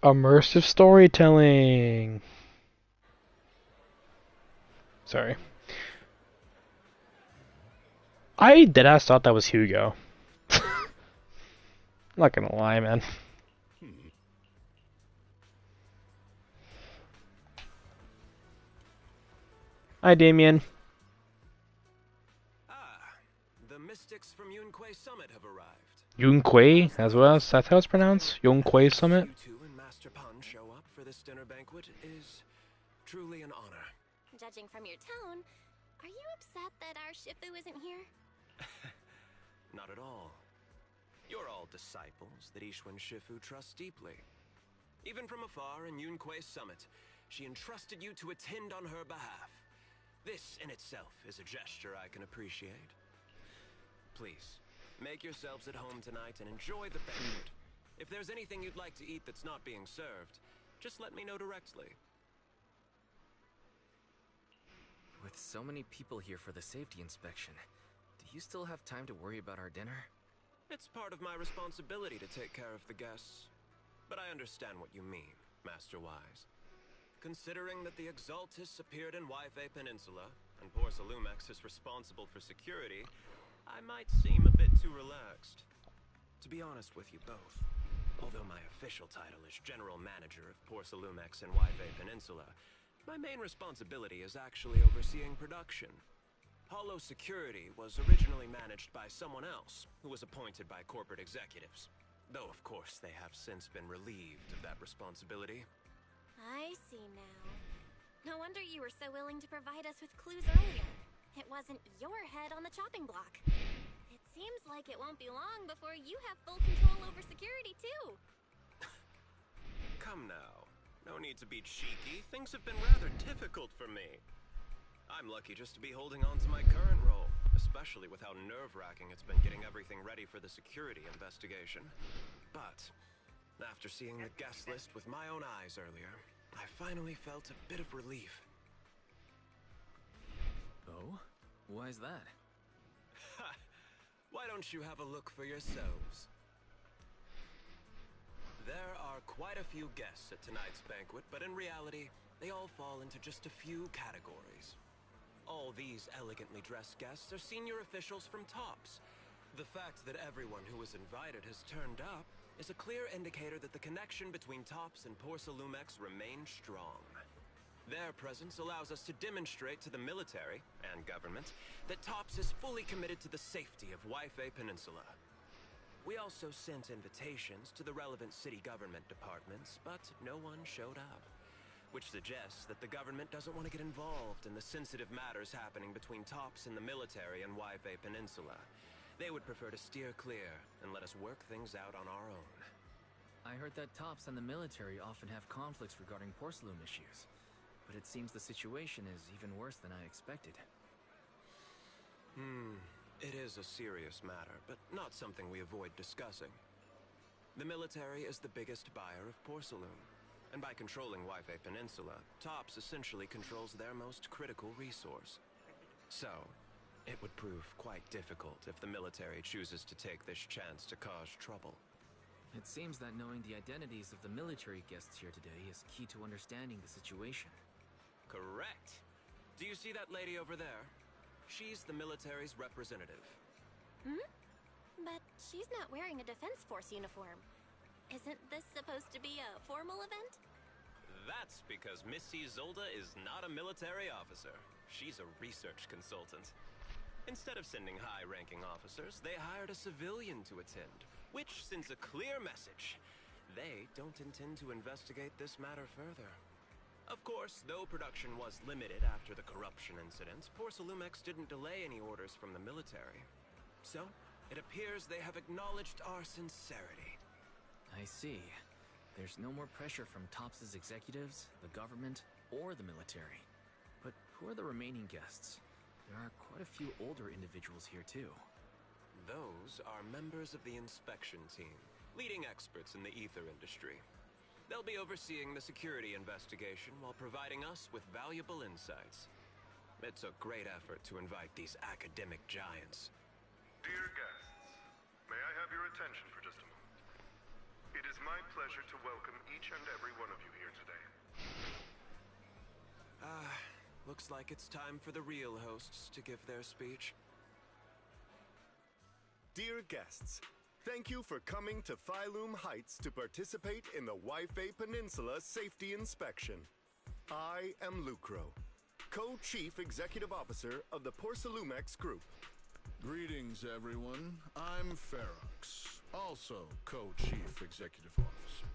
Immersive storytelling. Sorry. I deadass thought that was Hugo. I'm not gonna lie, man. Hi, Damien. The mystics from Yunquay Summit have arrived. Yunquay, as well. That's how it's pronounced. Yunquay Summit. You two and Master Pan show up for this dinner banquet is truly an honor. Judging from your tone, are you upset that our Shifu isn't here? Not at all. You're all disciples that Ishwan Shifu trusts deeply. Even from afar in Yunquay Summit, she entrusted you to attend on her behalf. This in itself is a gesture I can appreciate. Please, make yourselves at home tonight and enjoy the banquet. If there's anything you'd like to eat that's not being served, just let me know directly. With so many people here for the safety inspection, do you still have time to worry about our dinner? It's part of my responsibility to take care of the guests. But I understand what you mean, Master Wise. Considering that the Exaltus appeared in Yfei Peninsula, and Porcelumex is responsible for security, I might seem a bit too relaxed. To be honest with you both, although my official title is General Manager of Porcelumex and Yfei Peninsula, my main responsibility is actually overseeing production. Hollow Security was originally managed by someone else, who was appointed by corporate executives. Though, of course, they have since been relieved of that responsibility. I see now. No wonder you were so willing to provide us with clues earlier. It wasn't your head on the chopping block. It seems like it won't be long before you have full control over security, too. Come now. No need to be cheeky. Things have been rather difficult for me. I'm lucky just to be holding on to my current role, especially with how nerve-wracking it's been getting everything ready for the security investigation. But after seeing the guest list with my own eyes earlier, I finally felt a bit of relief. Oh? Why is that? Ha! Why don't you have a look for yourselves? There are quite a few guests at tonight's banquet, but in reality, they all fall into just a few categories. All these elegantly dressed guests are senior officials from TOPS. The fact that everyone who was invited has turned up is a clear indicator that the connection between TOPS and Porcelumex remains strong. Their presence allows us to demonstrate to the military and government that TOPS is fully committed to the safety of Yfei Peninsula. We also sent invitations to the relevant city government departments, but no one showed up, which suggests that the government doesn't want to get involved in the sensitive matters happening between TOPS and the military in Yfei Peninsula. They would prefer to steer clear and let us work things out on our own. I heard that TOPS and the military often have conflicts regarding porcelain issues, but it seems the situation is even worse than I expected. It is a serious matter, but not something we avoid discussing. The military is the biggest buyer of porcelain, and by controlling Yfei Peninsula, TOPS essentially controls their most critical resource. So, it would prove quite difficult if the military chooses to take this chance to cause trouble. It seems that knowing the identities of the military guests here today is key to understanding the situation. Correct! Do you see that lady over there? She's the military's representative. But she's not wearing a Defense Force uniform. Isn't this supposed to be a formal event? That's because Missy Zolda is not a military officer. She's a research consultant. Instead of sending high-ranking officers, they hired a civilian to attend, which sends a clear message. They don't intend to investigate this matter further. Of course, though production was limited after the corruption incident, Porcelumex didn't delay any orders from the military. So, it appears they have acknowledged our sincerity. I see. There's no more pressure from TOPS' executives, the government, or the military. But who are the remaining guests? There are quite a few older individuals here too. Those are members of the inspection team, leading experts in the ether industry. They'll be overseeing the security investigation while providing us with valuable insights. It took great effort to invite these academic giants. Dear guests, attention for just a moment. It is my pleasure to welcome each and every one of you here today. Looks like it's time for the real hosts to give their speech. Dear guests, thank you for coming to Phylum Heights to participate in the Waifei Peninsula Safety Inspection. I am Lucro, Co-Chief Executive Officer of the Porcelumex Group. Greetings, everyone. I'm Ferox, also Co-Chief Executive Officer.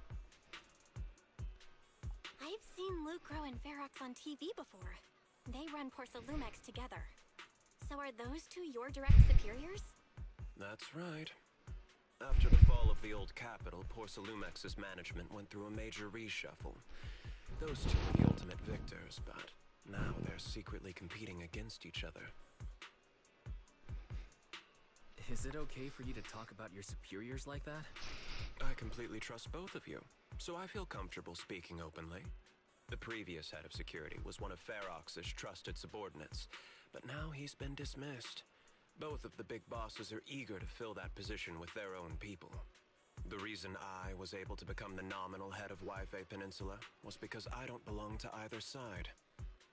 I've seen Lucro and Ferox on TV before. They run Porcelumex together. So are those two your direct superiors? That's right. After the fall of the old capital, Porcelumex's management went through a major reshuffle. Those two were the ultimate victors, but now they're secretly competing against each other. Is it okay for you to talk about your superiors like that? I completely trust both of you, so I feel comfortable speaking openly. The previous head of security was one of Ferox's trusted subordinates, but now he's been dismissed. Both of the big bosses are eager to fill that position with their own people. The reason I was able to become the nominal head of Waifei Peninsula was because I don't belong to either side,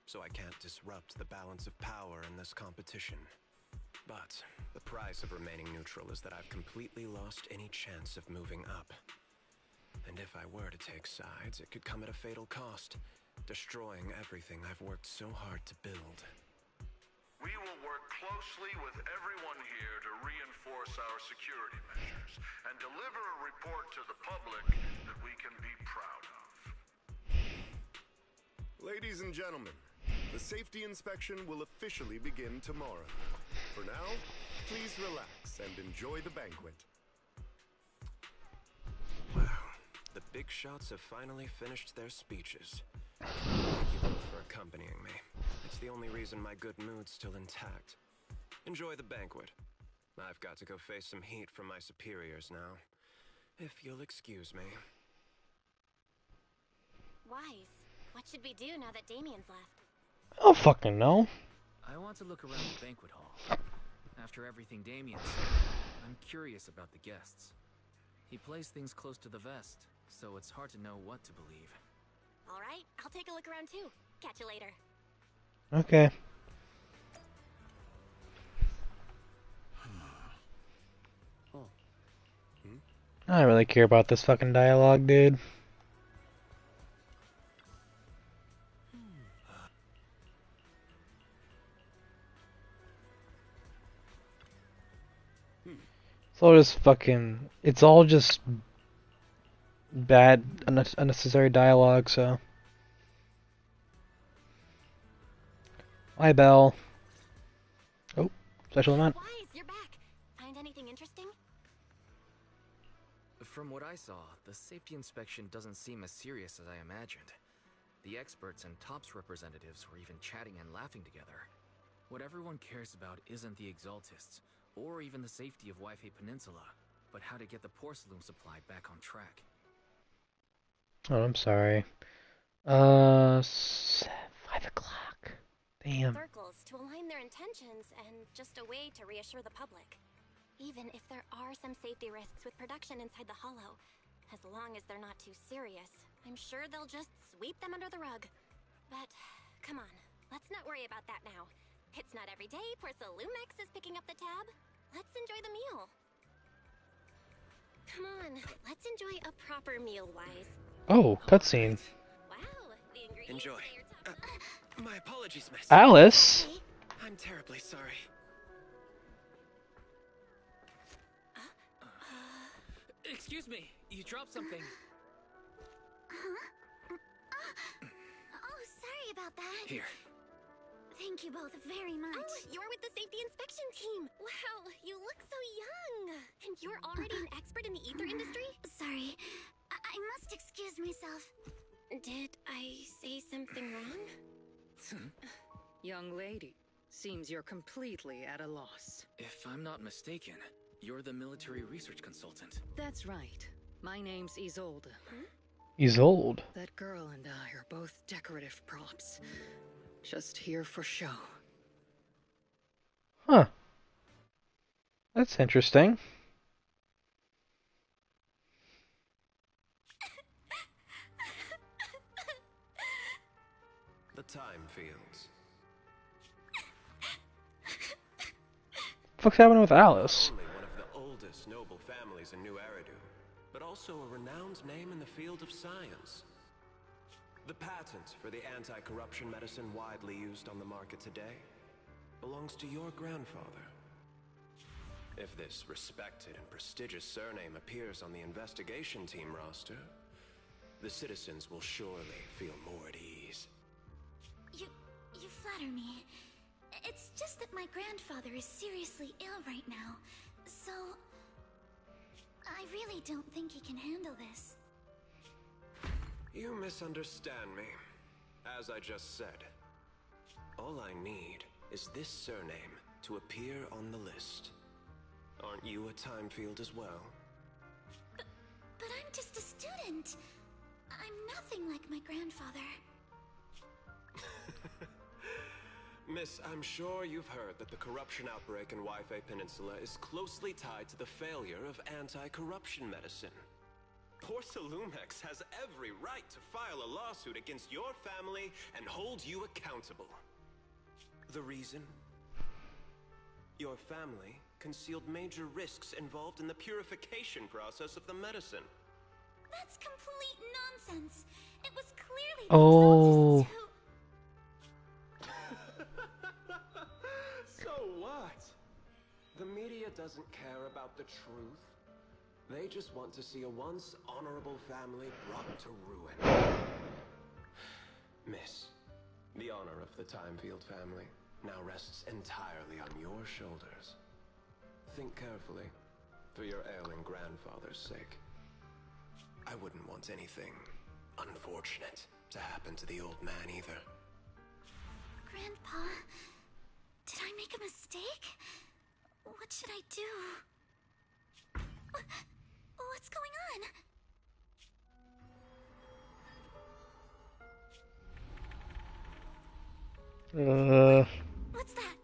so I can't disrupt the balance of power in this competition. But the price of remaining neutral is that I've completely lost any chance of moving up. And if I were to take sides, it could come at a fatal cost, destroying everything I've worked so hard to build. We will work closely with everyone here to reinforce our security measures and deliver a report to the public that we can be proud of. Ladies and gentlemen, the safety inspection will officially begin tomorrow. For now, please relax and enjoy the banquet. Wow, the big shots have finally finished their speeches. Thank you both for accompanying me. It's the only reason my good mood's still intact. Enjoy the banquet. I've got to go face some heat from my superiors now. If you'll excuse me. Wise. What should we do now that Damien's left? I don't fucking know. I want to look around the banquet hall. After everything Damien said, I'm curious about the guests. He plays things close to the vest, so it's hard to know what to believe. All right, I'll take a look around too. Catch you later. Okay. I don't really care about this fucking dialogue, dude. It's all just fucking... It's all just... bad, unnecessary dialogue, so... Hi, Belle. Oh, special event. Wise, you're back. Find anything interesting? From what I saw, the safety inspection doesn't seem as serious as I imagined. The experts and TOPS representatives were even chatting and laughing together. What everyone cares about isn't the Exaltists, or even the safety of Waifei Peninsula, but how to get the porcelain supply back on track. Oh, I'm sorry. 5 o'clock. Damn. Circles to align their intentions and just a way to reassure the public. Even if there are some safety risks with production inside the hollow, as long as they're not too serious, I'm sure they'll just sweep them under the rug. But, come on, let's not worry about that now. It's not every day Porcelumex is picking up the tab. Let's enjoy the meal. Come on, let's enjoy a proper meal, Wise. Oh, cutscene. Wow, the ingredients Enjoy. say you're top- My apologies, miss. Alice? Hey, I'm terribly sorry. Excuse me, you dropped something. oh, sorry about that. Here. Thank you both very much. Oh, you're with the safety inspection team. Wow, you look so young. And you're already an expert in the ether industry? Sorry, I must excuse myself. Did I say something wrong? Young lady, seems you're completely at a loss. If I'm not mistaken, you're the military research consultant. That's right. My name's Isolde. He's old. That girl and I are both decorative props. Just here for show. Huh. That's interesting. time fields. What's happening with Not Alice? only one of the oldest noble families in New Eridu, but also a renowned name in the field of science. The patent for the anti-corruption medicine widely used on the market today belongs to your grandfather. If this respected and prestigious surname appears on the investigation team roster, the citizens will surely feel more at ease. You flatter me. It's just that my grandfather is seriously ill right now, so I really don't think he can handle this. You misunderstand me. As I just said, all I need is this surname to appear on the list. Aren't you a time field as well? But I'm just a student. I'm nothing like my grandfather. Miss, I'm sure you've heard that the corruption outbreak in Wi-Fi Peninsula is closely tied to the failure of anti-corruption medicine. Porcelumex has every right to file a lawsuit against your family and hold you accountable. The reason? Your family concealed major risks involved in the purification process of the medicine. That's complete nonsense. It was clearly Oh. the So what? The media doesn't care about the truth. They just want to see a once honorable family brought to ruin. Miss, the honor of the Timefield family now rests entirely on your shoulders. Think carefully, for your ailing grandfather's sake. I wouldn't want anything unfortunate to happen to the old man either. Grandpa, did I make a mistake? What should I do? What's going on? What's that?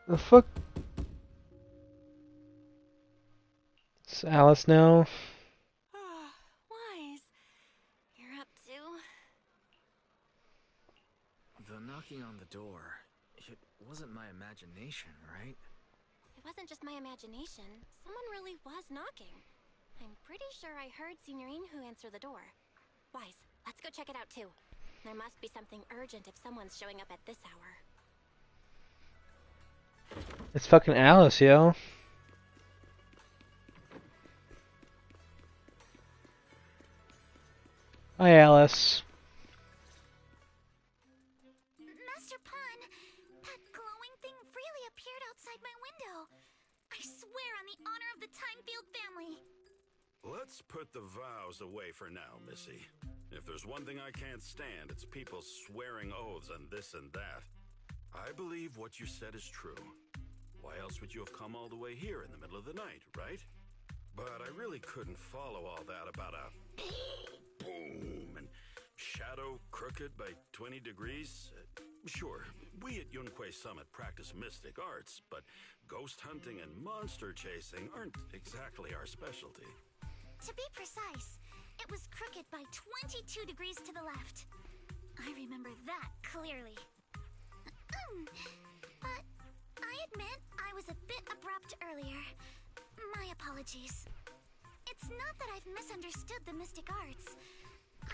The fuck? It's Alice now. Wise. You're up too? The knocking on the door, it wasn't my imagination, right? It wasn't just my imagination. Someone really was knocking. I'm pretty sure I heard Signorine who answer the door. Wise, let's go check it out too. There must be something urgent if someone's showing up at this hour. It's fucking Alice, yo. Hi, Alice. Master Pun, that glowing thing really appeared outside my window. I swear on the honor of the Timefield family. Let's put the vows away for now, Missy. If there's one thing I can't stand, it's people swearing oaths and this and that. I believe what you said is true. Why else would you have come all the way here in the middle of the night, right? But I really couldn't follow all that about a boom and shadow crooked by 20 degrees. Sure, we at Yunquei Summit practice mystic arts, but ghost hunting and monster chasing aren't exactly our specialty. To be precise, it was crooked by 22 degrees to the left. I remember that clearly. But I admit I was a bit abrupt earlier. My apologies. It's not that I've misunderstood the mystic arts.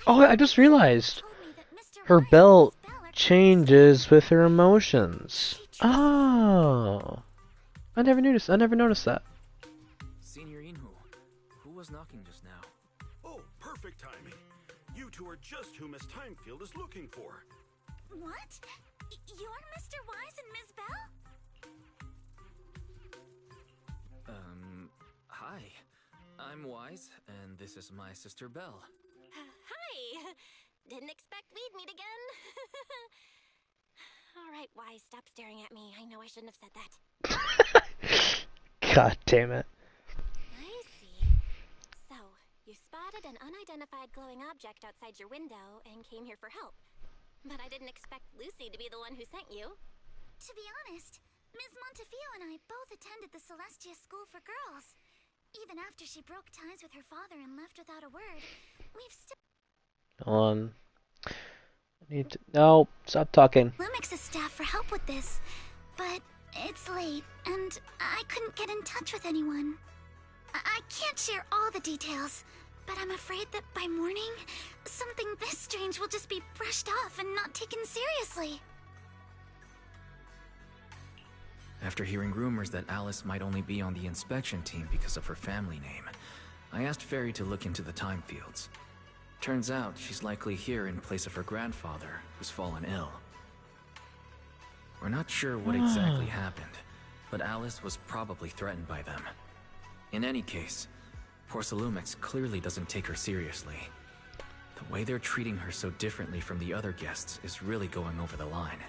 Oh, I just realized. Told me that Mr. Her Wise and belt Miss Bell are changes with her emotions. Oh. I never noticed that. Signorine who was knocking just now? Oh, perfect timing. You two are just who Miss Timefield is looking for. What? You're Mr. Wise and Miss Bell? Hi. I'm Wise, and this is my sister Belle. Hi! Didn't expect we'd meet again. Alright, Wise, stop staring at me. I know I shouldn't have said that. God damn it. I see. So, you spotted an unidentified glowing object outside your window and came here for help. But I didn't expect Lucy to be the one who sent you. To be honest, Ms. Montefiore and I both attended the Celestia School for Girls. Even after she broke ties with her father and left without a word, we've still... Hold on. I need to... No, stop talking. Lumix's staff for help with this, but it's late, and I couldn't get in touch with anyone. I can't share all the details, but I'm afraid that by morning, something this strange will just be brushed off and not taken seriously. After hearing rumors that Alice might only be on the inspection team because of her family name, I asked Fairy to look into the time fields. Turns out she's likely here in place of her grandfather, who's fallen ill. We're not sure what exactly happened, but Alice was probably threatened by them. In any case, Porcelumix clearly doesn't take her seriously. The way they're treating her so differently from the other guests is really going over the line.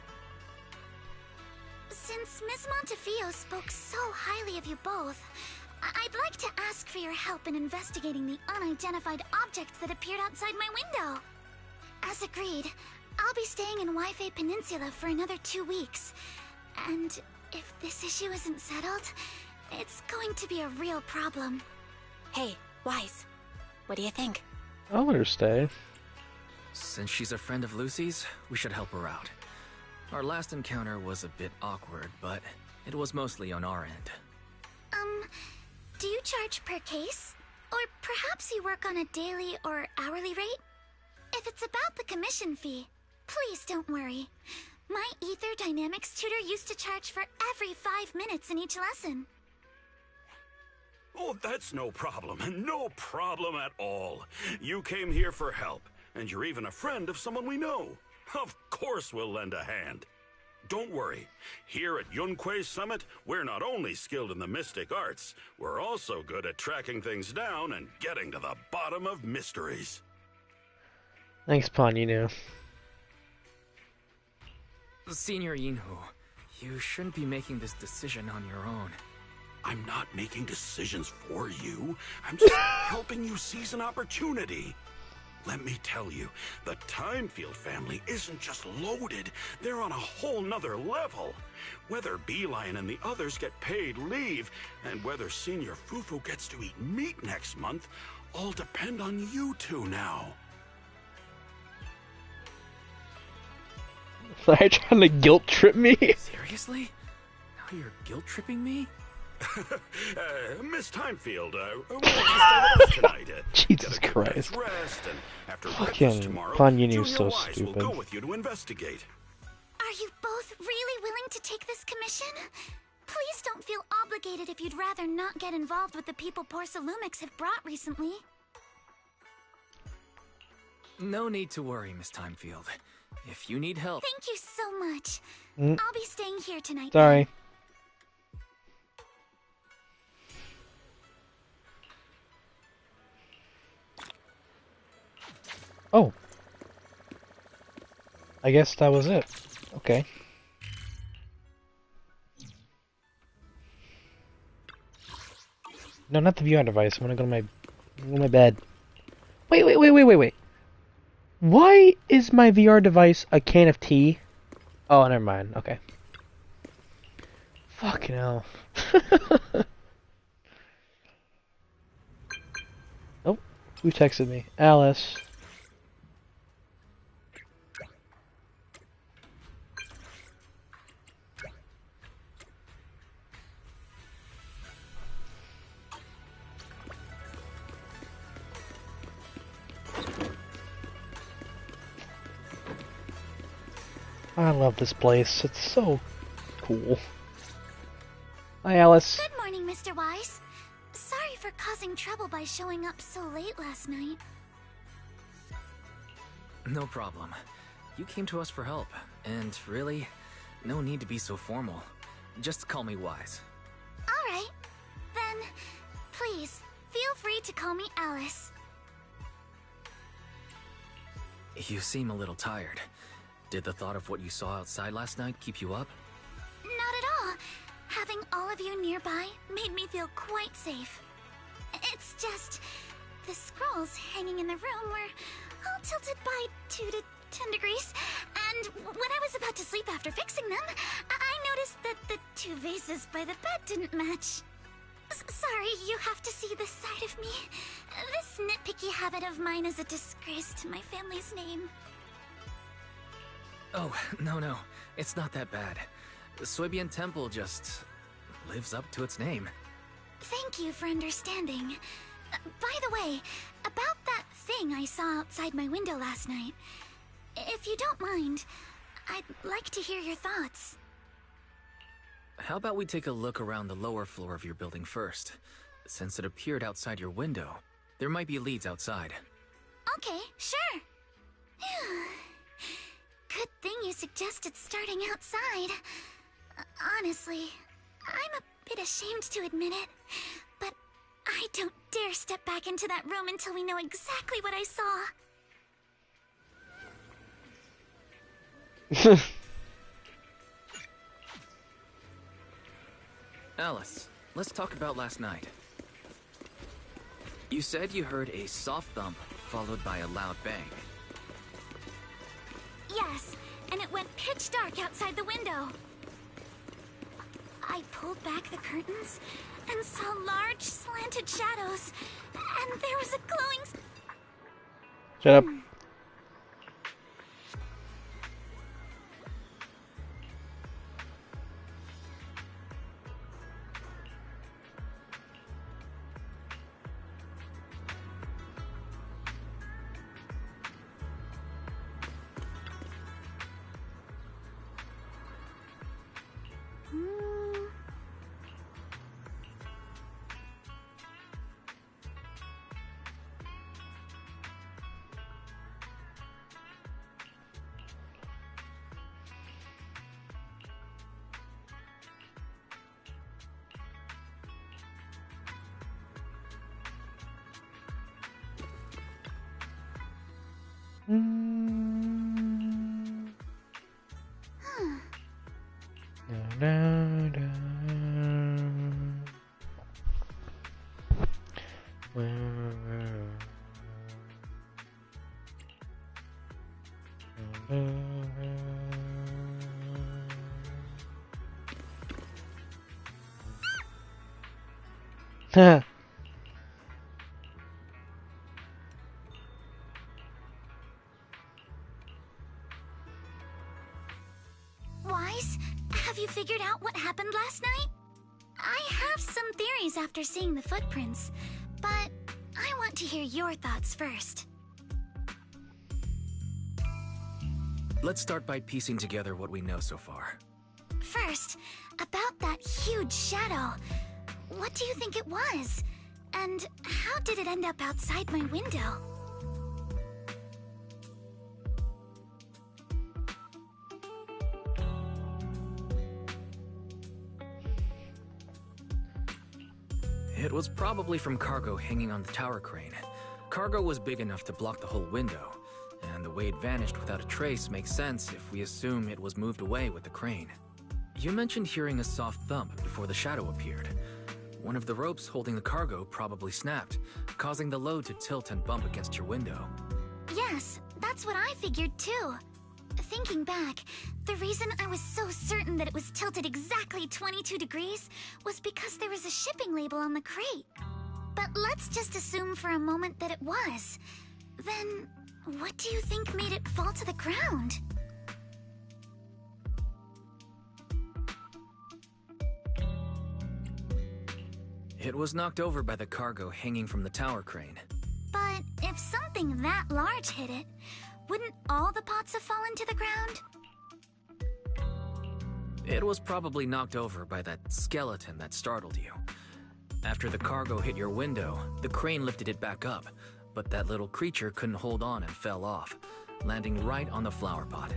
Since Miss Montefiore spoke so highly of you both, I'd like to ask for your help in investigating the unidentified objects that appeared outside my window. As agreed, I'll be staying in Wi-Fi Peninsula for another 2 weeks. And if this issue isn't settled, it's going to be a real problem. Hey, Wise, what do you think? I'll let her stay. Since she's a friend of Lucy's, we should help her out. Our last encounter was a bit awkward, but it was mostly on our end. Do you charge per case? Or perhaps you work on a daily or hourly rate? If it's about the commission fee, please don't worry. My Ether Dynamics tutor used to charge for every 5 minutes in each lesson. Oh, that's no problem. No problem at all. You came here for help, and you're even a friend of someone we know. Of course we'll lend a hand. Don't worry. Here at Yunque's Summit, we're not only skilled in the mystic arts, we're also good at tracking things down and getting to the bottom of mysteries. Thanks, Pawn, you know. Senior Yinhu, you shouldn't be making this decision on your own. I'm not making decisions for you. I'm just helping you seize an opportunity. Let me tell you, the Timefield family isn't just loaded, they're on a whole nother level. Whether Beeline and the others get paid leave, and whether Senior Fufu gets to eat meat next month, all depend on you two now. Are you trying to guilt trip me? Seriously? Now you're guilt-tripping me? Miss Timefield, we're stay with us tonight. Jesus Get a good Christ. night's rest, and after breakfast Fucking tomorrow, Pawn Yunu's Junior so Wise will stupid. go with you to investigate. Are you both really willing to take this commission? Please don't feel obligated if you'd rather not get involved with the people Porcelumix have brought recently. No need to worry, Miss Timefield. If you need help... Thank you so much. I'll be staying here tonight. Sorry. Oh. I guess that was it. Okay. No, not the VR device. I'm gonna go to my bed. Wait. Why is my VR device a can of tea? Oh, never mind. Okay. Fucking hell. Oh, who texted me? Alice. I love this place. It's so cool. Hi, Alice. Good morning, Mr. Wise. Sorry for causing trouble by showing up so late last night. No problem. You came to us for help, and really, no need to be so formal. Just call me Wise. Alright. Then, please, feel free to call me Alice. You seem a little tired. Did the thought of what you saw outside last night keep you up? Not at all. Having all of you nearby made me feel quite safe. It's just, the scrolls hanging in the room were all tilted by 2 to 10 degrees, and when I was about to sleep after fixing them, I noticed that the 2 vases by the bed didn't match. Sorry, you have to see this side of me. This nitpicky habit of mine is a disgrace to my family's name. Oh, no. It's not that bad. The Soybian Temple just lives up to its name. Thank you for understanding. By the way, about that thing I saw outside my window last night. If you don't mind, I'd like to hear your thoughts. How about we take a look around the lower floor of your building first? Since it appeared outside your window, there might be leads outside. Okay, sure. Good thing you suggested starting outside. Honestly, I'm a bit ashamed to admit it, but I don't dare step back into that room until we know exactly what I saw. Alice, let's talk about last night. You said you heard a soft thump followed by a loud bang. Yes, and it went pitch dark outside the window. I pulled back the curtains and saw large slanted shadows, and there was a glowing... Shut up. Wise, have you figured out what happened last night? I have some theories after seeing the footprints, but I want to hear your thoughts first. Let's start by piecing together what we know so far. First, about that huge shadow. What do you think it was? And how did it end up outside my window? It was probably from cargo hanging on the tower crane. Cargo was big enough to block the whole window, and the way it vanished without a trace makes sense if we assume it was moved away with the crane. You mentioned hearing a soft thump before the shadow appeared. One of the ropes holding the cargo probably snapped, causing the load to tilt and bump against your window. Yes, that's what I figured too. Thinking back, the reason I was so certain that it was tilted exactly 22 degrees was because there was a shipping label on the crate. But let's just assume for a moment that it was. Then, what do you think made it fall to the ground? It was knocked over by the cargo hanging from the tower crane. But if something that large hit it, wouldn't all the pots have fallen to the ground? It was probably knocked over by that skeleton that startled you. After the cargo hit your window, the crane lifted it back up, but that little creature couldn't hold on and fell off, landing right on the flower pot.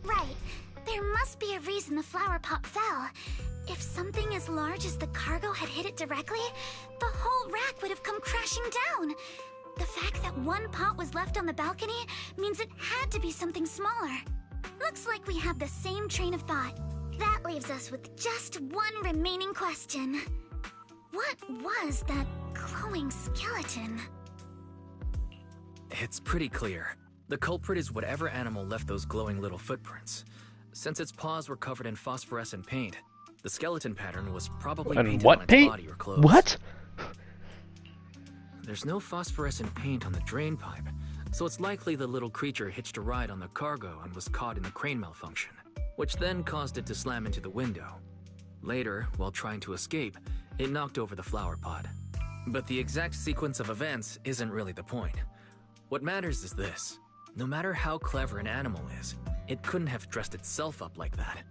Right. There must be a reason the flower pot fell. If something as large as the cargo had hit it directly, the whole rack would have come crashing down. The fact that one pot was left on the balcony means it had to be something smaller. Looks like we have the same train of thought. That leaves us with just one remaining question. What was that glowing skeleton? It's pretty clear. The culprit is whatever animal left those glowing little footprints. Since its paws were covered in phosphorescent paint, The skeleton pattern was probably And painted what on its paint? body or clothes. What? There's no phosphorescent paint on the drain pipe, so it's likely the little creature hitched a ride on the cargo and was caught in the crane malfunction, which then caused it to slam into the window. Later, while trying to escape, it knocked over the flower pot. But the exact sequence of events isn't really the point. What matters is this. No matter how clever an animal is, it couldn't have dressed itself up like that.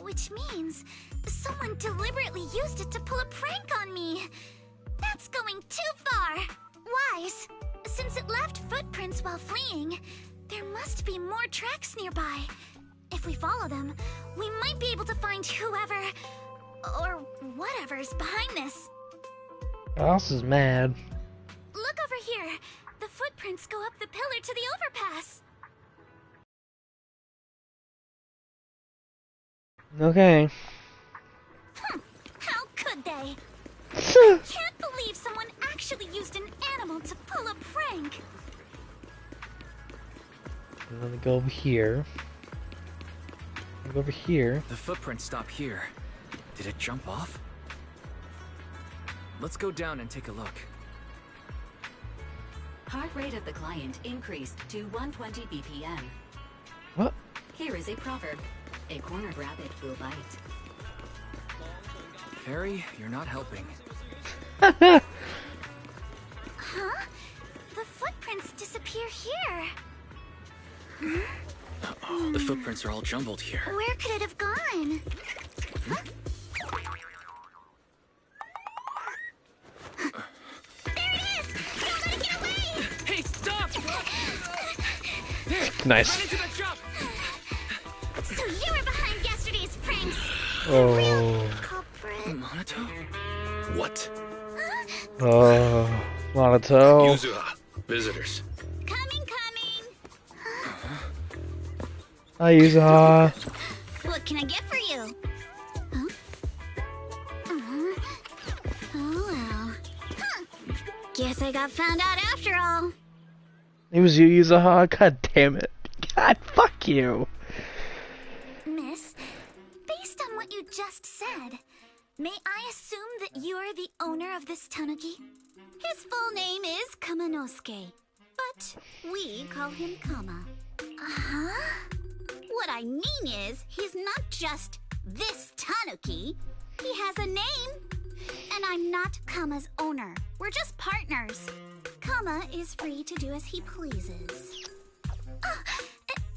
Which means someone deliberately used it to pull a prank on me. That's going too far. Wise, since it left footprints while fleeing, there must be more tracks nearby. If we follow them, we might be able to find whoever or whatever's behind this. Alice is mad. Look over here. The footprints go up the pillar to the overpass. Okay. How could they? I can't believe someone actually used an animal to pull a prank. I'm gonna go over here. Go over here. The footprints stop here. Did it jump off? Let's go down and take a look. Heart rate of the client increased to 120 BPM. What? Here is a proverb. A cornered rabbit will bite. Harry, you're not helping. Huh? The footprints disappear here. Uh-oh, the footprints are all jumbled here. Where could it have gone? Huh? There it is! Don't let it get away! Hey, stop! Nice. Run into the jump! So you were behind yesterday's pranks. Oh. Culprit. Monato? What? Oh. Monato. Yuzuha, visitors. Coming. Hi, Yuzuha. What can I get for you? Huh? Oh well. Huh. Guess I got found out after all. It was you, Yuzuha. God damn it. God, fuck you. Miss, based on what you just said, may I assume that you are the owner of this tanuki? His full name is Kamanosuke, but we call him Kama. Uh-huh. What I mean is, he's not just this tanuki. He has a name. And I'm not Kama's owner. We're just partners. Kama is free to do as he pleases.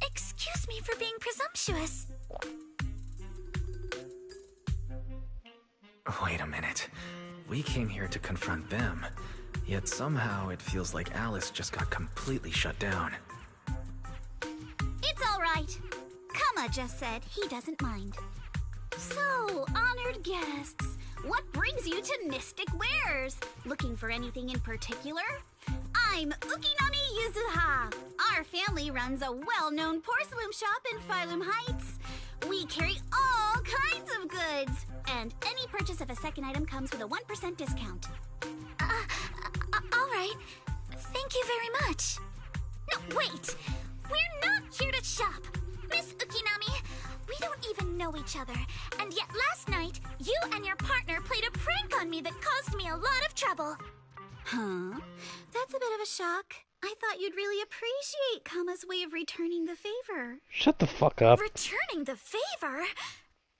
Excuse me for being presumptuous. Wait a minute. We came here to confront them, yet somehow it feels like Alice just got completely shut down. It's all right. Kama just said he doesn't mind. So, honored guests, what brings you to Mystic Wares? Looking for anything in particular? I'm Ukinami Yuzuha. Our family runs a well-known porcelain shop in Phylum Heights. We carry all kinds of goods, and any purchase of a second item comes with a 1% discount. All right. Thank you very much. No, wait. We're not here to shop. Miss Ukinami, we don't even know each other, and yet last night, you and your partner played a prank on me that caused me a lot of trouble. Huh? That's a bit of a shock. I thought you'd really appreciate Kama's way of returning the favor. Shut the fuck up. Returning the favor?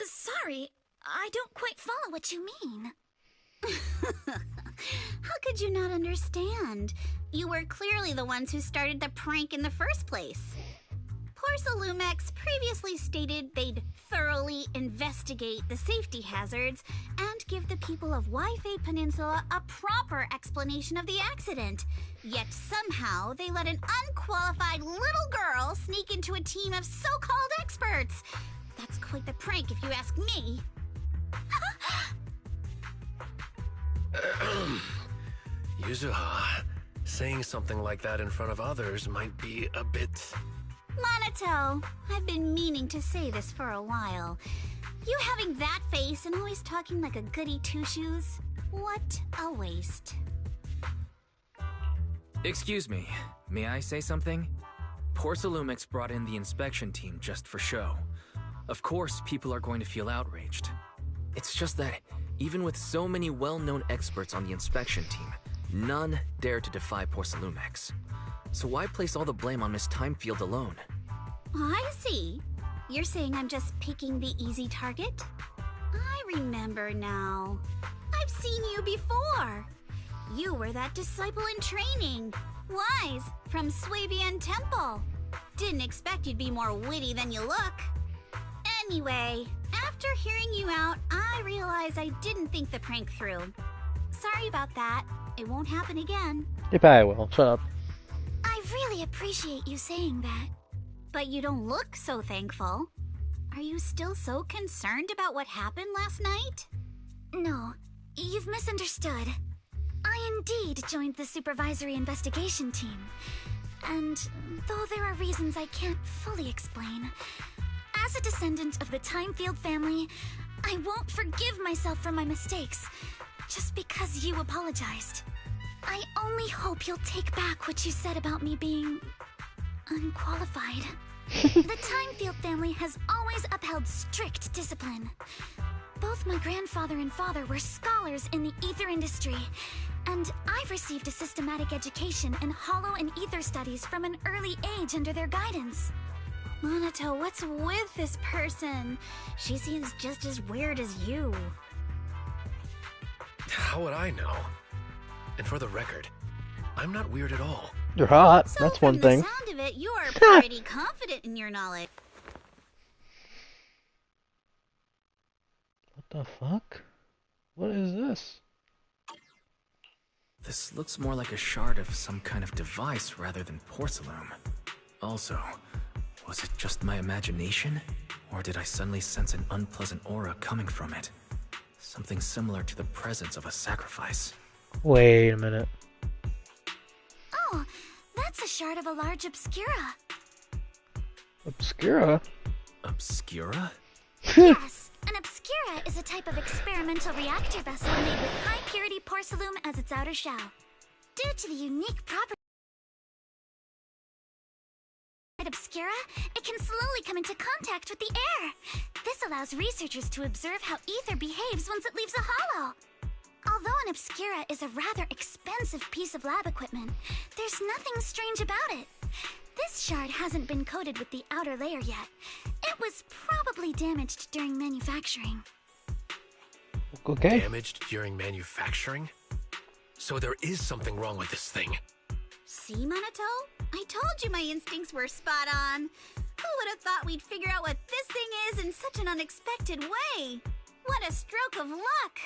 Sorry, I don't quite follow what you mean. How could you not understand? You were clearly the ones who started the prank in the first place. Porcelumex previously stated they'd thoroughly investigate the safety hazards and give the people of Waifei Peninsula a proper explanation of the accident. Yet somehow they let an unqualified little girl sneak into a team of so-called experts. That's quite the prank if you ask me. Yuzuha, saying something like that in front of others might be a bit... Monato, I've been meaning to say this for a while. You having that face and always talking like a goody two-shoes? What a waste. Excuse me, may I say something? Porcelumix brought in the inspection team just for show. Of course, people are going to feel outraged. It's just that, even with so many well-known experts on the inspection team, none dare to defy Porcelumex. So why place all the blame on Miss Timefield alone? I see. You're saying I'm just picking the easy target? I remember now. I've seen you before. You were that disciple in training. Wise, from Swabian Temple. Didn't expect you'd be more witty than you look. Anyway, after hearing you out, I realized I didn't think the prank through. Sorry about that. It won't happen again. You probably will. Shut up. I really appreciate you saying that. But you don't look so thankful. Are you still so concerned about what happened last night? No, you've misunderstood. I indeed joined the supervisory investigation team. And though there are reasons I can't fully explain, as a descendant of the Timefield family, I won't forgive myself for my mistakes just because you apologized. I only hope you'll take back what you said about me being unqualified. The Timefield family has always upheld strict discipline. Both my grandfather and father were scholars in the ether industry, and I've received a systematic education in hollow and ether studies from an early age under their guidance. Monato, what's with this person? She seems just as weird as you. How would I know? And for the record, I'm not weird at all. You're hot. So That's one thing. from the sound of it, you are pretty confident in your knowledge. What the fuck? What is this? This looks more like a shard of some kind of device rather than porcelain. Also, was it just my imagination? Or did I suddenly sense an unpleasant aura coming from it? Something similar to the presence of a sacrifice. Wait a minute. Oh, that's a shard of a large obscura. Obscura? Obscura? Yes, an obscura is a type of experimental reactor vessel made with high-purity porcelain as its outer shell. Due to the unique property of obscura, it can slowly come into contact with the air. This allows researchers to observe how ether behaves once it leaves a hollow. Although an obscura is a rather expensive piece of lab equipment, there's nothing strange about it. This shard hasn't been coated with the outer layer yet. It was probably damaged during manufacturing. Okay. Damaged during manufacturing? So there is something wrong with this thing. See, Monato? I told you my instincts were spot on. Who would have thought we'd figure out what this thing is in such an unexpected way? What a stroke of luck!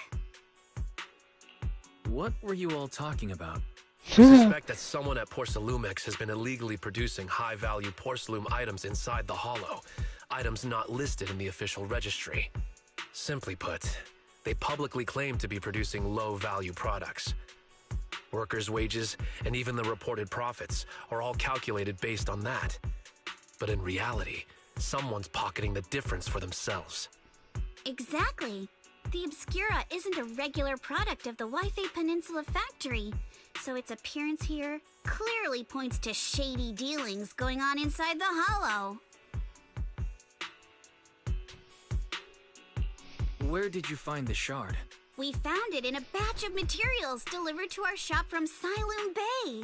What were you all talking about? I suspect that someone at Porcelumex has been illegally producing high-value porcelain items inside the hollow, items not listed in the official registry. Simply put, they publicly claim to be producing low-value products. Workers' wages and even the reported profits are all calculated based on that. But in reality, someone's pocketing the difference for themselves. Exactly. The Obscura isn't a regular product of the Waifei Peninsula factory, so its appearance here clearly points to shady dealings going on inside the hollow. Where did you find the shard? We found it in a batch of materials delivered to our shop from Siloon Bay.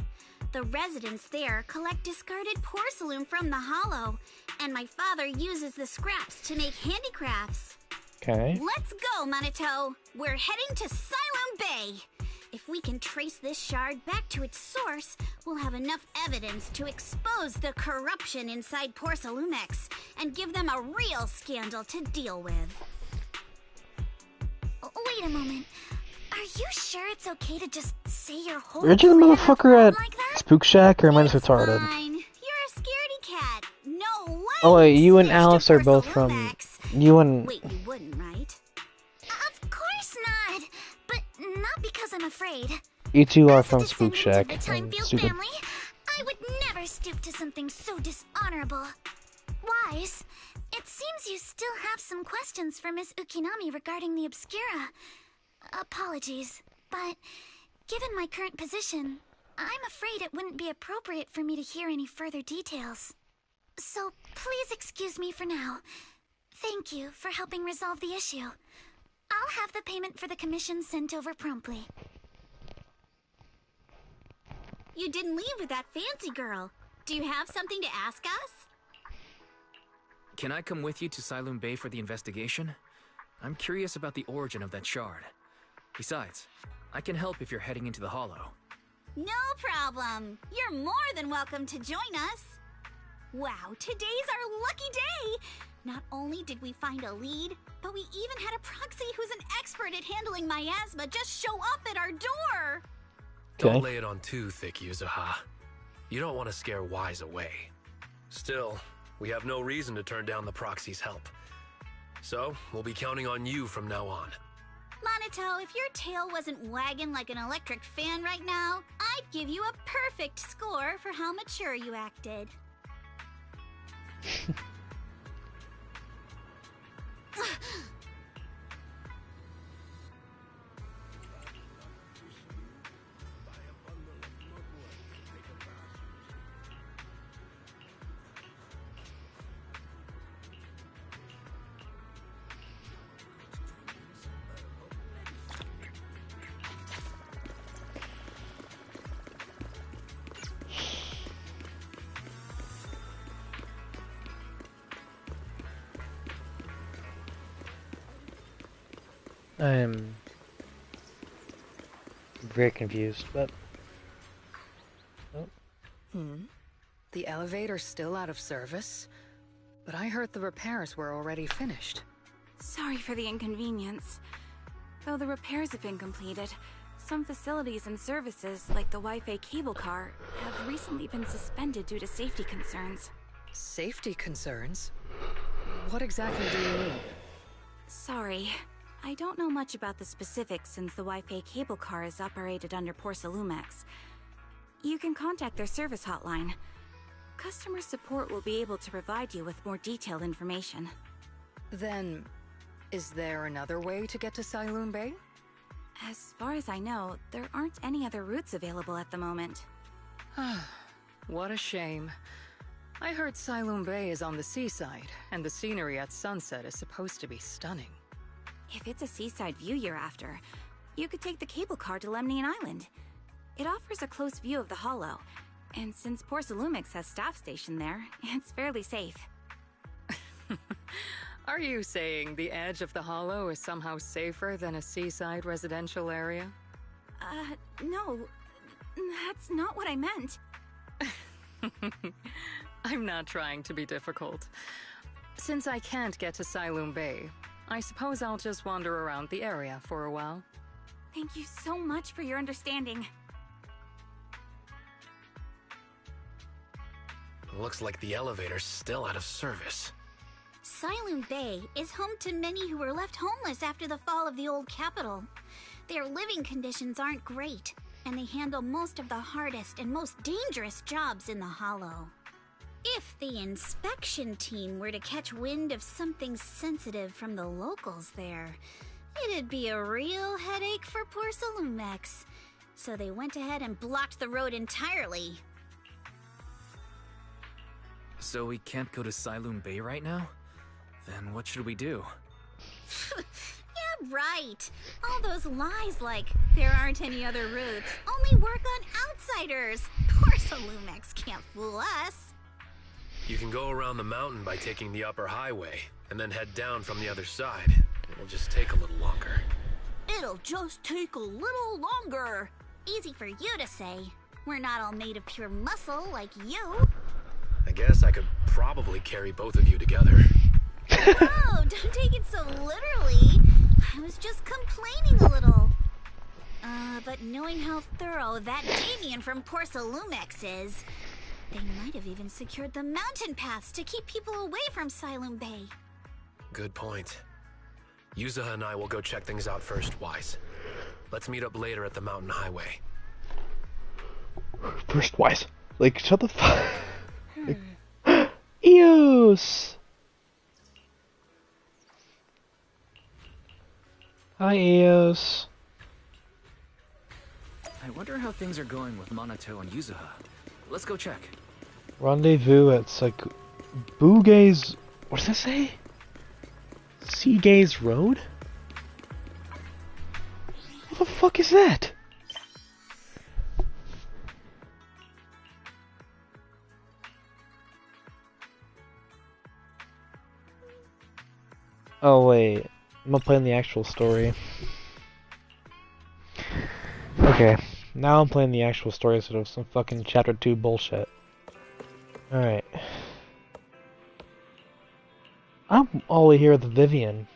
The residents there collect discarded porcelain from the hollow, and my father uses the scraps to make handicrafts. Okay. Let's go, Monato. We're heading to Siloon Bay. If we can trace this shard back to its source, we'll have enough evidence to expose the corruption inside Porcelumex and give them a real scandal to deal with. Wait a moment. Are you sure it's okay to just say your whole Where'd you the plan motherfucker at like that? Spook Shack, or am I just It's retarded? fine. You're a scaredy cat. No way. Oh wait, you and Snitch to Alice are both from... Porcelumex. You and... Wait, you wouldn't, right? Of course not. But not because I'm afraid. You two are As a from Spook descendant Shack. of the And Timefield stupid. family, I would never stoop to something so dishonorable. Wise, it seems you still have some questions for Miss Ukinami regarding the Obscura. Apologies, but given my current position, I'm afraid it wouldn't be appropriate for me to hear any further details. So please excuse me for now. Thank you for helping resolve the issue. I'll have the payment for the commission sent over promptly. You didn't leave with that fancy girl. Do you have something to ask us? Can I come with you to Siloon Bay for the investigation? I'm curious about the origin of that shard. Besides, I can help if you're heading into the Hollow. No problem. You're more than welcome to join us. Wow, today's our lucky day! Not only did we find a lead, but we even had a proxy who's an expert at handling miasma just show up at our door! Don't lay it on too thick, Yuzuha. You don't want to scare Wise away. Still, we have no reason to turn down the proxy's help. So, we'll be counting on you from now on. Monito, if your tail wasn't wagging like an electric fan right now, I'd give you a perfect score for how mature you acted. I'm very confused, but... Oh. The elevator's still out of service? But I heard the repairs were already finished. Sorry for the inconvenience. Though the repairs have been completed, some facilities and services, like the Wi-Fi cable car, have recently been suspended due to safety concerns. Safety concerns? What exactly do you mean? Sorry. I don't know much about the specifics since the Wi-Fi cable car is operated under Porsalumex. You can contact their service hotline. Customer support will be able to provide you with more detailed information. Then, is there another way to get to Siloon Bay? As far as I know, there aren't any other routes available at the moment. What a shame. I heard Siloon Bay is on the seaside, and the scenery at sunset is supposed to be stunning. If it's a seaside view you're after, you could take the cable car to Lemnian Island. It offers a close view of the Hollow, and since Porsalumix has staff stationed there, it's fairly safe. Are you saying the edge of the Hollow is somehow safer than a seaside residential area? No. That's not what I meant. I'm not trying to be difficult. Since I can't get to Siloon Bay, I suppose I'll just wander around the area for a while. Thank you so much for your understanding. Looks like the elevator's still out of service. Siloon Bay is home to many who were left homeless after the fall of the old capital. Their living conditions aren't great, and they handle most of the hardest and most dangerous jobs in the Hollow. If the inspection team were to catch wind of something sensitive from the locals there, it'd be a real headache for Porsalumex. So they went ahead and blocked the road entirely. So we can't go to Siloon Bay right now? Then what should we do? Yeah, right. All those lies like there aren't any other routes only work on outsiders. Porsalumex can't fool us. You can go around the mountain by taking the upper highway, and then head down from the other side. It'll just take a little longer. It'll just take a little longer. Easy for you to say. We're not all made of pure muscle like you. I guess I could probably carry both of you together. Oh, don't take it so literally. I was just complaining a little. But knowing how thorough that Damien from Porsalumex is, they might have even secured the mountain paths to keep people away from Siloon Bay. Good point. Yuzuha and I will go check things out first, Wise. Let's meet up later at the mountain highway. First, Wise. Like, shut the fuck. Eos! Hi, Eos. I wonder how things are going with Monito and Yuzuha. Let's go check. Rendezvous at Bugay's... What does that say? Seagaze Road? fuck is that? Oh wait, I'm not playing the actual story. Okay, now I'm playing the actual story instead of some fucking chapter 2 bullshit. Alright. I'm all here with Vivian.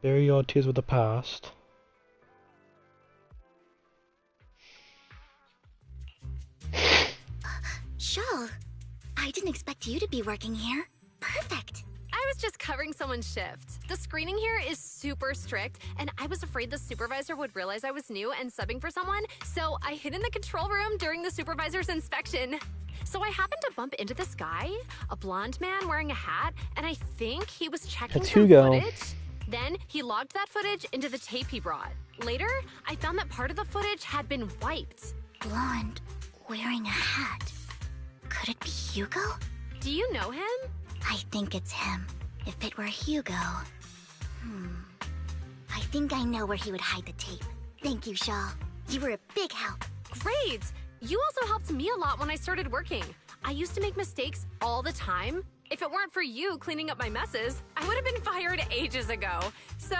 Bury your tears with the past. Shawl, I didn't expect you to be working here. Perfect. I was just covering someone's shift. The screening here is super strict, and I was afraid the supervisor would realize I was new and subbing for someone, so I hid in the control room during the supervisor's inspection. So I happened to bump into this guy, a blonde man wearing a hat, and I think he was checking That's some Hugo. footage. Then he logged that footage into the tape he brought. Later, I found that part of the footage had been wiped. Blonde, wearing a hat. Could it be Hugo? Do you know him? I think it's him. If it were Hugo... I think I know where he would hide the tape. Thank you, Shaw. You were a big help. Great! You also helped me a lot when I started working. I used to make mistakes all the time. If it weren't for you cleaning up my messes, I would have been fired ages ago. So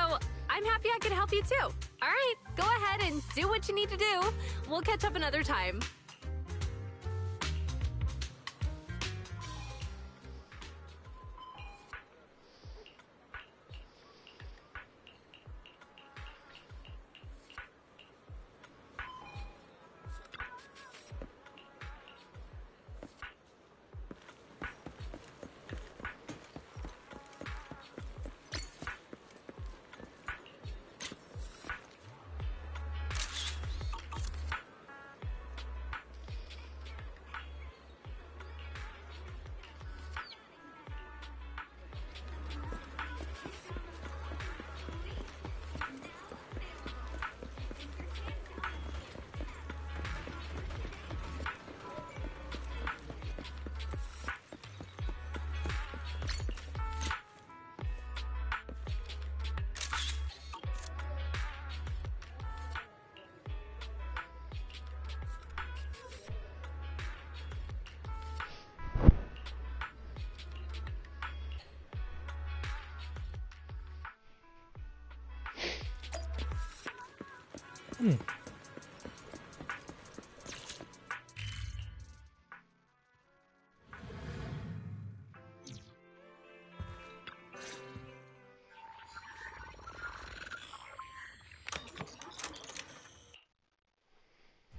I'm happy I could help you too. All right, go ahead and do what you need to do. We'll catch up another time.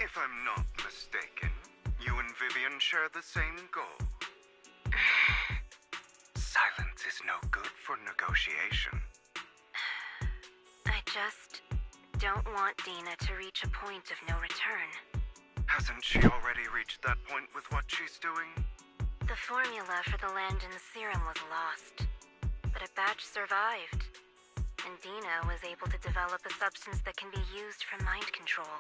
If I'm not mistaken, you and Vivian share the same goal. Silence is no good for negotiation. I just don't want Dina to reach a point of no return. Hasn't she already reached that point with what she's doing? The formula for the Landon serum was lost, but a batch survived, and Dina was able to develop a substance that can be used for mind control.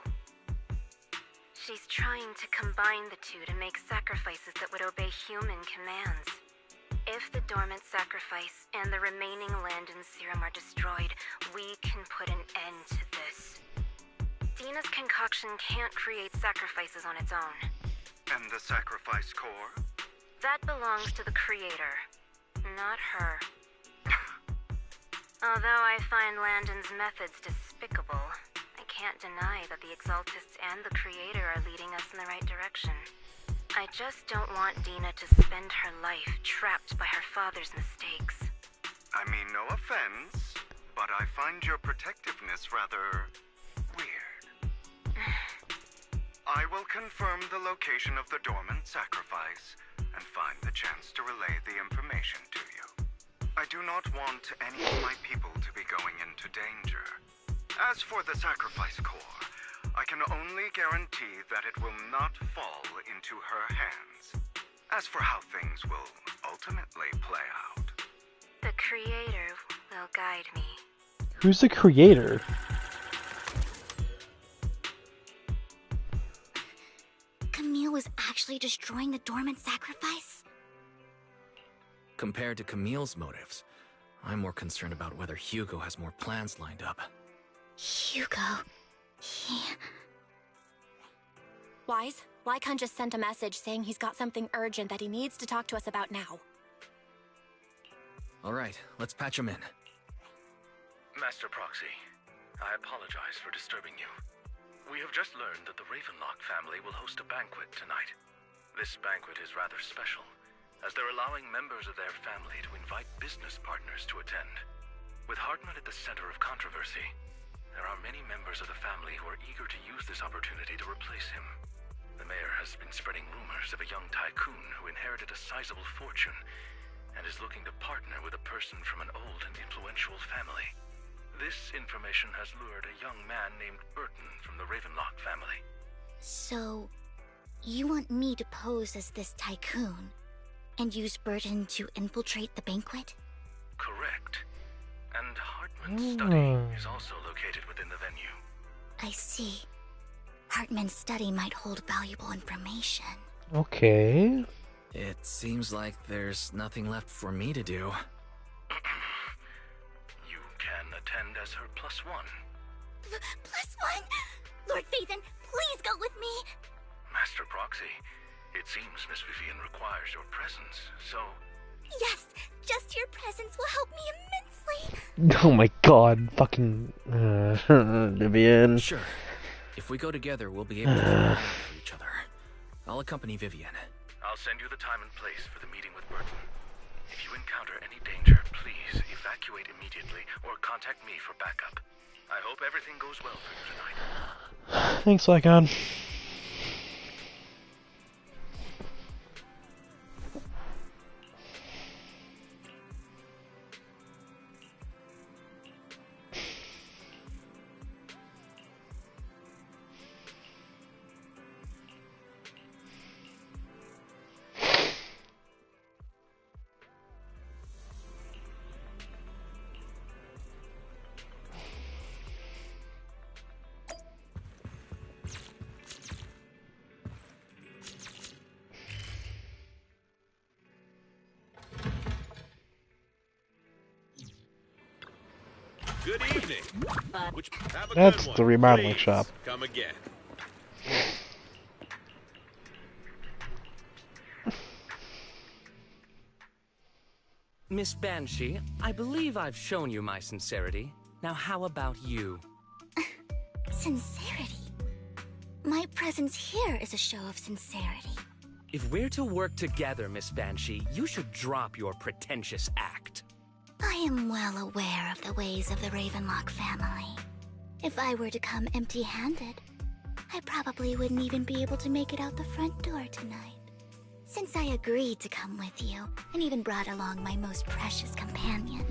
She's trying to combine the two to make sacrifices that would obey human commands. If the dormant sacrifice and the remaining Landon serum are destroyed, we can put an end to this. Dina's concoction can't create sacrifices on its own. And the sacrifice core? That belongs to the creator, not her. Although I find Landon's methods despicable, I can't deny that the Exaltists and the creator are leading us in the right direction. I just don't want Dina to spend her life trapped by her father's mistakes. I mean, no offense, but I find your protectiveness rather weird. I will confirm the location of the dormant sacrifice and find the chance to relay the information to you. I do not want any of my people to be going into danger. As for the sacrifice core, I can only guarantee that it will not fall into her hands. As for how things will ultimately play out, the creator will guide me. Who's the creator? Camille was actually destroying the dormant sacrifice? Compared to Camille's motives, I'm more concerned about whether Hugo has more plans lined up. Hugo... he... Wise, Lycon just sent a message saying he's got something urgent that he needs to talk to us about now. Alright, let's patch him in. Master Proxy, I apologize for disturbing you. We have just learned that the Ravenlock family will host a banquet tonight. This banquet is rather special, as they're allowing members of their family to invite business partners to attend. With Hartman at the center of controversy, there are many members of the family who are eager to use this opportunity to replace him. The mayor has been spreading rumors of a young tycoon who inherited a sizable fortune and is looking to partner with a person from an old and influential family. This information has lured a young man named Burton from the Ravenlock family. So, you want me to pose as this tycoon and use Burton to infiltrate the banquet? Correct. And Hartman's study is also located within the venue. I see. Hartman's study might hold valuable information. Okay. It seems like there's nothing left for me to do. You can attend as her +1. +1? Lord Phaethon, please go with me! Master Proxy, it seems Miss Vivian requires your presence, so... Yes, just your presence will help me immensely! Oh my god, fucking... Vivian. Sure. If we go together, we'll be able to find for each other. I'll accompany Vivian. I'll send you the time and place for the meeting with Burton. If you encounter any danger, please evacuate immediately or contact me for backup. I hope everything goes well for you tonight. Thanks, Lycon. Good evening. That's the remodeling shop. Come again. Miss Banshee, I believe I've shown you my sincerity. Now how about you? Sincerity? My presence here is a show of sincerity. If we're to work together, Miss Banshee, you should drop your pretentious act. I am well aware of the ways of the Ravenlock family. If I were to come empty-handed, I probably wouldn't even be able to make it out the front door tonight. Since I agreed to come with you, and even brought along my most precious companion,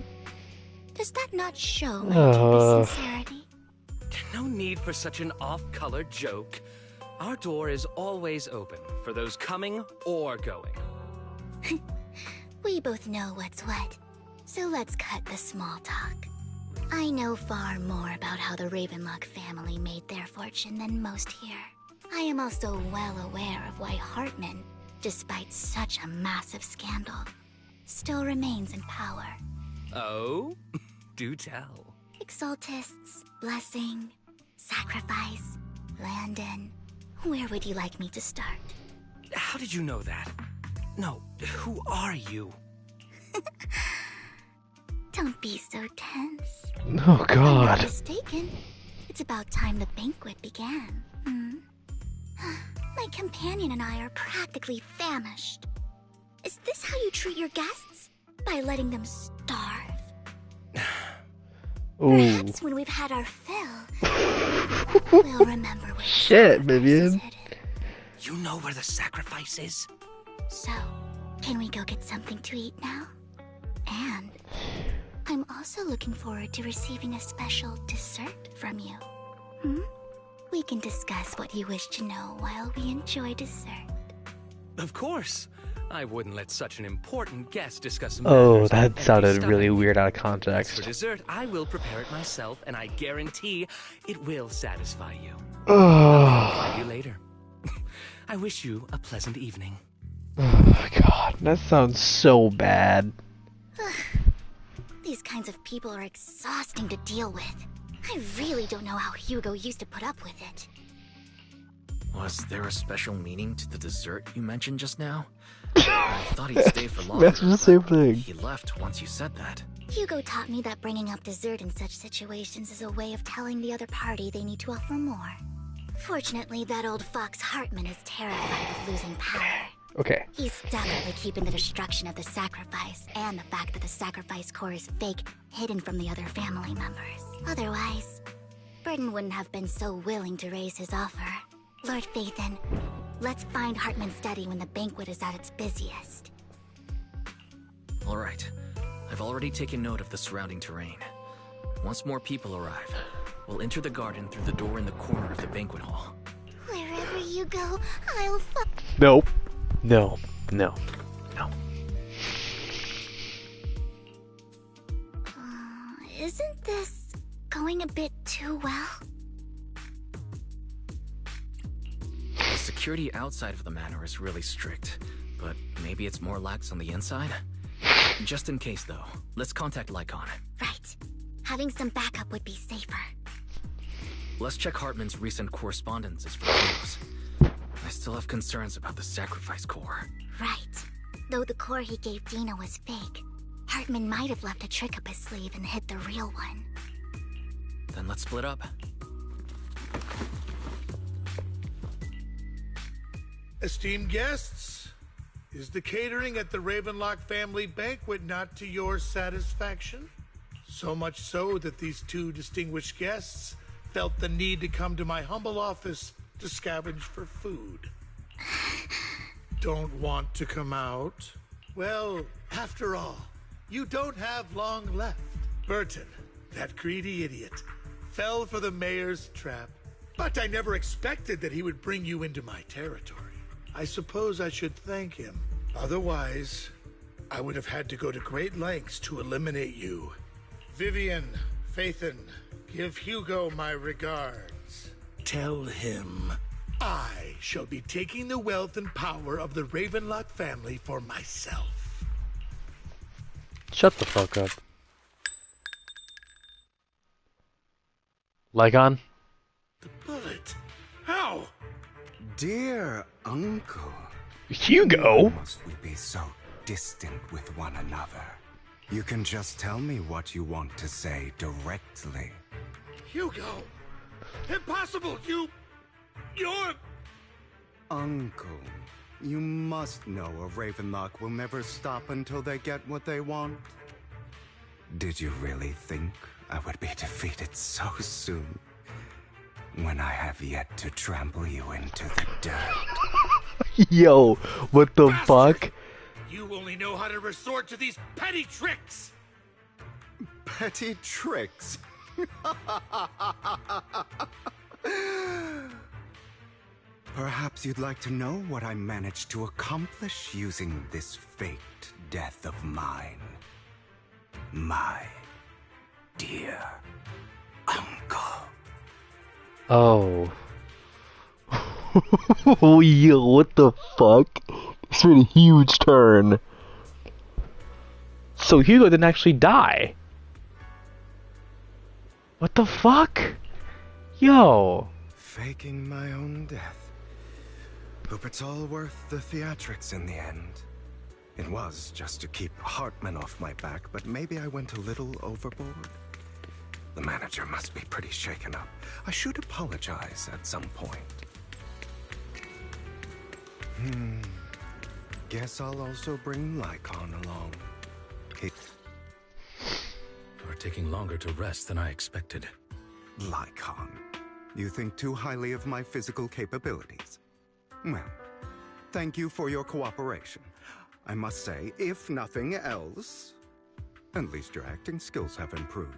does that not show my deepest sincerity? No need for such an off-color joke. Our door is always open for those coming or going. We both know what's what, so let's cut the small talk. I know far more about how the Ravenlock family made their fortune than most here. I am also well aware of why Hartman, despite such a massive scandal, still remains in power. Oh? Do tell. Exaltists, blessing, sacrifice, Landon. Where would you like me to start? How did you know that? No, who are you? Don't be so tense. Oh If I'm not god. mistaken, it's about time the banquet began. My companion and I are practically famished. Is this how you treat your guests? By letting them starve? Ooh. Perhaps when we've had our fill, we'll remember where Shit, Vivian. You know where the sacrifice is? So, can we go get something to eat now? And I'm also looking forward to receiving a special dessert from you. We can discuss what you wish to know while we enjoy dessert. Of course. I wouldn't let such an important guest discuss Oh, matters that with an sounded empty really stomach. weird out of As context. for dessert, I will prepare it myself, and I guarantee it will satisfy you. Oh. See you later. I wish you a pleasant evening. Oh god, that sounds so bad. The These kinds of people are exhausting to deal with. I really don't know how Hugo used to put up with it. Was there a special meaning to the dessert you mentioned just now? I thought he'd stay for longer. That's the same thing. He left once you said that. Hugo taught me that bringing up dessert in such situations is a way of telling the other party they need to offer more. Fortunately, that old fox Hartman is terrified of losing power. Okay. He's stubbornly keeping the destruction of the sacrifice and the fact that the sacrifice core is fake hidden from the other family members. Otherwise, Burden wouldn't have been so willing to raise his offer. Lord Phaethon, let's find Hartman's study when the banquet is at its busiest. All right. I've already taken note of the surrounding terrain. Once more people arrive, we'll enter the garden through the door in the corner of the banquet hall. Wherever you go, I'll Nope. No. No. No. Isn't this going a bit too well? The security outside of the manor is really strict, but maybe it's more lax on the inside? Just in case, though, let's contact Lycon. Right. Having some backup would be safer. Let's check Hartman's recent correspondences for clues. I still have concerns about the sacrifice core. Right. Though the core he gave Dina was fake, Hartman might have left a trick up his sleeve and hid the real one. Then let's split up. Esteemed guests, is the catering at the Ravenlock family banquet not to your satisfaction? So much so that these two distinguished guests felt the need to come to my humble office to scavenge for food. Don't want to come out? Well, after all, you don't have long left. Burton, that greedy idiot, fell for the mayor's trap. But I never expected that he would bring you into my territory. I suppose I should thank him. Otherwise, I would have had to go to great lengths to eliminate you. Vivian, Phaethon, give Hugo my regards. Tell him I shall be taking the wealth and power of the Ravenlock family for myself. Shut the fuck up. Lycon? The bullet? How? Dear uncle. Hugo? Why must we be so distant with one another? You can just tell me what you want to say directly. Hugo! Impossible! You're... Uncle, you must know a Ravenlock will never stop until they get what they want. Did you really think I would be defeated so soon? When I have yet to trample you into the dirt. Yo, what the Bastard! fuck? You only know how to resort to these petty tricks! Petty tricks? Perhaps you'd like to know what I managed to accomplish using this faked death of mine. My dear uncle. Oh. Oh, yo, what the fuck? It's been a huge turn. So Hugo didn't actually die. What the fuck? Yo. Faking my own death. Hope it's all worth the theatrics in the end. It was just to keep Hartman off my back, but maybe I went a little overboard. The manager must be pretty shaken up. I should apologize at some point. Guess I'll also bring Lycon along. You're taking longer to rest than I expected. Lycon, you think too highly of my physical capabilities. Well, thank you for your cooperation. I must say, if nothing else, at least your acting skills have improved.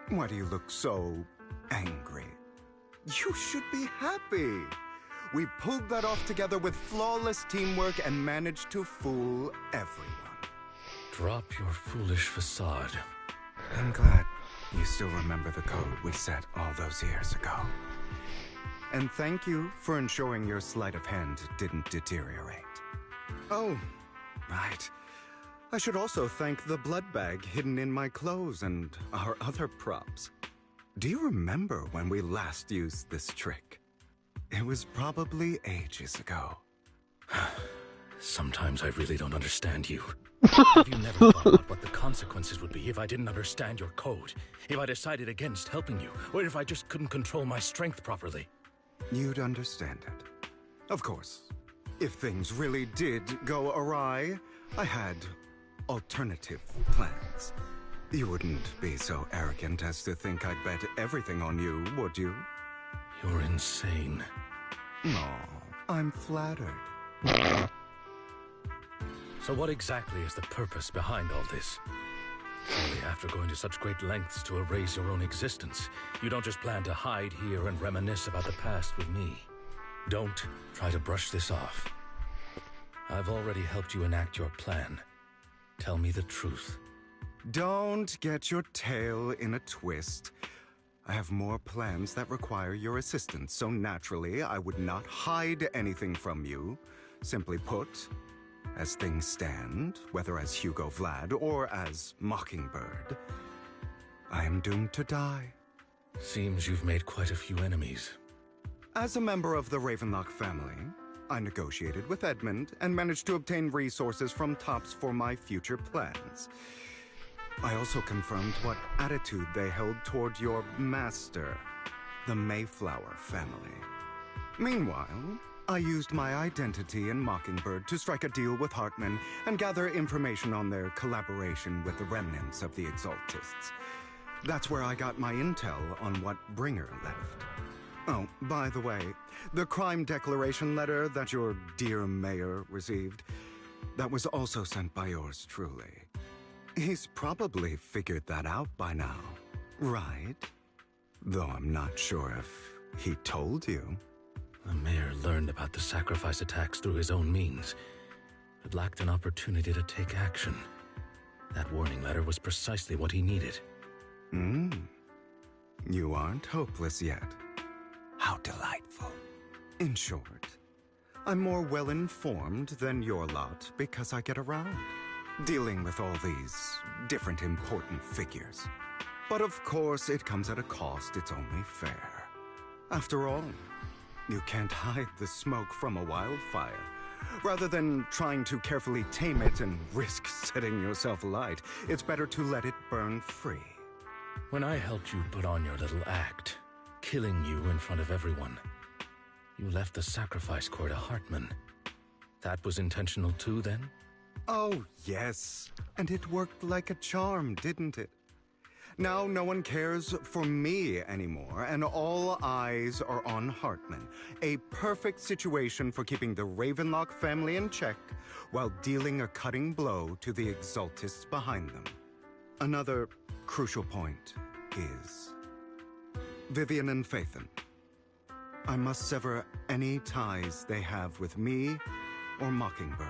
Why do you look so angry? You should be happy. We pulled that off together with flawless teamwork and managed to fool everyone. Drop your foolish facade. I'm glad you still remember the code we set all those years ago. And thank you for ensuring your sleight of hand didn't deteriorate. Oh, right. I should also thank the blood bag hidden in my clothes and our other props. Do you remember when we last used this trick? It was probably ages ago. Sometimes I really don't understand you. Have you never thought about what the consequences would be if I didn't understand your code? If I decided against helping you? Or if I just couldn't control my strength properly? You'd understand it. Of course. If things really did go awry, I had alternative plans. You wouldn't be so arrogant as to think I'd bet everything on you, would you? You're insane. No, I'm flattered. So what exactly is the purpose behind all this? Surely after going to such great lengths to erase your own existence, you don't just plan to hide here and reminisce about the past with me. Don't try to brush this off. I've already helped you enact your plan. Tell me the truth. Don't get your tail in a twist. I have more plans that require your assistance, so naturally I would not hide anything from you. Simply put, as things stand, whether as Hugo Vlad or as Mockingbird, I am doomed to die. Seems you've made quite a few enemies. As a member of the Ravenlock family, I negotiated with Edmund and managed to obtain resources from Tops for my future plans. I also confirmed what attitude they held toward your master, the Mayflower family. Meanwhile, I used my identity in Mockingbird to strike a deal with Hartman and gather information on their collaboration with the remnants of the Exaltists. That's where I got my intel on what Bringer left. Oh, by the way, the crime declaration letter that your dear mayor received, that was also sent by yours truly. He's probably figured that out by now, right? Though I'm not sure if he told you. The mayor learned about the sacrifice attacks through his own means, but lacked an opportunity to take action. That warning letter was precisely what he needed. You aren't hopeless yet. How delightful. In short, I'm more well-informed than your lot because I get around, dealing with all these different important figures. But of course, it comes at a cost. It's only fair. After all, you can't hide the smoke from a wildfire. Rather than trying to carefully tame it and risk setting yourself alight, it's better to let it burn free. When I helped you put on your little act, killing you in front of everyone, you left the sacrifice core to Hartman. That was intentional too, then? Oh, yes. And it worked like a charm, didn't it? Now no one cares for me anymore, and all eyes are on Hartman. A perfect situation for keeping the Ravenlock family in check while dealing a cutting blow to the Exaltists behind them. Another crucial point is Vivian and Phaethon. I must sever any ties they have with me or Mockingbird.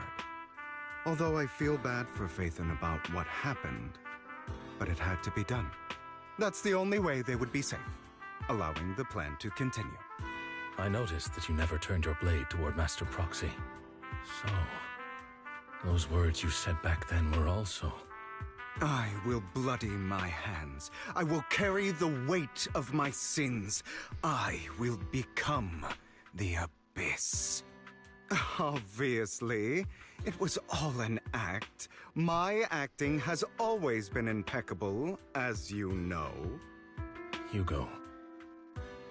Although I feel bad for Phaethon about what happened, but it had to be done. That's the only way they would be safe, allowing the plan to continue. I noticed that you never turned your blade toward Master Proxy. So, those words you said back then were also... I will bloody my hands. I will carry the weight of my sins. I will become the Abyss. Obviously, it was all an act. My acting has always been impeccable, as you know. Hugo,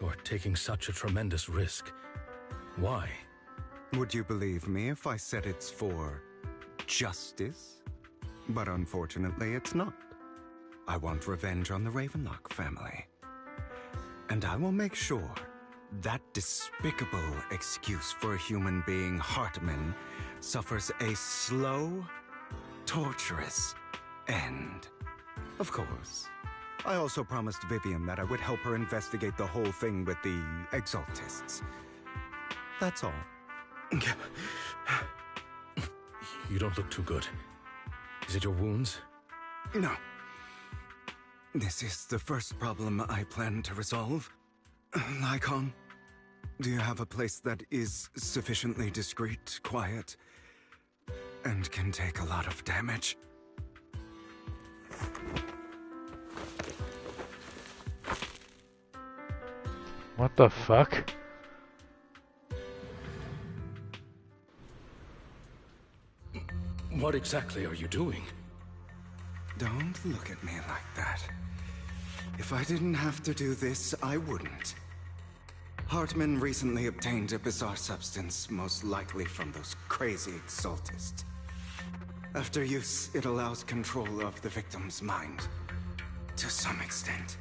you're taking such a tremendous risk. Why? Would you believe me if I said it's for justice? But unfortunately, it's not. I want revenge on the Ravenlock family. And I will make sure that despicable excuse for a human being, Hartman, suffers a slow, torturous end. Of course, I also promised Vivian that I would help her investigate the whole thing with the Exaltists. That's all. You don't look too good. Is it your wounds? No. This is the first problem I plan to resolve. Lycon, do you have a place that is sufficiently discreet, quiet, and can take a lot of damage? What the fuck? What exactly are you doing? Don't look at me like that. If I didn't have to do this, I wouldn't. Hartman recently obtained a bizarre substance, most likely from those crazy exaltists. After use, it allows control of the victim's mind. To some extent.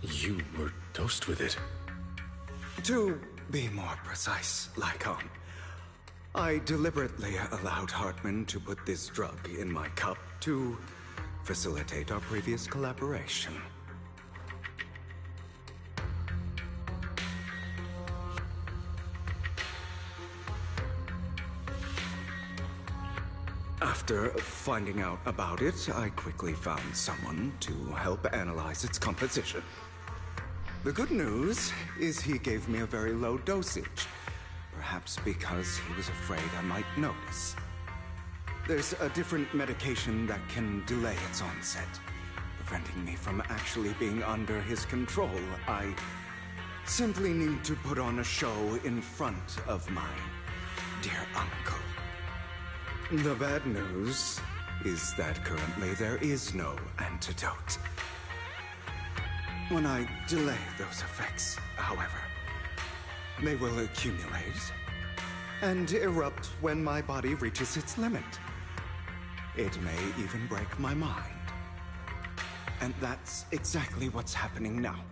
You were dosed with it. To be more precise, Lycon, I deliberately allowed Hartman to put this drug in my cup to facilitate our previous collaboration. After finding out about it, I quickly found someone to help analyze its composition. The good news is he gave me a very low dosage, perhaps because he was afraid I might notice. There's a different medication that can delay its onset, preventing me from actually being under his control. I simply need to put on a show in front of my dear uncle. The bad news is that currently there is no antidote. When I delay those effects, however, they will accumulate and erupt when my body reaches its limit. It may even break my mind. And that's exactly what's happening now.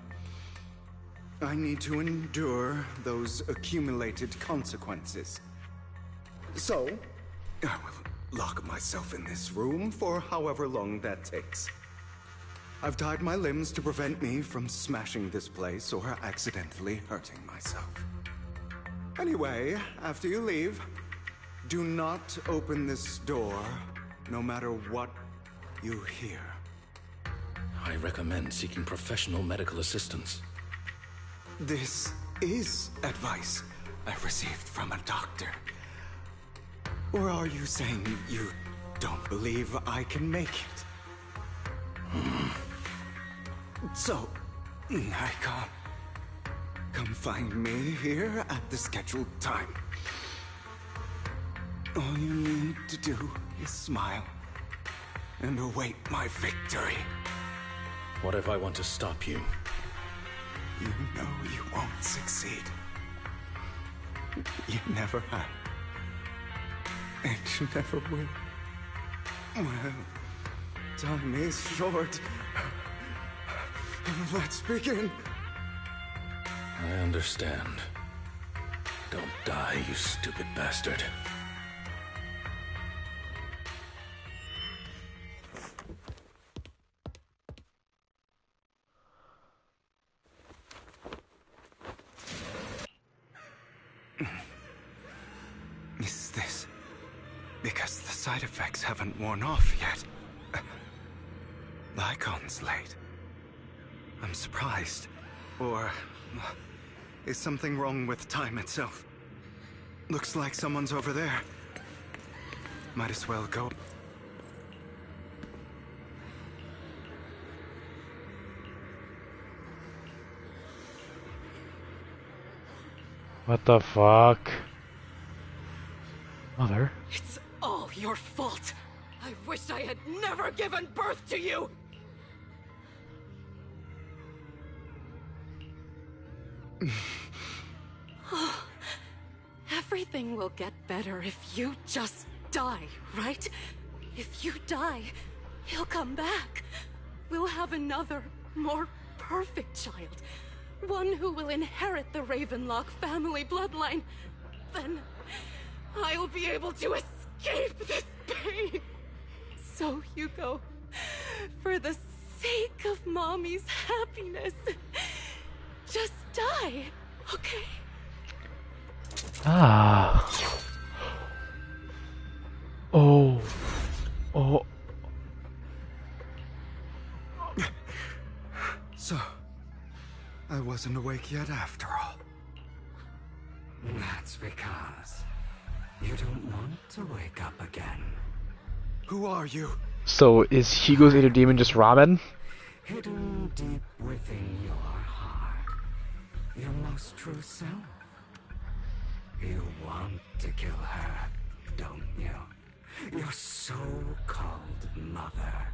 I need to endure those accumulated consequences. So, I will lock myself in this room for however long that takes. I've tied my limbs to prevent me from smashing this place or accidentally hurting myself. Anyway, after you leave, do not open this door, no matter what you hear. I recommend seeking professional medical assistance. This is advice I received from a doctor. Or are you saying you don't believe I can make it? So, I come find me here at the scheduled time. All you need to do is smile and await my victory. What if I want to stop you? You know you won't succeed. You never have. And you never will. Well, time is short. Let's begin. I understand. Don't die, you stupid bastard. Is this because the side effects haven't worn off yet? Lycon's late. I'm surprised. Or is something wrong with time itself? Looks like someone's over there. Might as well go. What the fuck? Mother? It's all your fault. I wish I had never given birth to you. Everything will get better if you just die, right? If you die, he'll come back. We'll have another, more perfect child. One who will inherit the Ravenlock family bloodline. Then I'll be able to escape this pain. So, Hugo, for the sake of Mommy's happiness, just die, okay? Ah. Oh. Oh. So, I wasn't awake yet after all. That's because you don't want to wake up again. Who are you? So is Hugo's inner demon just ramen? Hidden deep within your heart your most true self. You want to kill her, don't you? Your so-called mother.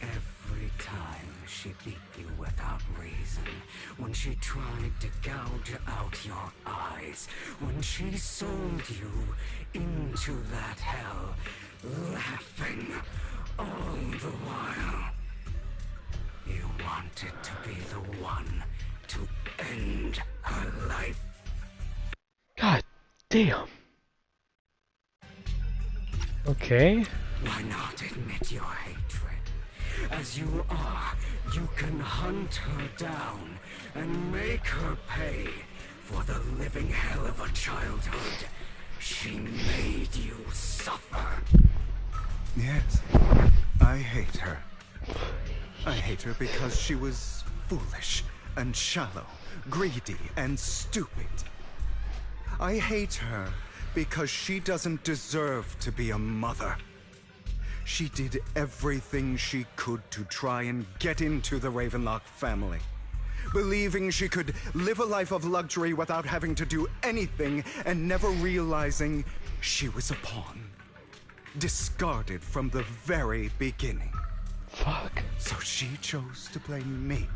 Every time she beat you without reason, when she tried to gouge out your eyes, when she sold you into that hell, laughing all the while. You wanted to be the one to end her life. God damn. Okay. Why not admit your hatred? As you are, you can hunt her down and make her pay for the living hell of a childhood she made you suffer. Yes, I hate her. I hate her because she was foolish and shallow, greedy and stupid. I hate her because she doesn't deserve to be a mother. She did everything she could to try and get into the Ravenlock family, believing she could live a life of luxury without having to do anything and never realizing she was a pawn, discarded from the very beginning. Fuck. So she chose to blame me.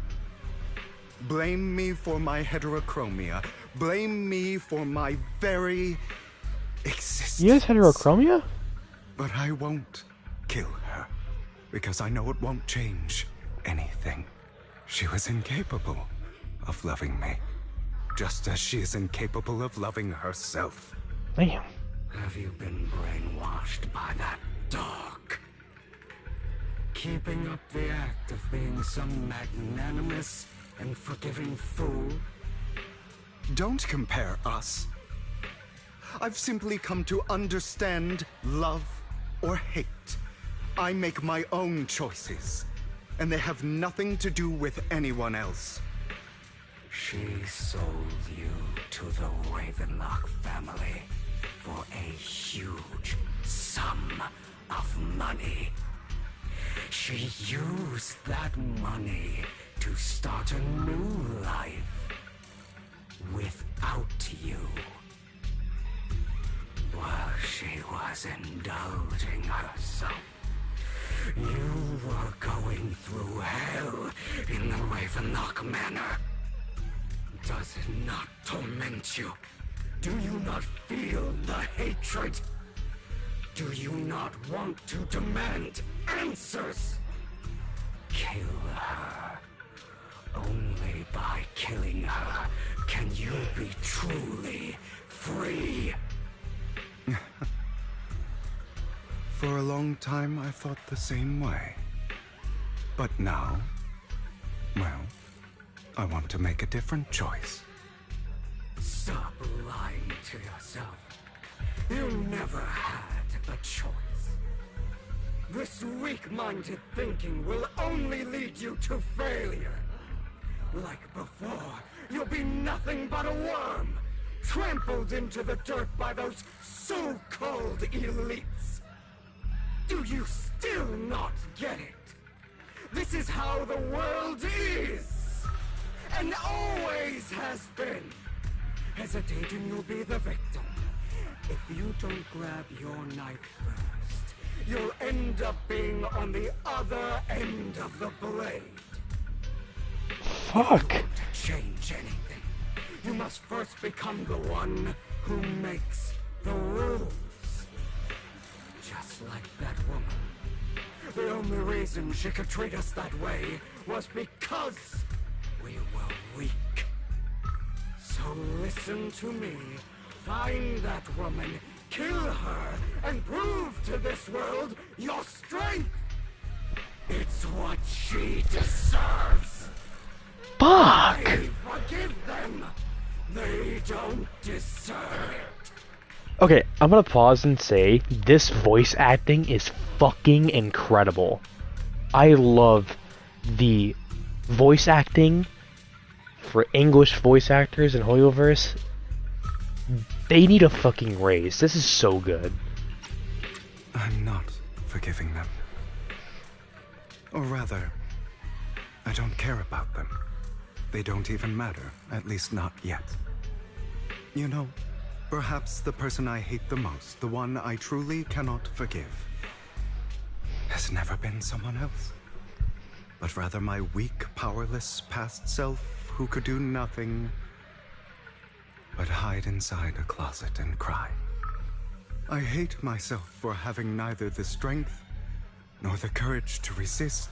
Blame me for my heterochromia. Blame me for my very existence. You guys heterochromia? But I won't kill her, because I know it won't change anything. She was incapable of loving me, just as she is incapable of loving herself. Damn. Have you been brainwashed by that dog? Keeping up the act of being some magnanimous and forgiving fool? Don't compare us. I've simply come to understand love or hate. I make my own choices, and they have nothing to do with anyone else. She sold you to the Ravenlock family for a huge sum of money. She used that money to start a new life without you. While she was indulging herself, you were going through hell in the Ravenlock Manor. Does it not torment you? Do you not feel the hatred? Do you not want to demand answers? Kill her. Only by killing her can you be truly free. For a long time, I thought the same way. But now, well, I want to make a different choice. Stop lying to yourself. You never had a choice. This weak-minded thinking will only lead you to failure. Like before, you'll be nothing but a worm, trampled into the dirt by those so-called elites. Do you still not get it? This is how the world is, and always has been. Hesitating, you'll be the victim. If you don't grab your knife first, you'll end up being on the other end of the blade. Fuck. If you want to change anything, you must first become the one who makes the rules. Just like that woman. The only reason she could treat us that way was because we were weak. So listen to me. Find that woman, kill her, and prove to this world your strength. It's what she deserves. Fuck! I forgive them. They don't deserve it. Okay, I'm gonna pause and say this voice acting is fucking incredible. I love the voice acting for English voice actors in Hoyoverse. They need a fucking raise. This is so good. I'm not forgiving them. Or rather, I don't care about them. they don't even matter, at least not yet. You know, perhaps the person I hate the most, the one I truly cannot forgive, has never been someone else, but rather my weak, powerless past self who could do nothing but hide inside a closet and cry. I hate myself for having neither the strength nor the courage to resist.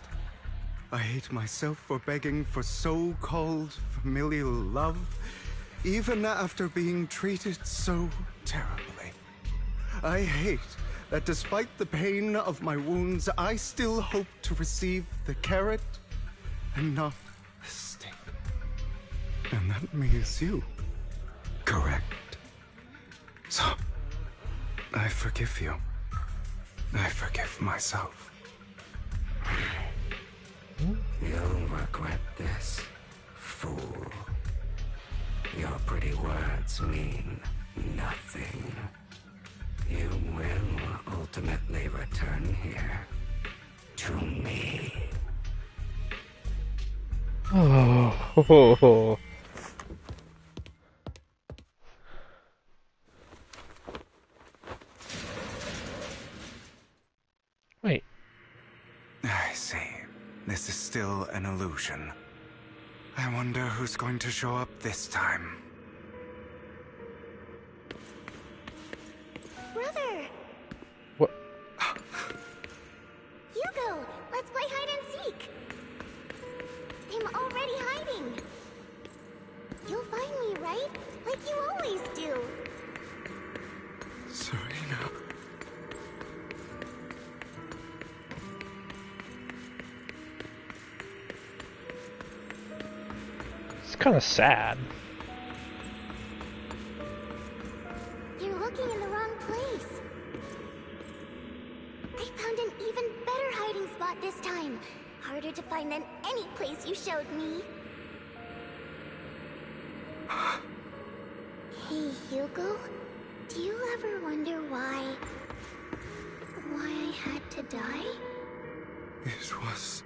I hate myself for begging for so-called familial love, even after being treated so terribly. I hate that despite the pain of my wounds, I still hope to receive the carrot and not the stick. And that means you. Correct. So, I forgive you. I forgive myself. You'll regret this, fool. Your pretty words mean nothing. You will ultimately return here to me. Oh. Wait. I see. This is still an illusion. I wonder who's going to show up this time. Brother! What? Hugo, let's play hide and seek. I'm already hiding. You'll find me, right? Like you always do. Serena. It's kind of sad. You're looking in the wrong place. I found an even better hiding spot this time. Harder to find than any place you showed me. Hey, Hugo. Do you ever wonder why I had to die? It was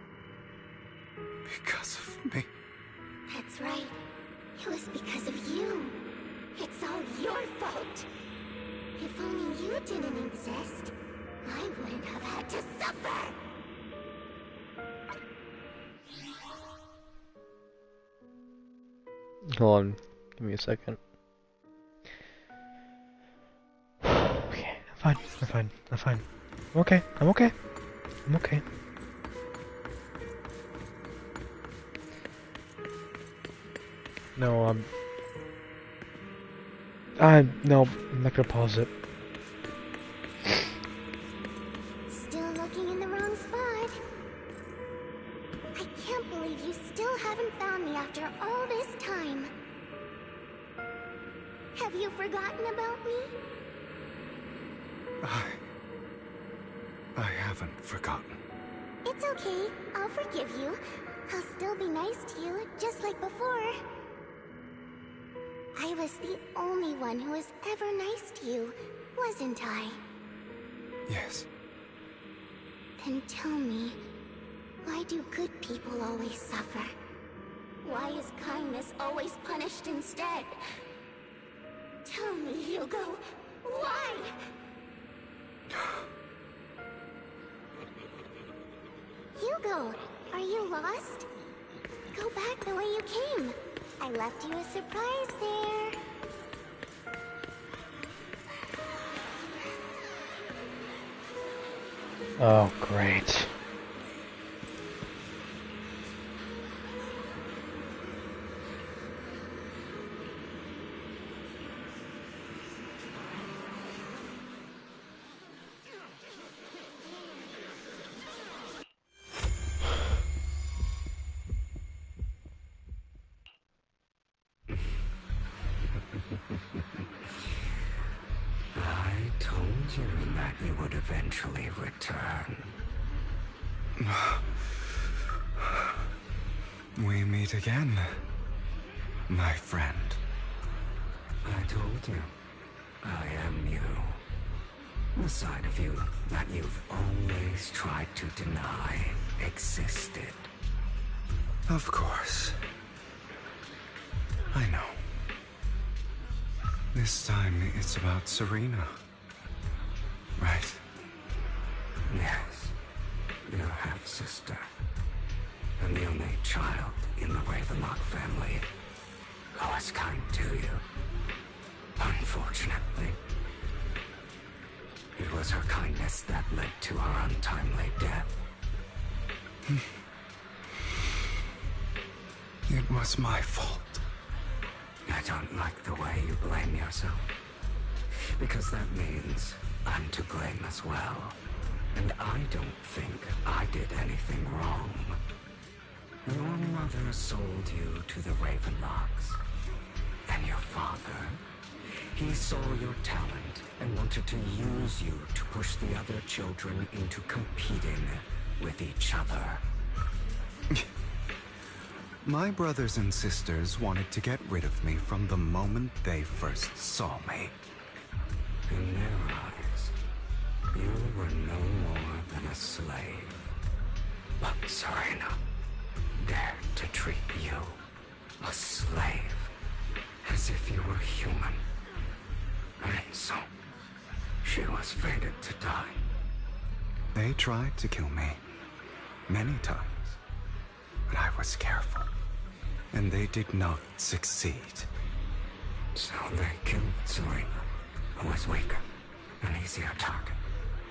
because of me. That's right. It was because of you. It's all your fault. If only you didn't exist, I wouldn't have had to suffer. Hold on. Give me a second. Okay, I'm fine. I'm okay. I'm okay. No, no, I'm not gonna pause it. Still looking in the wrong spot. I can't believe you still haven't found me after all this time. Have you forgotten about me? I haven't forgotten. It's okay. I'll forgive you. I'll still be nice to you, just like before. I was the only one who was ever nice to you, wasn't I? Yes. Then tell me, why do good people always suffer? Why is kindness always punished instead? Tell me, Hugo, why? Hugo, are you lost? Go back the way you came. I left you a surprise there. Oh, great. I told you that you would eventually return. We meet again, my friend. I told you, I am you. The side of you that you've always tried to deny existed. Of course. I know. This time it's about Serena. Right? Yes. Your half-sister. And the only child in the Ravenlock family who was kind to you. Unfortunately. It was her kindness that led to her untimely death. It was my fault. I don't like the way you blame yourself. Because that means I'm to blame as well. And I don't think I did anything wrong. Your mother sold you to the Ravenlocks. And your father, he saw your talent and wanted to use you to push the other children into competing with each other. My brothers and sisters wanted to get rid of me from the moment they first saw me. In their eyes, you were no more than a slave. But Serena dared to treat you, a slave, as if you were human. And so, she was fated to die. They tried to kill me many times, but I was careful, and they did not succeed. So they killed Serena, who was weaker, an easier target,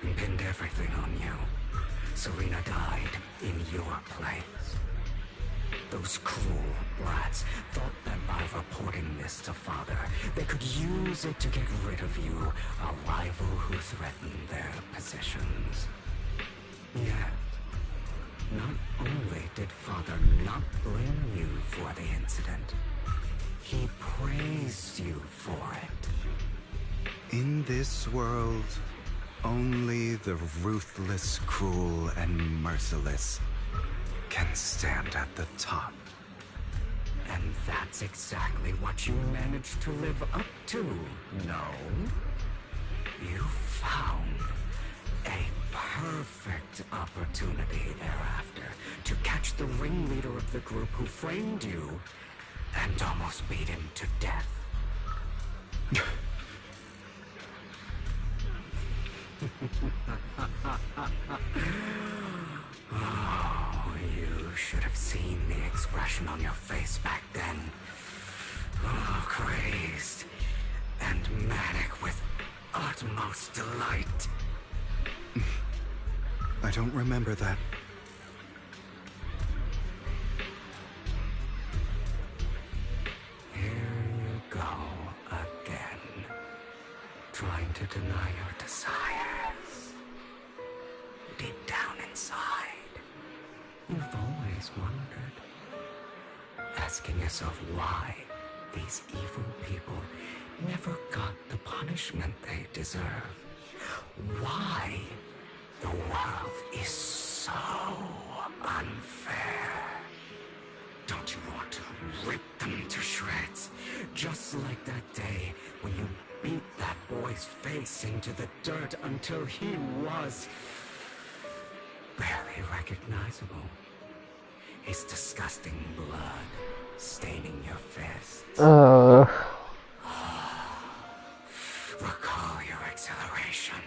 and pinned everything on you. Serena died in your place. Those cruel brats thought that by reporting this to Father, they could use it to get rid of you, a rival who threatened their positions. Yet, not only did Father not blame you for the incident, he praised you for it. In this world, only the ruthless, cruel, and merciless can stand at the top. And that's exactly what you managed to live up to, no? You found a perfect opportunity thereafter to catch the ringleader of the group who framed you and almost beat him to death. Oh, you should have seen the expression on your face back then. Oh, crazed and manic with utmost delight. I don't remember that. Here you go again, trying to deny your desires. Deep down inside, you've always wondered, asking yourself why these evil people never got the punishment they deserve. Why the world is so unfair. Don't you want to rip them to shreds? Just like that day when you beat that boy's face into the dirt until he was barely recognizable. His disgusting blood staining your fists. Recall your exhilaration,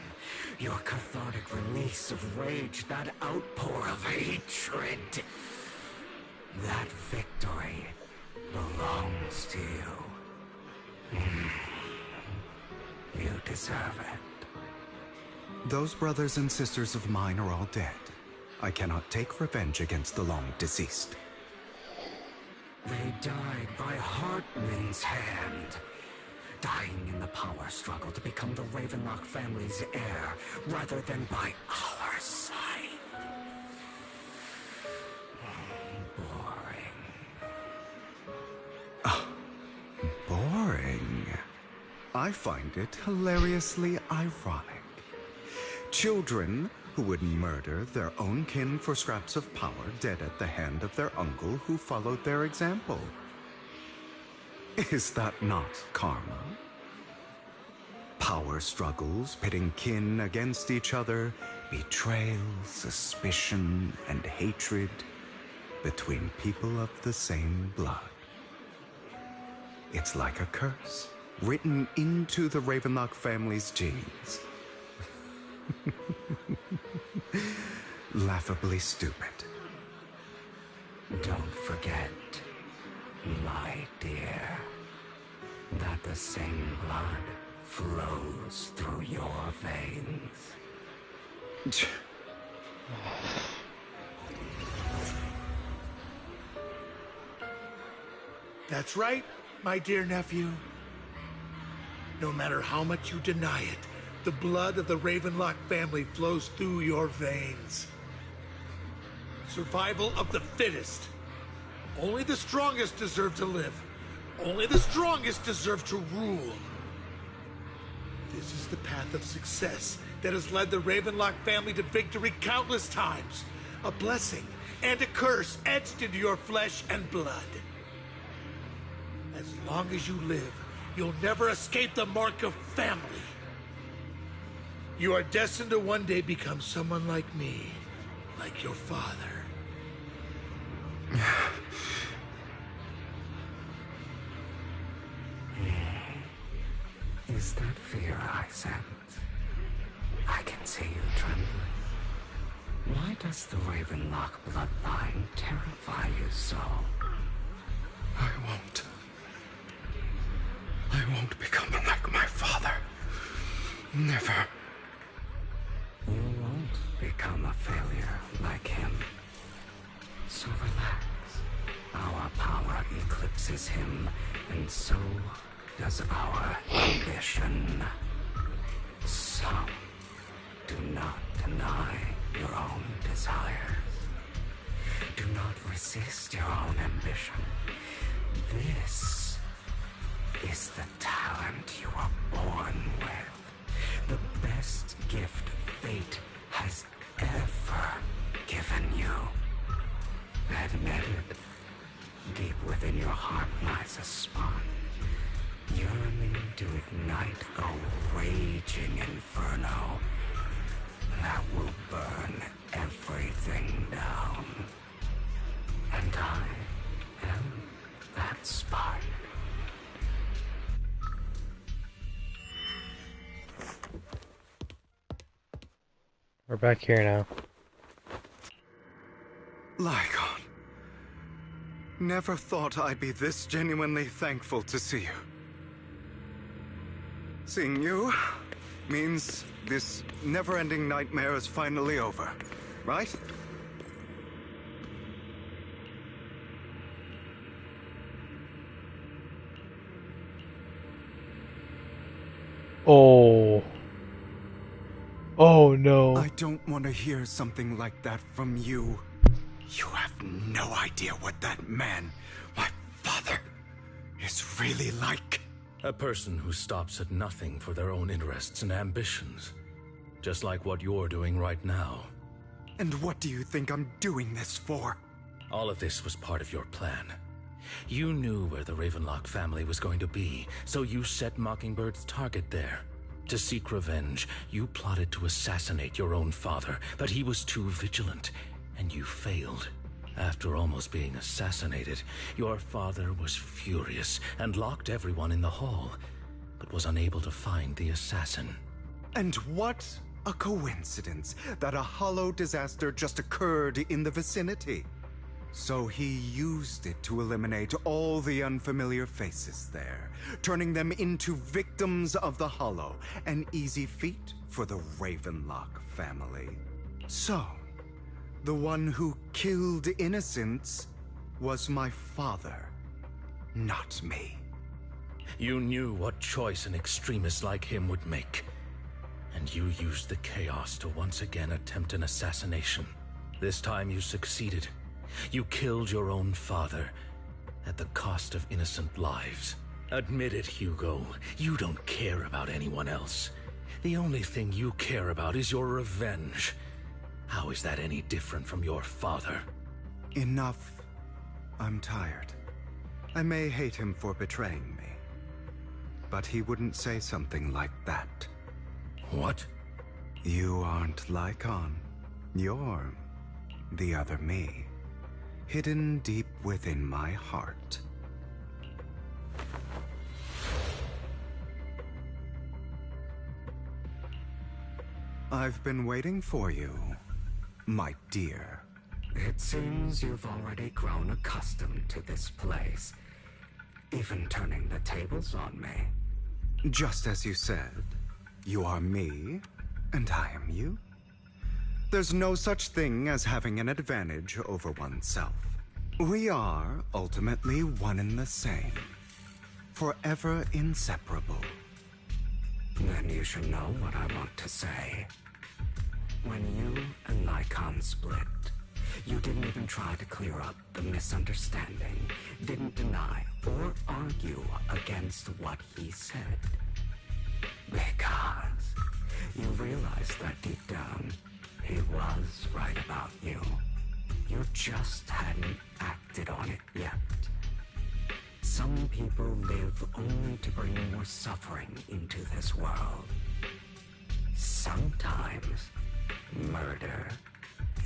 your cathartic release of rage, that outpour of hatred. That victory belongs to you. You deserve it. Those brothers and sisters of mine are all dead. I cannot take revenge against the long deceased. They died by Hartman's hand. Dying in the power struggle to become the Ravenlock family's heir, rather than by our side. Boring. I find it hilariously ironic. Children who would murder their own kin for scraps of power dead at the hand of their uncle who followed their example. Is that not karma? Power struggles pitting kin against each other, betrayal, suspicion, and hatred between people of the same blood. It's like a curse, written into the Ravenlock family's genes. Laughably stupid. Don't forget, my dear, that the same blood flows through your veins. That's right, my dear nephew. No matter how much you deny it, the blood of the Ravenlock family flows through your veins. Survival of the fittest. Only the strongest deserve to live. Only the strongest deserve to rule. This is the path of success that has led the Ravenlock family to victory countless times. A blessing and a curse etched into your flesh and blood. As long as you live, you'll never escape the mark of family. You are destined to one day become someone like me, like your father. Is that fear I sense? I can see you trembling. Why does the Ravenlock bloodline terrify you so? I won't become like my father. Never. You won't become a failure like him. So relax. Our power eclipses him, and so does our ambition. Some do not deny your own desires. Do not resist your own ambition. This is the talent you were born with. The best gift fate has ever given you. Admit it. Deep within your heart lies a spark, yearning to ignite a raging inferno that will burn everything down. And I am that spark. We're back here now. Lygon. Never thought I'd be this genuinely thankful to see you. Seeing you means this never-ending nightmare is finally over, right? Oh. Oh no. I don't want to hear something like that from you. You have no idea what that man, my father, is really like. A person who stops at nothing for their own interests and ambitions. Just like what you're doing right now. And what do you think I'm doing this for? All of this was part of your plan. You knew where the Ravenlock family was going to be, so you set Mockingbird's target there. To seek revenge, you plotted to assassinate your own father, but he was too vigilant, and you failed. After almost being assassinated, your father was furious and locked everyone in the hall, but was unable to find the assassin. And what a coincidence that a hollow disaster just occurred in the vicinity. So he used it to eliminate all the unfamiliar faces there, turning them into victims of the hollow, an easy feat for the Ravenlock family. So, the one who killed innocents was my father, not me. You knew what choice an extremist like him would make. And you used the chaos to once again attempt an assassination. This time you succeeded. You killed your own father at the cost of innocent lives. Admit it, Hugo. You don't care about anyone else. The only thing you care about is your revenge. How is that any different from your father? Enough. I'm tired. I may hate him for betraying me, but he wouldn't say something like that. What? You aren't Lygon. You're the other me, hidden deep within my heart. I've been waiting for you, my dear. It seems you've already grown accustomed to this place, even turning the tables on me. Just as you said, you are me, and I am you. There's no such thing as having an advantage over oneself. We are ultimately one and the same, forever inseparable. Then you should know what I want to say. When you and Lycon split, you didn't even try to clear up the misunderstanding, didn't deny or argue against what he said. Because you realized that deep down, he was right about you. You just hadn't acted on it yet. Some people live only to bring more suffering into this world. Sometimes, murder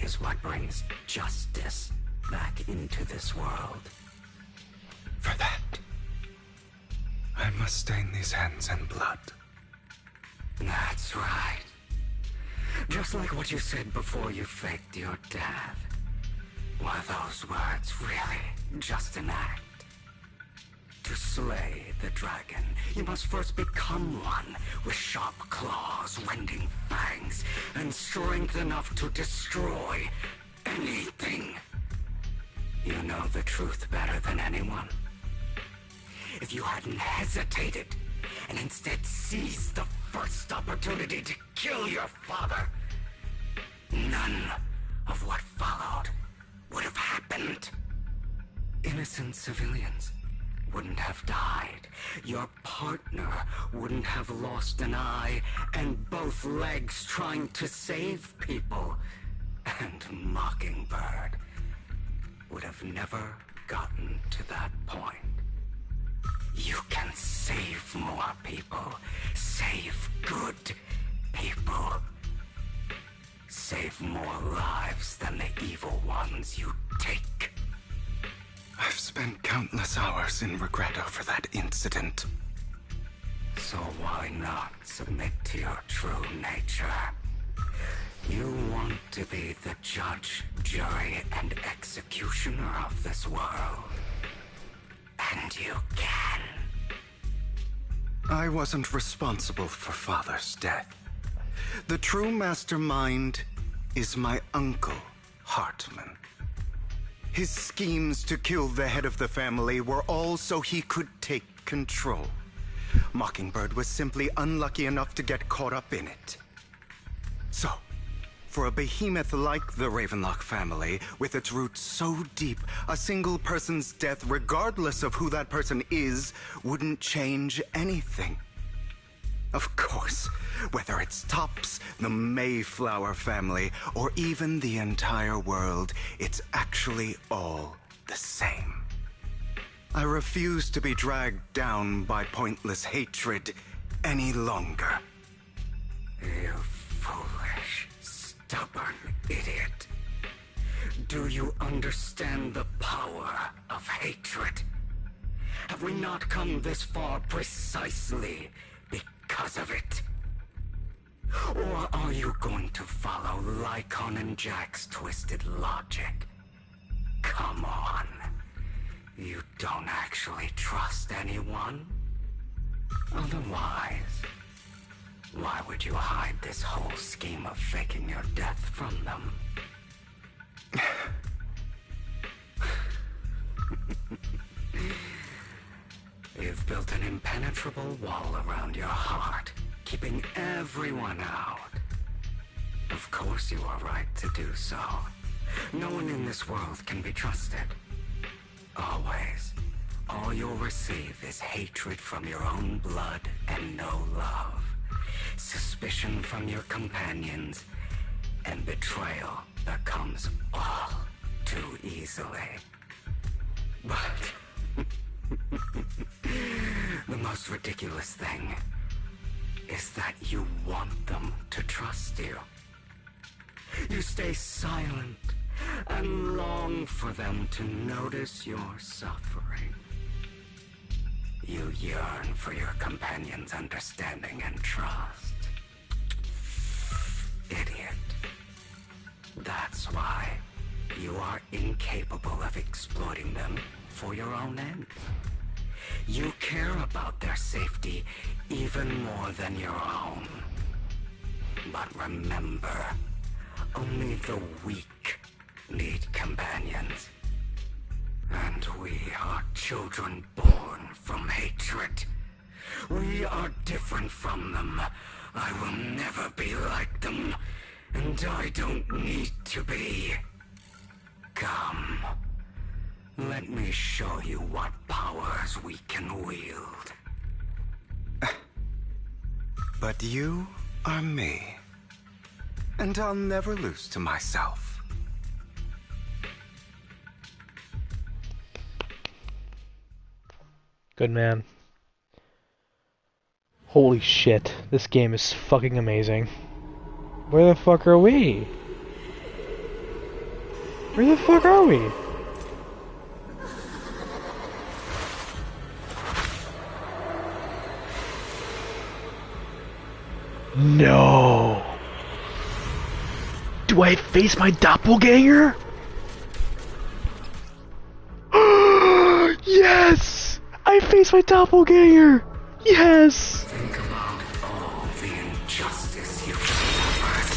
is what brings justice back into this world. For that, I must stain these hands in blood. That's right. Just like what you said before you faked your death. Were those words really just an act? To slay the dragon, you must first become one with sharp claws, winding fangs, and strength enough to destroy anything. You know the truth better than anyone. If you hadn't hesitated and instead seized the first opportunity to kill your father, none of what followed would have happened. Innocent civilians wouldn't have died. Your partner wouldn't have lost an eye and both legs trying to save people. And Mockingbird would have never gotten to that point. You can save more people. Save good people. Save more lives than the evil ones you take. I've spent countless hours in regret over that incident. So why not submit to your true nature? You want to be the judge, jury, and executioner of this world. And you can. I wasn't responsible for Father's death. The true mastermind is my uncle, Hartman. His schemes to kill the head of the family were all so he could take control. Mockingbird was simply unlucky enough to get caught up in it. So, for a behemoth like the Ravenlock family, with its roots so deep, a single person's death, regardless of who that person is, wouldn't change anything. Of course, whether it's Tops, the Mayflower family, or even the entire world, it's actually all the same. I refuse to be dragged down by pointless hatred any longer. You foolish, stubborn idiot. Do you understand the power of hatred? Have we not come this far precisely because of it? Or are you going to follow Lycon and Jack's twisted logic? Come on. You don't actually trust anyone? Otherwise, why would you hide this whole scheme of faking your death from them? You've built an impenetrable wall around your heart, keeping everyone out. Of course you are right to do so. No one in this world can be trusted. Always. All you'll receive is hatred from your own blood and no love. Suspicion from your companions, and betrayal that comes all too easily. But the most ridiculous thing is that you want them to trust you. You stay silent and long for them to notice your suffering. You yearn for your companion's understanding and trust. That's why you are incapable of exploiting them for your own ends. You care about their safety even more than your own. But remember, only the weak need companions. And we are children born from hatred. We are different from them. I will never be like them, and I don't need to be. Come. Let me show you what powers we can wield. But you are me. And I'll never lose to myself. Good man. Holy shit, this game is fucking amazing. Where the fuck are we? Where the fuck are we? No! Do I face my doppelganger? Yes! I face my doppelganger! Yes! Think about all the injustice you've suffered.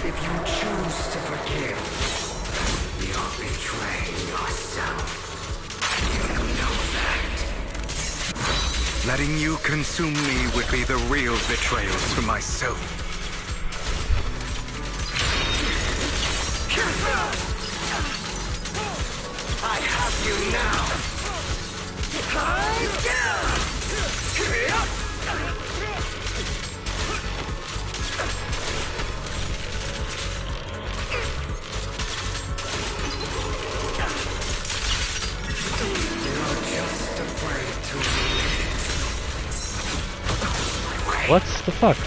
If you choose to forgive, you're betraying yourself. You know that. Letting you consume me would be the real betrayal to myself. I have you now. What the fuck?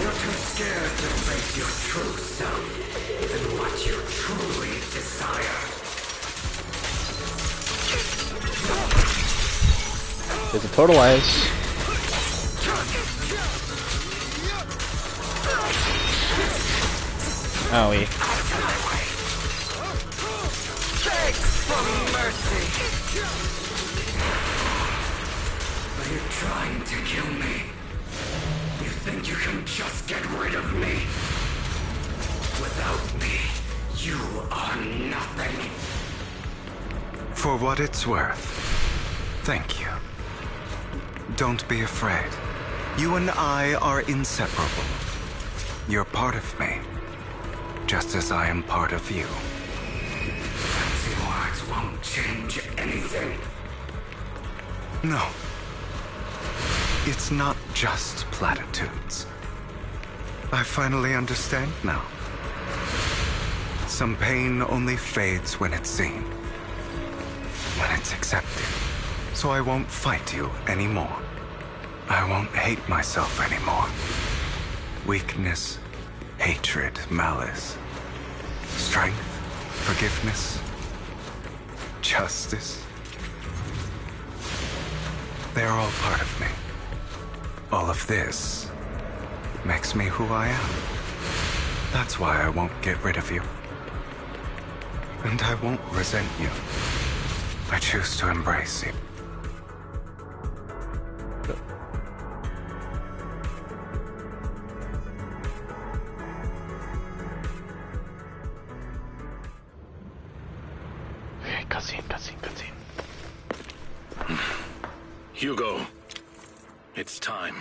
You're too scared to face your true self and what you truly desire. There's a total ice. Owie. Beg for mercy. Are you trying to kill me? You think you can just get rid of me? Without me, you are nothing. For what it's worth, thank you. Don't be afraid. You and I are inseparable. You're part of me, just as I am part of you. Fancy words won't change anything. No. It's not just platitudes. I finally understand now. Some pain only fades when it's seen, when it's accepted. So I won't fight you anymore. I won't hate myself anymore. Weakness, hatred, malice, strength, forgiveness, justice. They're all part of me. All of this makes me who I am. That's why I won't get rid of you. And I won't resent you. I choose to embrace you. Okay, cutscene. Hugo, it's time.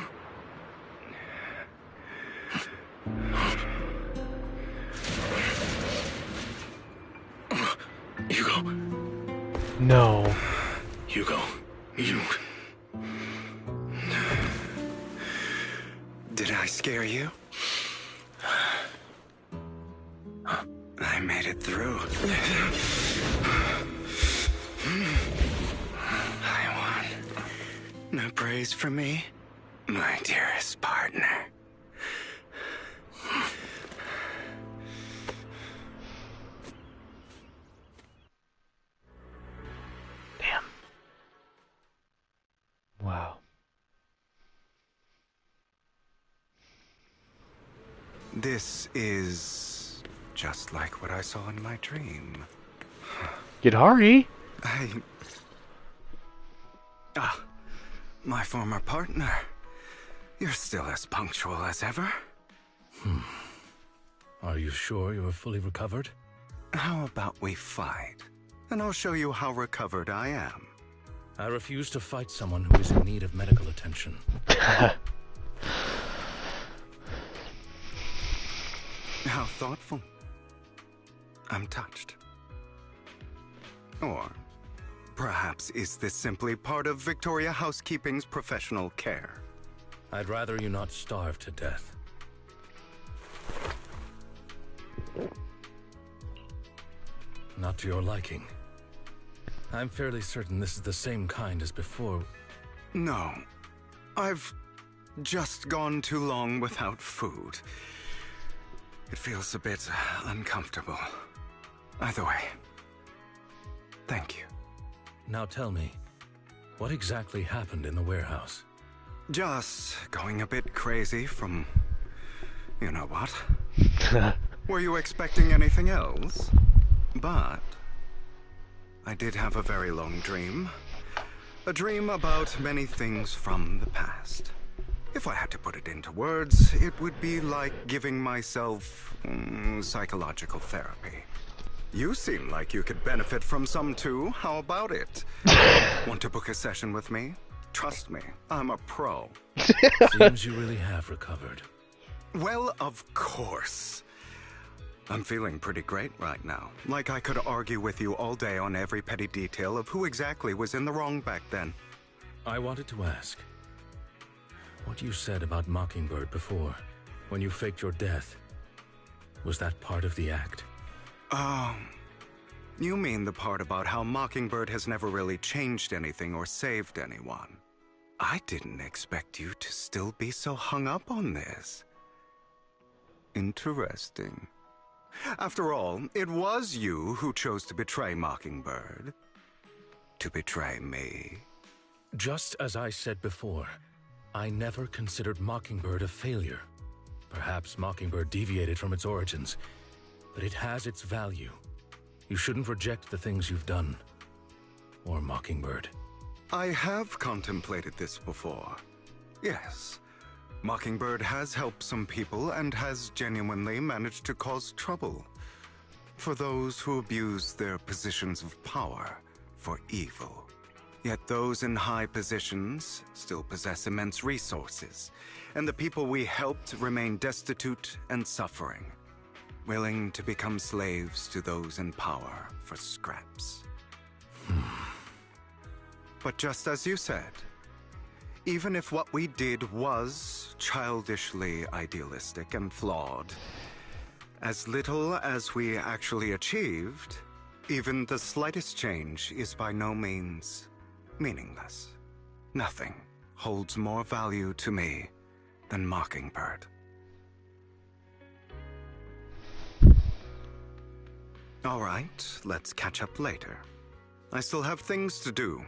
Hugo. No. Hugo, you... Did I scare you? I made it through. I phrase for me, my dearest partner? Damn. Wow. This is just like what I saw in my dream. Gidhari? My former partner. You're still as punctual as ever. Are you sure you're fully recovered? How about we fight? And I'll show you how recovered I am. I refuse to fight someone who is in need of medical attention. How thoughtful. I'm touched. Or perhaps is this simply part of Victoria Housekeeping's professional care? I'd rather you not starve to death. Not to your liking. I'm fairly certain this is the same kind as before. No. I've just gone too long without food. It feels a bit uncomfortable. Either way, thank you. Now tell me, what exactly happened in the warehouse? Just going a bit crazy from... you know what? Were you expecting anything else? But I did have a very long dream. A dream about many things from the past. If I had to put it into words, it would be like giving myself psychological therapy. You seem like you could benefit from some too. How about it? Want to book a session with me? Trust me, I'm a pro. Seems you really have recovered. Well, of course. I'm feeling pretty great right now. Like I could argue with you all day on every petty detail of who exactly was in the wrong back then. I wanted to ask, what you said about Mockingbird before, when you faked your death, was that part of the act? You mean the part about how Mockingbird has never really changed anything or saved anyone. I didn't expect you to still be so hung up on this. Interesting. After all, it was you who chose to betray Mockingbird. To betray me. Just as I said before, I never considered Mockingbird a failure. Perhaps Mockingbird deviated from its origins, but it has its value. You shouldn't reject the things you've done. Or Mockingbird. I have contemplated this before. Yes. Mockingbird has helped some people and has genuinely managed to cause trouble. For those who abuse their positions of power for evil. Yet those in high positions still possess immense resources, and the people we helped remain destitute and suffering, willing to become slaves to those in power for scraps. But just as you said, even if what we did was childishly idealistic and flawed, as little as we actually achieved, even the slightest change is by no means meaningless. Nothing holds more value to me than Mockingbird. All right, let's catch up later. I still have things to do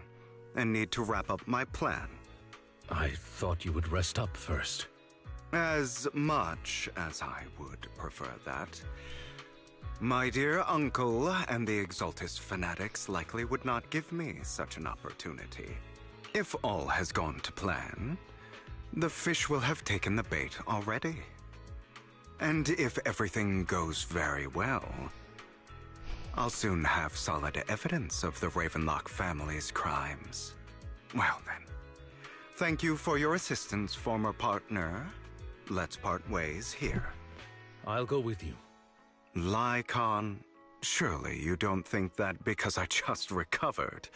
and need to wrap up my plan. I thought you would rest up first. As much as I would prefer that. My dear uncle and the Exaltus fanatics likely would not give me such an opportunity. If all has gone to plan, the fish will have taken the bait already. And if everything goes very well, I'll soon have solid evidence of the Ravenlock family's crimes. Well then, thank you for your assistance, former partner. Let's part ways here. I'll go with you. Lycon, surely you don't think that because I just recovered,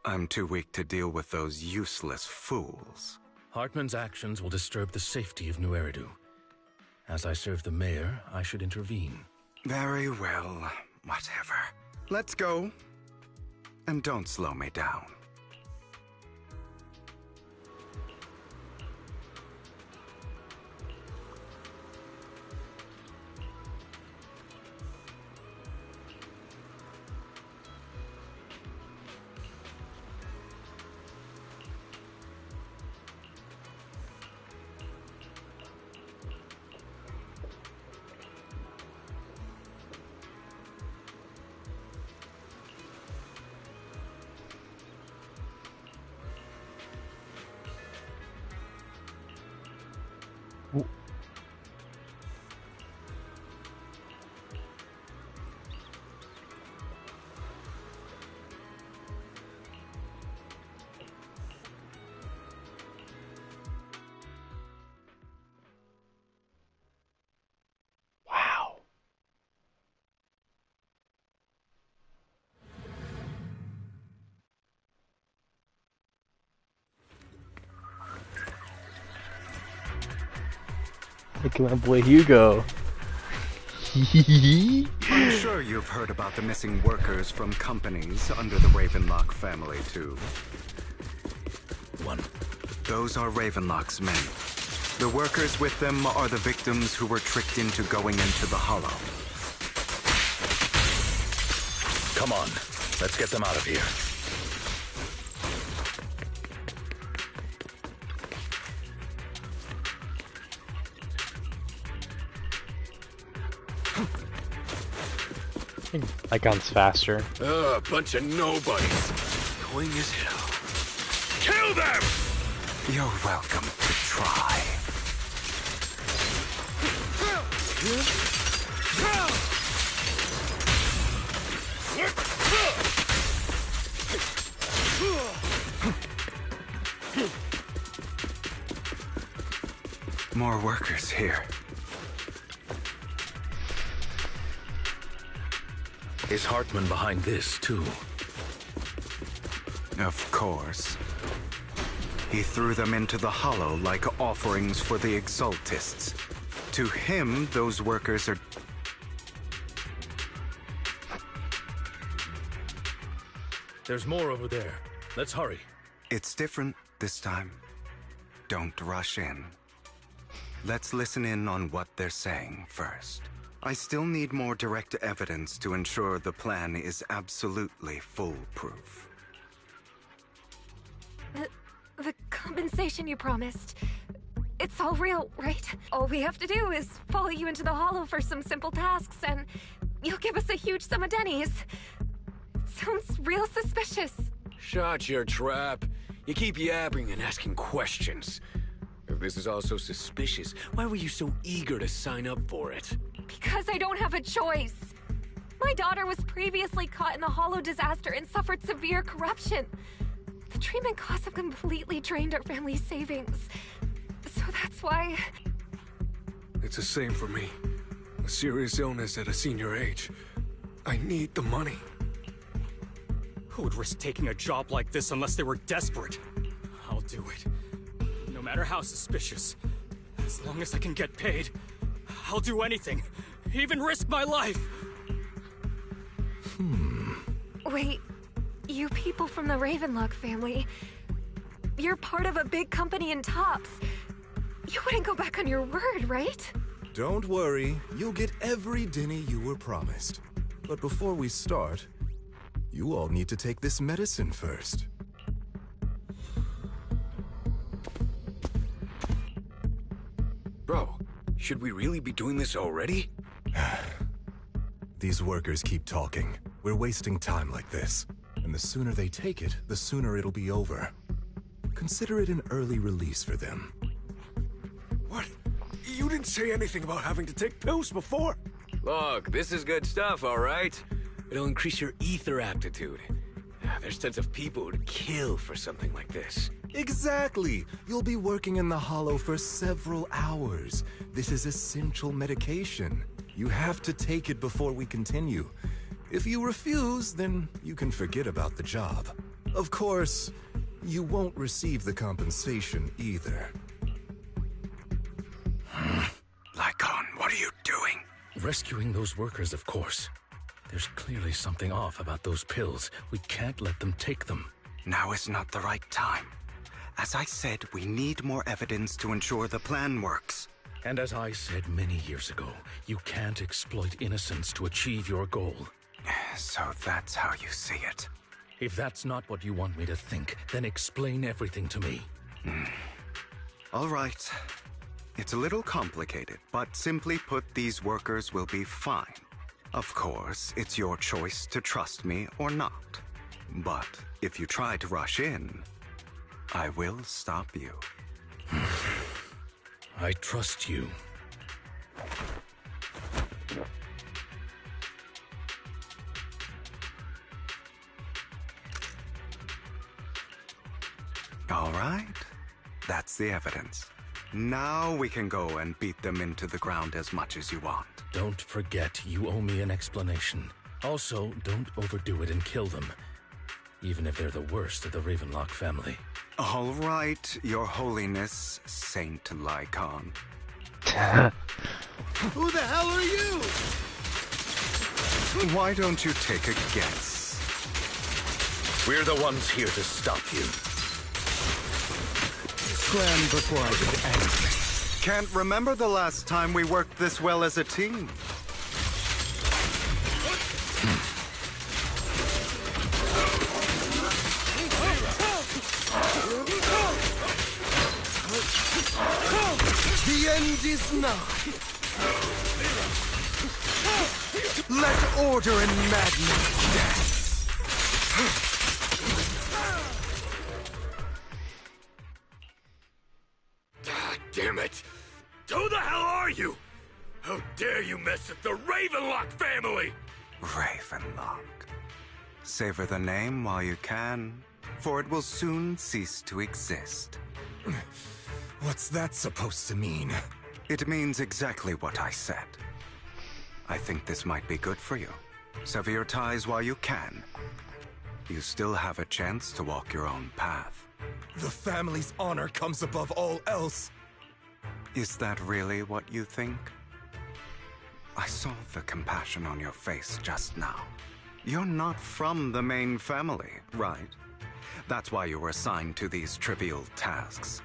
I'm too weak to deal with those useless fools. Hartman's actions will disturb the safety of New Eridu. As I serve the mayor, I should intervene. Very well, whatever. Let's go. And don't slow me down. Wow. Look at my boy Hugo. I'm sure you've heard about the missing workers from companies under the Ravenlock family, too. Those are Ravenlock's men. The workers with them are the victims who were tricked into going into the Hollow. Come on, let's get them out of here. Icon's faster. Bunch of nobodies. Annoying as hell. Kill them! You're welcome to try. More workers here. Is Hartman behind this, too? Of course. He threw them into the Hollow like offerings for the Exaltists. To him, those workers are... There's more over there. Let's hurry. It's different this time. Don't rush in. Let's listen in on what they're saying first. I still need more direct evidence to ensure the plan is absolutely foolproof. The compensation you promised. It's all real, right? All we have to do is follow you into the Hollow for some simple tasks, and you'll give us a huge sum of dennies. Sounds real suspicious. Shut your trap. You keep yapping and asking questions. If this is all so suspicious, why were you so eager to sign up for it? Because I don't have a choice. My daughter was previously caught in the Hollow disaster and suffered severe corruption. The treatment costs have completely drained our family's savings. So that's why... It's the same for me. A serious illness at a senior age. I need the money. Who would risk taking a job like this unless they were desperate? I'll do it. No matter how suspicious. As long as I can get paid, I'll do anything. Even risk my life. Wait, you people from the Ravenlock family, you're part of a big company in Tops. You wouldn't go back on your word, right? Don't worry, you'll get every denny you were promised. But before we start, you all need to take this medicine first. Bro, should we really be doing this already? These workers keep talking. We're wasting time like this. And the sooner they take it, the sooner it'll be over. Consider it an early release for them. What? You didn't say anything about having to take pills before. Look, this is good stuff, all right? It'll increase your ether aptitude. There's tons of people who'd kill for something like this. Exactly! You'll be working in the Hollow for several hours. This is essential medication. You have to take it before we continue. If you refuse, then you can forget about the job. Of course, you won't receive the compensation either. Lycon, what are you doing? Rescuing those workers, of course. There's clearly something off about those pills. We can't let them take them. Now is not the right time. As I said, we need more evidence to ensure the plan works. And as I said many years ago, you can't exploit innocence to achieve your goal. So that's how you see it. If that's not what you want me to think, then explain everything to me. All right. It's a little complicated, but simply put, these workers will be fine. Of course, it's your choice to trust me or not. But if you try to rush in, I will stop you. I trust you. All right. That's the evidence. Now we can go and beat them into the ground as much as you want. Don't forget, you owe me an explanation. Also, don't overdo it and kill them. Even if they're the worst of the Ravenlock family. All right, Your Holiness, Saint Lycon. Who the hell are you? Why don't you take a guess? We're the ones here to stop you. Scram before I get angry. Can't remember the last time we worked this well as a team. The end is nigh. Let order and madness dance. God damn it! Who the hell are you? How dare you mess with the Ravenlock family? Ravenlock. Savor the name while you can, for it will soon cease to exist. What's that supposed to mean? It means exactly what I said. I think this might be good for you. Sever your ties while you can. You still have a chance to walk your own path. The family's honor comes above all else. Is that really what you think? I saw the compassion on your face just now. You're not from the main family, right? That's why you were assigned to these trivial tasks.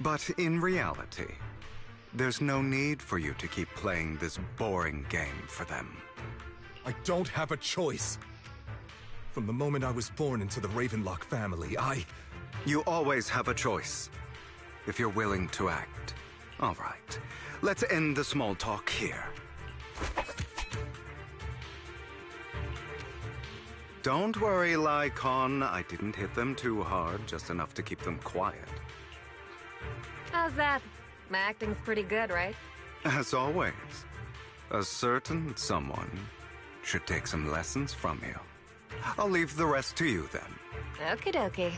But in reality, there's no need for you to keep playing this boring game for them. I don't have a choice. From the moment I was born into the Ravenlock family, You always have a choice, if you're willing to act. All right, let's end the small talk here. Don't worry, Lycon. I didn't hit them too hard, just enough to keep them quiet. How's that? My acting's pretty good, right? As always, a certain someone should take some lessons from you. I'll leave the rest to you then. Okie dokie.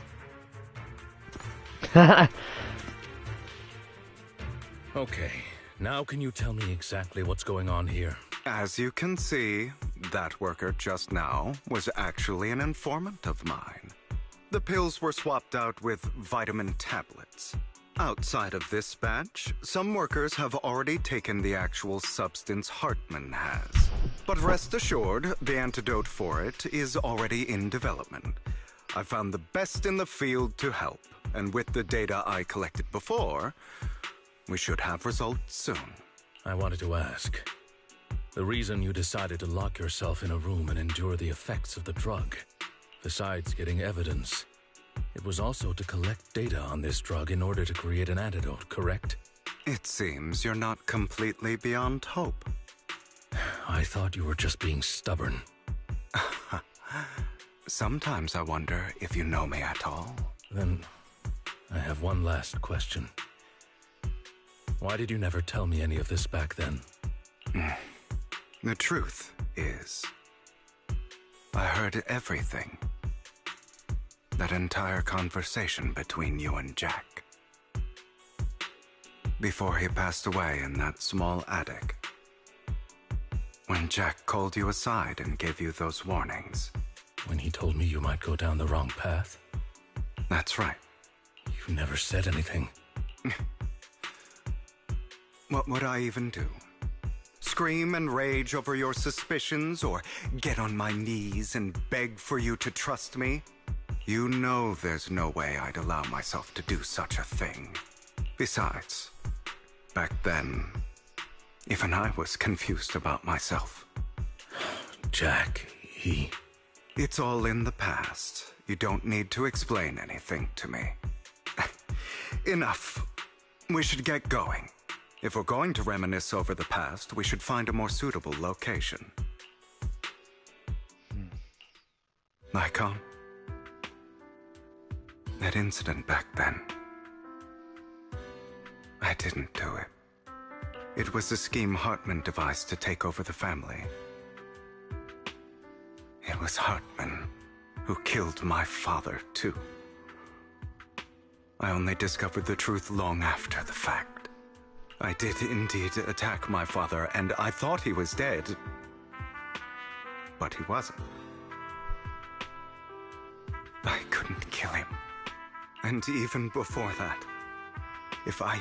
Okay, now can you tell me exactly what's going on here? As you can see, that worker just now was actually an informant of mine. The pills were swapped out with vitamin tablets. Outside of this batch, some workers have already taken the actual substance Hartman has. But rest assured, the antidote for it is already in development. I found the best in the field to help, and with the data I collected before, we should have results soon. I wanted to ask. The reason you decided to lock yourself in a room and endure the effects of the drug, besides getting evidence, it was also to collect data on this drug in order to create an antidote, correct? It seems you're not completely beyond hope. I thought you were just being stubborn. Sometimes I wonder if you know me at all. Then, I have one last question. Why did you never tell me any of this back then? The truth is, I heard everything. That entire conversation between you and Jack. Before he passed away in that small attic. When Jack called you aside and gave you those warnings. When he told me you might go down the wrong path? That's right. You never said anything. What would I even do? Scream and rage over your suspicions, or get on my knees and beg for you to trust me? You know there's no way I'd allow myself to do such a thing. Besides, back then, even I was confused about myself. Jack, It's all in the past. You don't need to explain anything to me. Enough. We should get going. If we're going to reminisce over the past, we should find a more suitable location. Lycon? That incident back then. I I didn't do it. It was a scheme Hartman devised to take over the family. It was Hartman who killed my father, too. I only discovered the truth long after the fact. I did indeed attack my father, and I thought he was dead. But he wasn't. I couldn't kill him. And even before that, if I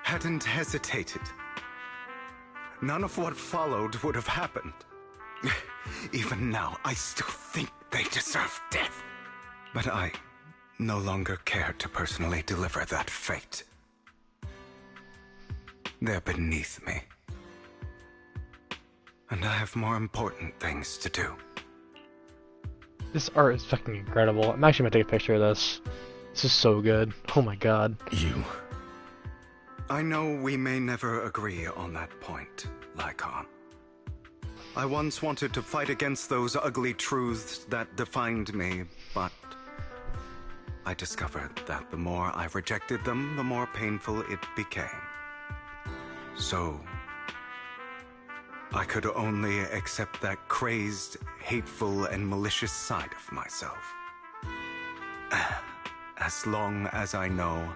hadn't hesitated, none of what followed would have happened. Even now, I still think they deserve death. But I no longer care to personally deliver that fate. They're beneath me. And I have more important things to do. This art is fucking incredible. I'm actually gonna take a picture of this. This is so good. Oh my god. You. I know we may never agree on that point, Lycon. I once wanted to fight against those ugly truths that defined me, but I discovered that the more I rejected them, the more painful it became. So I could only accept that crazed, hateful, and malicious side of myself. As long as I know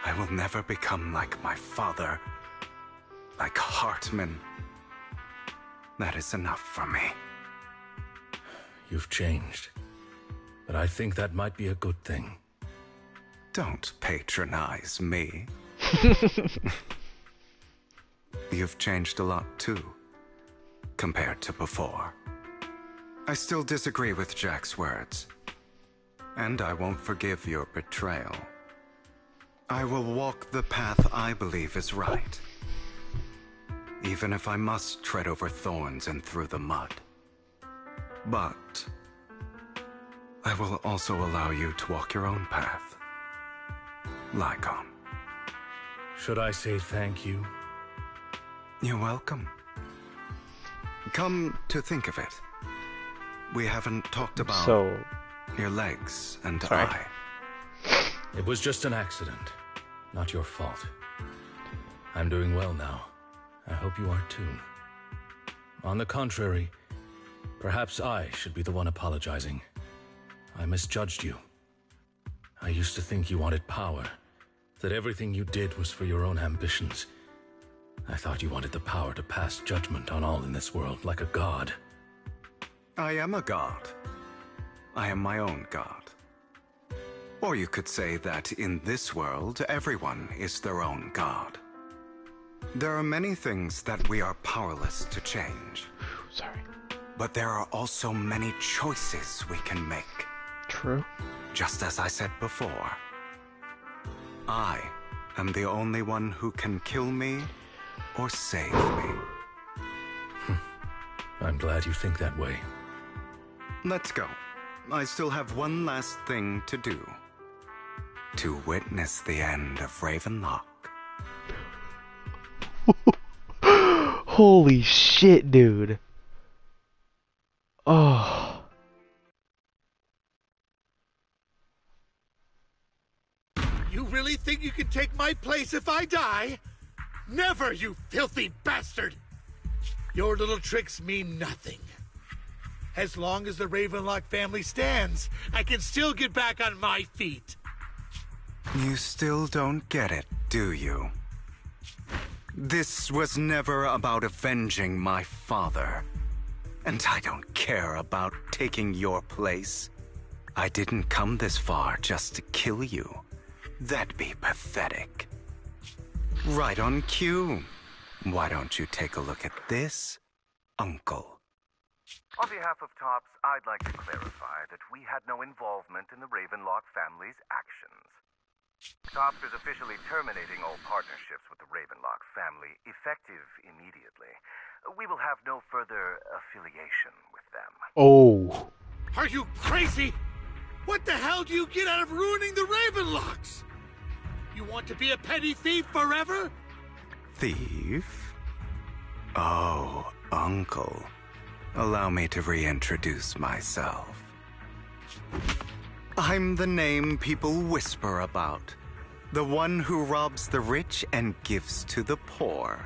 I will never become like my father, like Hartman, that is enough for me. You've changed, but I think that might be a good thing. Don't patronize me. You've changed a lot too, compared to before. I still disagree with Jack's words, and I won't forgive your betrayal. I will walk the path I believe is right, even if I must tread over thorns and through the mud. But I will also allow you to walk your own path, Lycon. Should I say thank you? You're welcome. Come to think of it, we haven't talked about your legs and eye. It was just an accident, not your fault. I'm doing well now. I hope you are too. On the contrary, perhaps I should be the one apologizing. I misjudged you. I used to think you wanted power, that everything you did was for your own ambitions. I thought you wanted the power to pass judgment on all in this world like a god. I am a god. I am my own god. Or you could say that in this world, everyone is their own god. There are many things that we are powerless to change. Sorry. But there are also many choices we can make. True. Just as I said before, I am the only one who can kill me or save me. I'm glad you think that way. Let's go. I still have one last thing to do. To witness the end of Ravenlock. Holy shit, dude. Oh. You really think you can take my place if I die? Never, you filthy bastard! Your little tricks mean nothing. As long as the Ravenlock family stands, I can still get back on my feet. You still don't get it, do you? This was never about avenging my father. And I don't care about taking your place. I didn't come this far just to kill you. That'd be pathetic. Right on cue. Why don't you take a look at this, Uncle? On behalf of TOPS, I'd like to clarify that we had no involvement in the Ravenlock family's actions. TOPS is officially terminating all partnerships with the Ravenlock family, effective immediately. We will have no further affiliation with them. Oh. Are you crazy? What the hell do you get out of ruining the Ravenlocks? You want to be a petty thief forever? Thief? Oh, Uncle. Allow me to reintroduce myself. I'm the name people whisper about. The one who robs the rich and gives to the poor.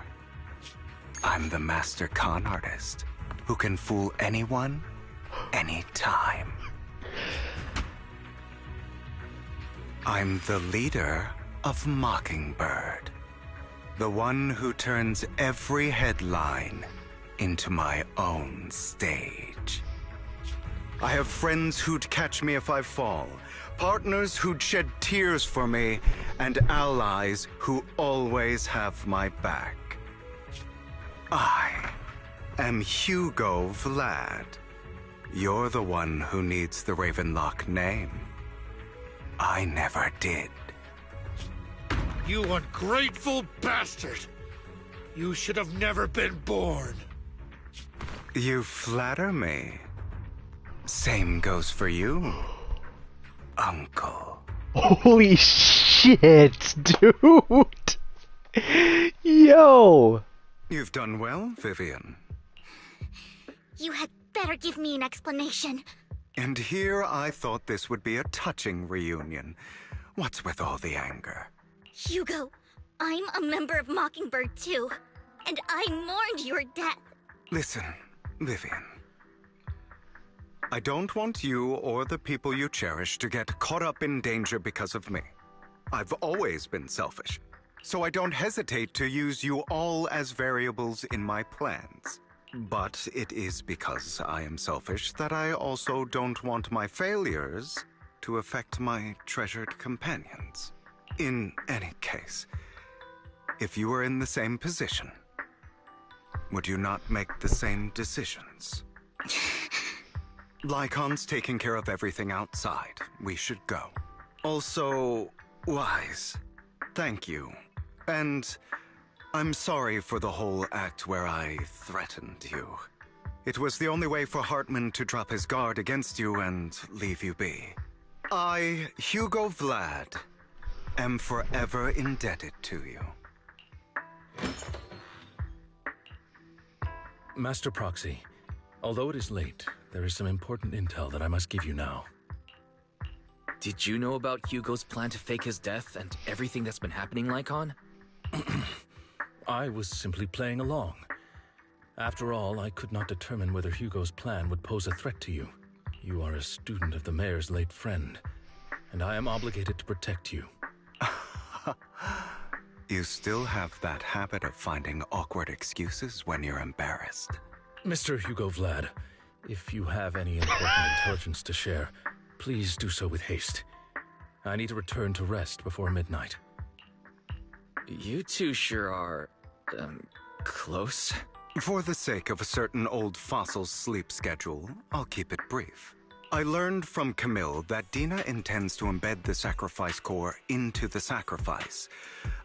I'm the master con artist who can fool anyone, anytime. I'm the leader of Mockingbird. The one who turns every headline into my own stage. I have friends who'd catch me if I fall, partners who'd shed tears for me, and allies who always have my back. I am Hugo Vlad. You're the one who needs the Ravenlock name. I never did. You ungrateful bastard! You should have never been born. You flatter me. Same goes for you, Uncle. Holy shit, dude! Yo! You've done well, Vivian. You had better give me an explanation. And here I thought this would be a touching reunion. What's with all the anger? Hugo, I'm a member of Mockingbird too, and I mourned your death. Listen, Vivian. I don't want you or the people you cherish to get caught up in danger because of me. I've always been selfish, so I don't hesitate to use you all as variables in my plans. But it is because I am selfish that I also don't want my failures to affect my treasured companions. In any case, if you were in the same position, would you not make the same decisions? Lycon's taking care of everything outside. We should go. Also, Wise, thank you. And I'm sorry for the whole act where I threatened you. It was the only way for Hartman to drop his guard against you and leave you be. I, Hugo Vlad, am forever indebted to you. Master Proxy, although it is late, there is some important intel that I must give you now. Did you know about Hugo's plan to fake his death and everything that's been happening, Lycon? I was simply playing along. After all, I could not determine whether Hugo's plan would pose a threat to you. You are a student of the mayor's late friend, and I am obligated to protect you. You still have that habit of finding awkward excuses when you're embarrassed. Mr. Hugo Vlad, if you have any important intelligence to share, please do so with haste. I need to return to rest before midnight. You two sure are, close? For the sake of a certain old fossil's sleep schedule, I'll keep it brief. I learned from Camille that Dina intends to embed the sacrifice core into the sacrifice.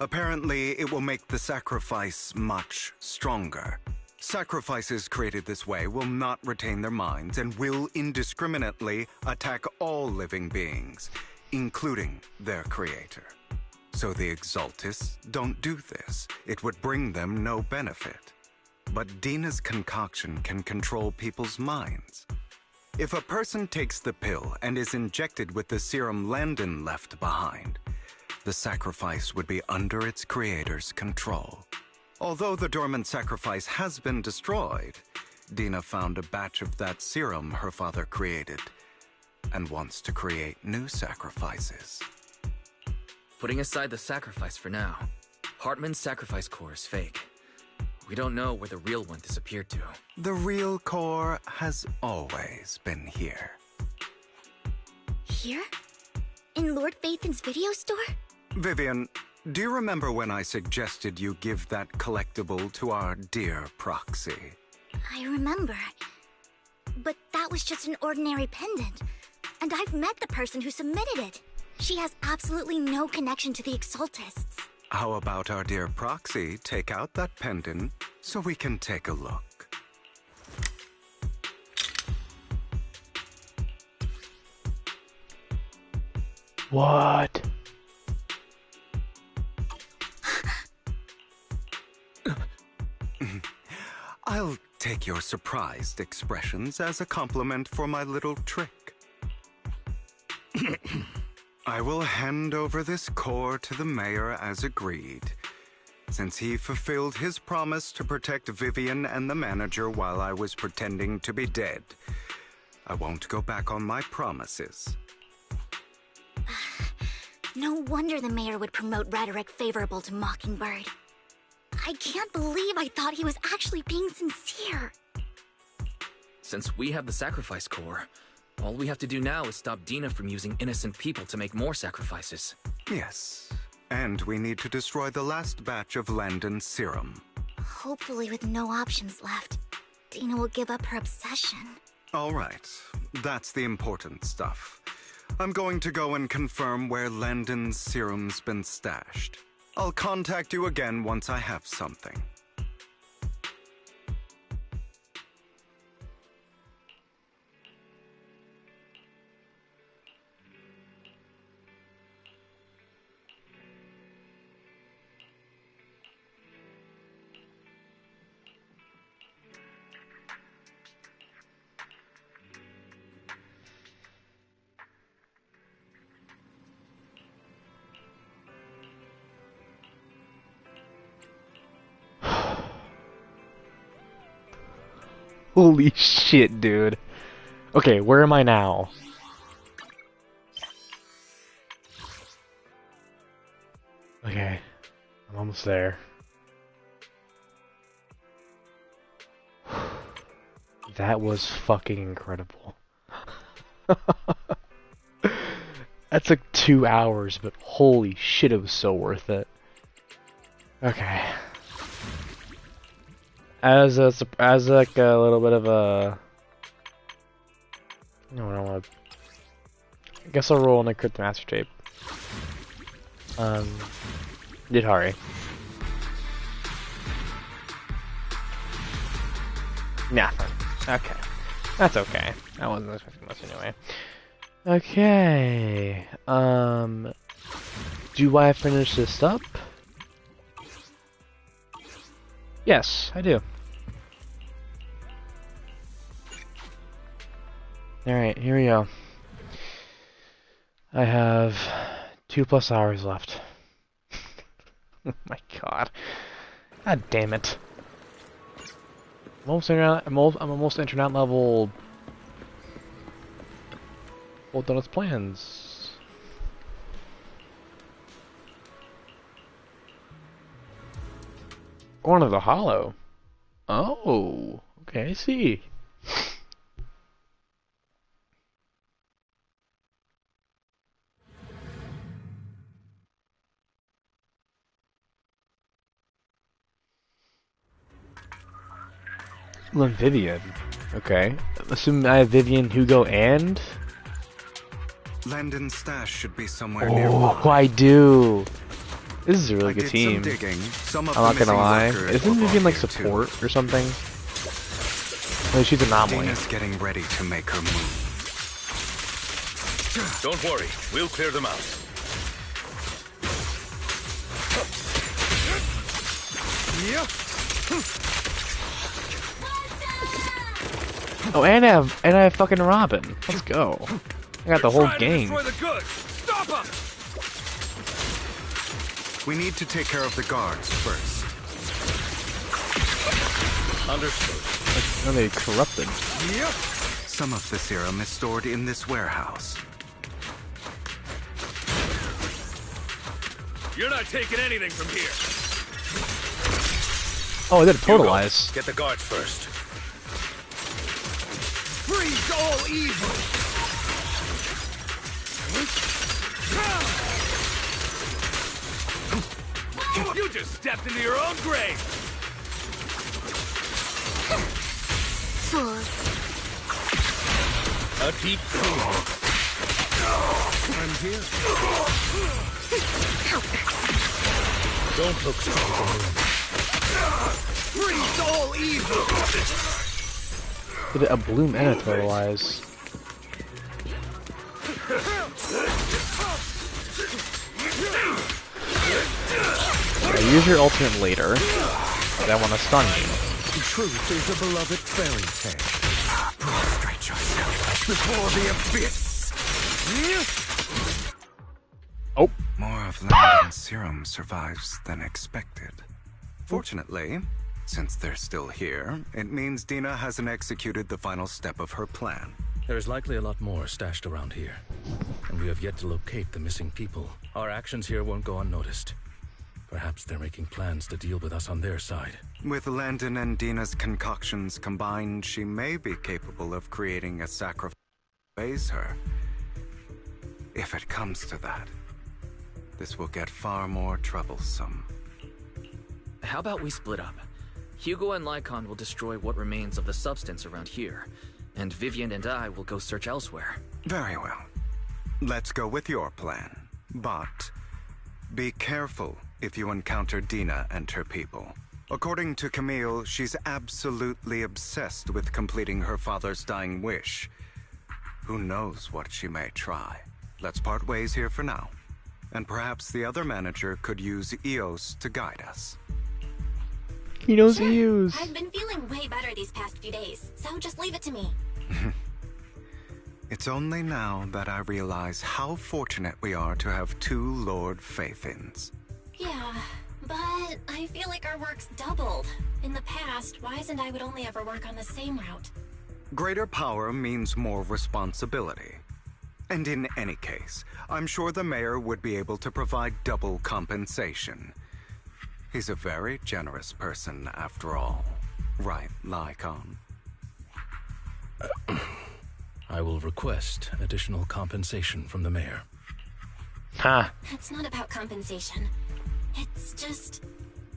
Apparently, it will make the sacrifice much stronger. Sacrifices created this way will not retain their minds and will indiscriminately attack all living beings, including their creator. So the Exaltists don't do this. It would bring them no benefit. But Dina's concoction can control people's minds. If a person takes the pill and is injected with the serum Landon left behind, the sacrifice would be under its creator's control. Although the dormant sacrifice has been destroyed, Dina found a batch of that serum her father created and wants to create new sacrifices. Putting aside the sacrifice for now, Hartman's sacrifice core is fake. We don't know where the real one disappeared to. The real core has always been here. Here? In Lord Phaethon's video store? Vivian, do you remember when I suggested you give that collectible to our dear Proxy? I remember. But that was just an ordinary pendant. And I've met the person who submitted it. She has absolutely no connection to the Exaltists. How about our dear Proxy take out that pendant so we can take a look? What? I'll take your surprised expressions as a compliment for my little trick. I will hand over this core to the mayor as agreed. Since he fulfilled his promise to protect Vivian and the manager while I was pretending to be dead, I won't go back on my promises. No wonder the mayor would promote rhetoric favorable to Mockingbird. I can't believe I thought he was actually being sincere. Since we have the sacrifice core, all we have to do now is stop Dina from using innocent people to make more sacrifices. Yes, and we need to destroy the last batch of Landon's serum. Hopefully with no options left, Dina will give up her obsession. All right, that's the important stuff. I'm going to go and confirm where Landon's serum's been stashed. I'll contact you again once I have something. Holy shit, dude. Okay, where am I now? Okay, I'm almost there. That was fucking incredible. That took 2 hours, but holy shit, it was so worth it. Okay. As like a little bit of a, no, I don't want to. I guess I'll roll on the Crypt Master Tape. Did Hari? Nothing. Okay, that's okay. I wasn't expecting much anyway. Okay. Do I finish this up? Yes, I do. Alright, here we go. I have 2+ hours left. Oh my god. God damn it. I'm almost internet level. Well done its plans. Going to the Hollow. Oh, okay, I see. Well, Vivian. Okay. Assuming I have Vivian, Hugo, and... Landon's stash should be somewhere nearby. nearby. Oh, I do. This is a really good did team. some digging. Some of I'm not the gonna lie. missing workers Isn't were Vivian like brought here, support too. or something? No, she's an anomaly. Dina's getting ready to make her move. Don't worry, we'll clear them out. Oh, and I have fucking Robin. Let's go. I got the whole gang. Stop them! We need to take care of the guards first. Understood. Are they corrupted? Some of the serum is stored in this warehouse. You're not taking anything from here. Oh, I did a totalize. Get the guards first. Freeze all evil! You just stepped into your own grave! Fools. A deep clean. I'm here. Don't look strong. Freeze all evil! Did a bloom and a totalize. Yeah, use your ultimate later, but I want to stun you. Truth is a beloved fairy tale. Prostrate yourself before the abyss. More of Landon's serum survives than expected. Fortunately, since they're still here, it means Dina hasn't executed the final step of her plan. There's likely a lot more stashed around here, and we have yet to locate the missing people. Our actions here won't go unnoticed. Perhaps they're making plans to deal with us on their side. With Landon and Dina's concoctions combined, she may be capable of creating a sacrifice to raise her. If it comes to that, this will get far more troublesome. How about we split up? Hugo and Lycon will destroy what remains of the substance around here, and Vivian and I will go search elsewhere. Very well. Let's go with your plan. But be careful if you encounter Dina and her people. According to Camille, she's absolutely obsessed with completing her father's dying wish. Who knows what she may try? Let's part ways here for now. And perhaps the other manager could use Eos to guide us. He knows Eos. I've been feeling way better these past few days, so just leave it to me. It's only now that I realize how fortunate we are to have two Lord Faithins. Yeah, but I feel like our work's doubled. In the past, Wise and I would only ever work on the same route. Greater power means more responsibility. And in any case, I'm sure the mayor would be able to provide double compensation. He's a very generous person, after all. Right, Lycon? I will request additional compensation from the mayor. Ha! It's not about compensation. It's just...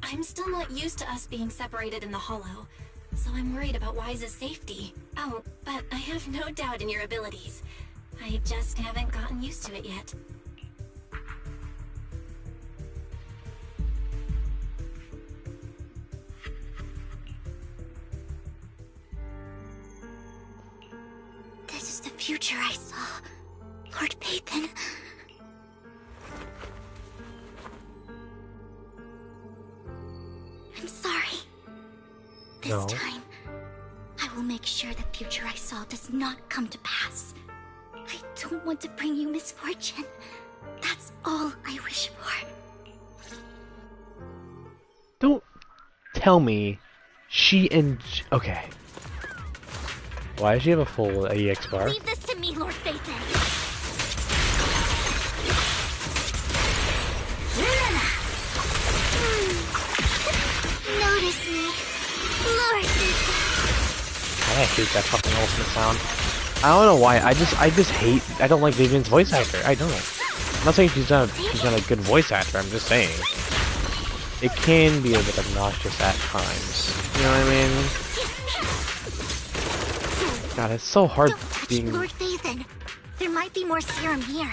I'm still not used to us being separated in the Hollow, so I'm worried about Wise's safety. Oh, but I have no doubt in your abilities. I just haven't gotten used to it yet. This is the future I saw, Lord Pathan. I'm sorry. This time, I will make sure the future I saw does not come to pass. I don't want to bring you misfortune. That's all I wish for. Don't tell me she and... Okay. Why does she have a full EX bar? Leave this to me, Lord Phaethon. Notice me, Lord Phaethon. I hate that fucking ultimate sound. I don't know why. I just hate. I don't like Vivian's voice actor. I don't. I'm not saying she's not a good voice actor. I'm just saying it can be a bit obnoxious at times. You know what I mean? God, it's so hard being. Lord Phaethon, there might be more serum here.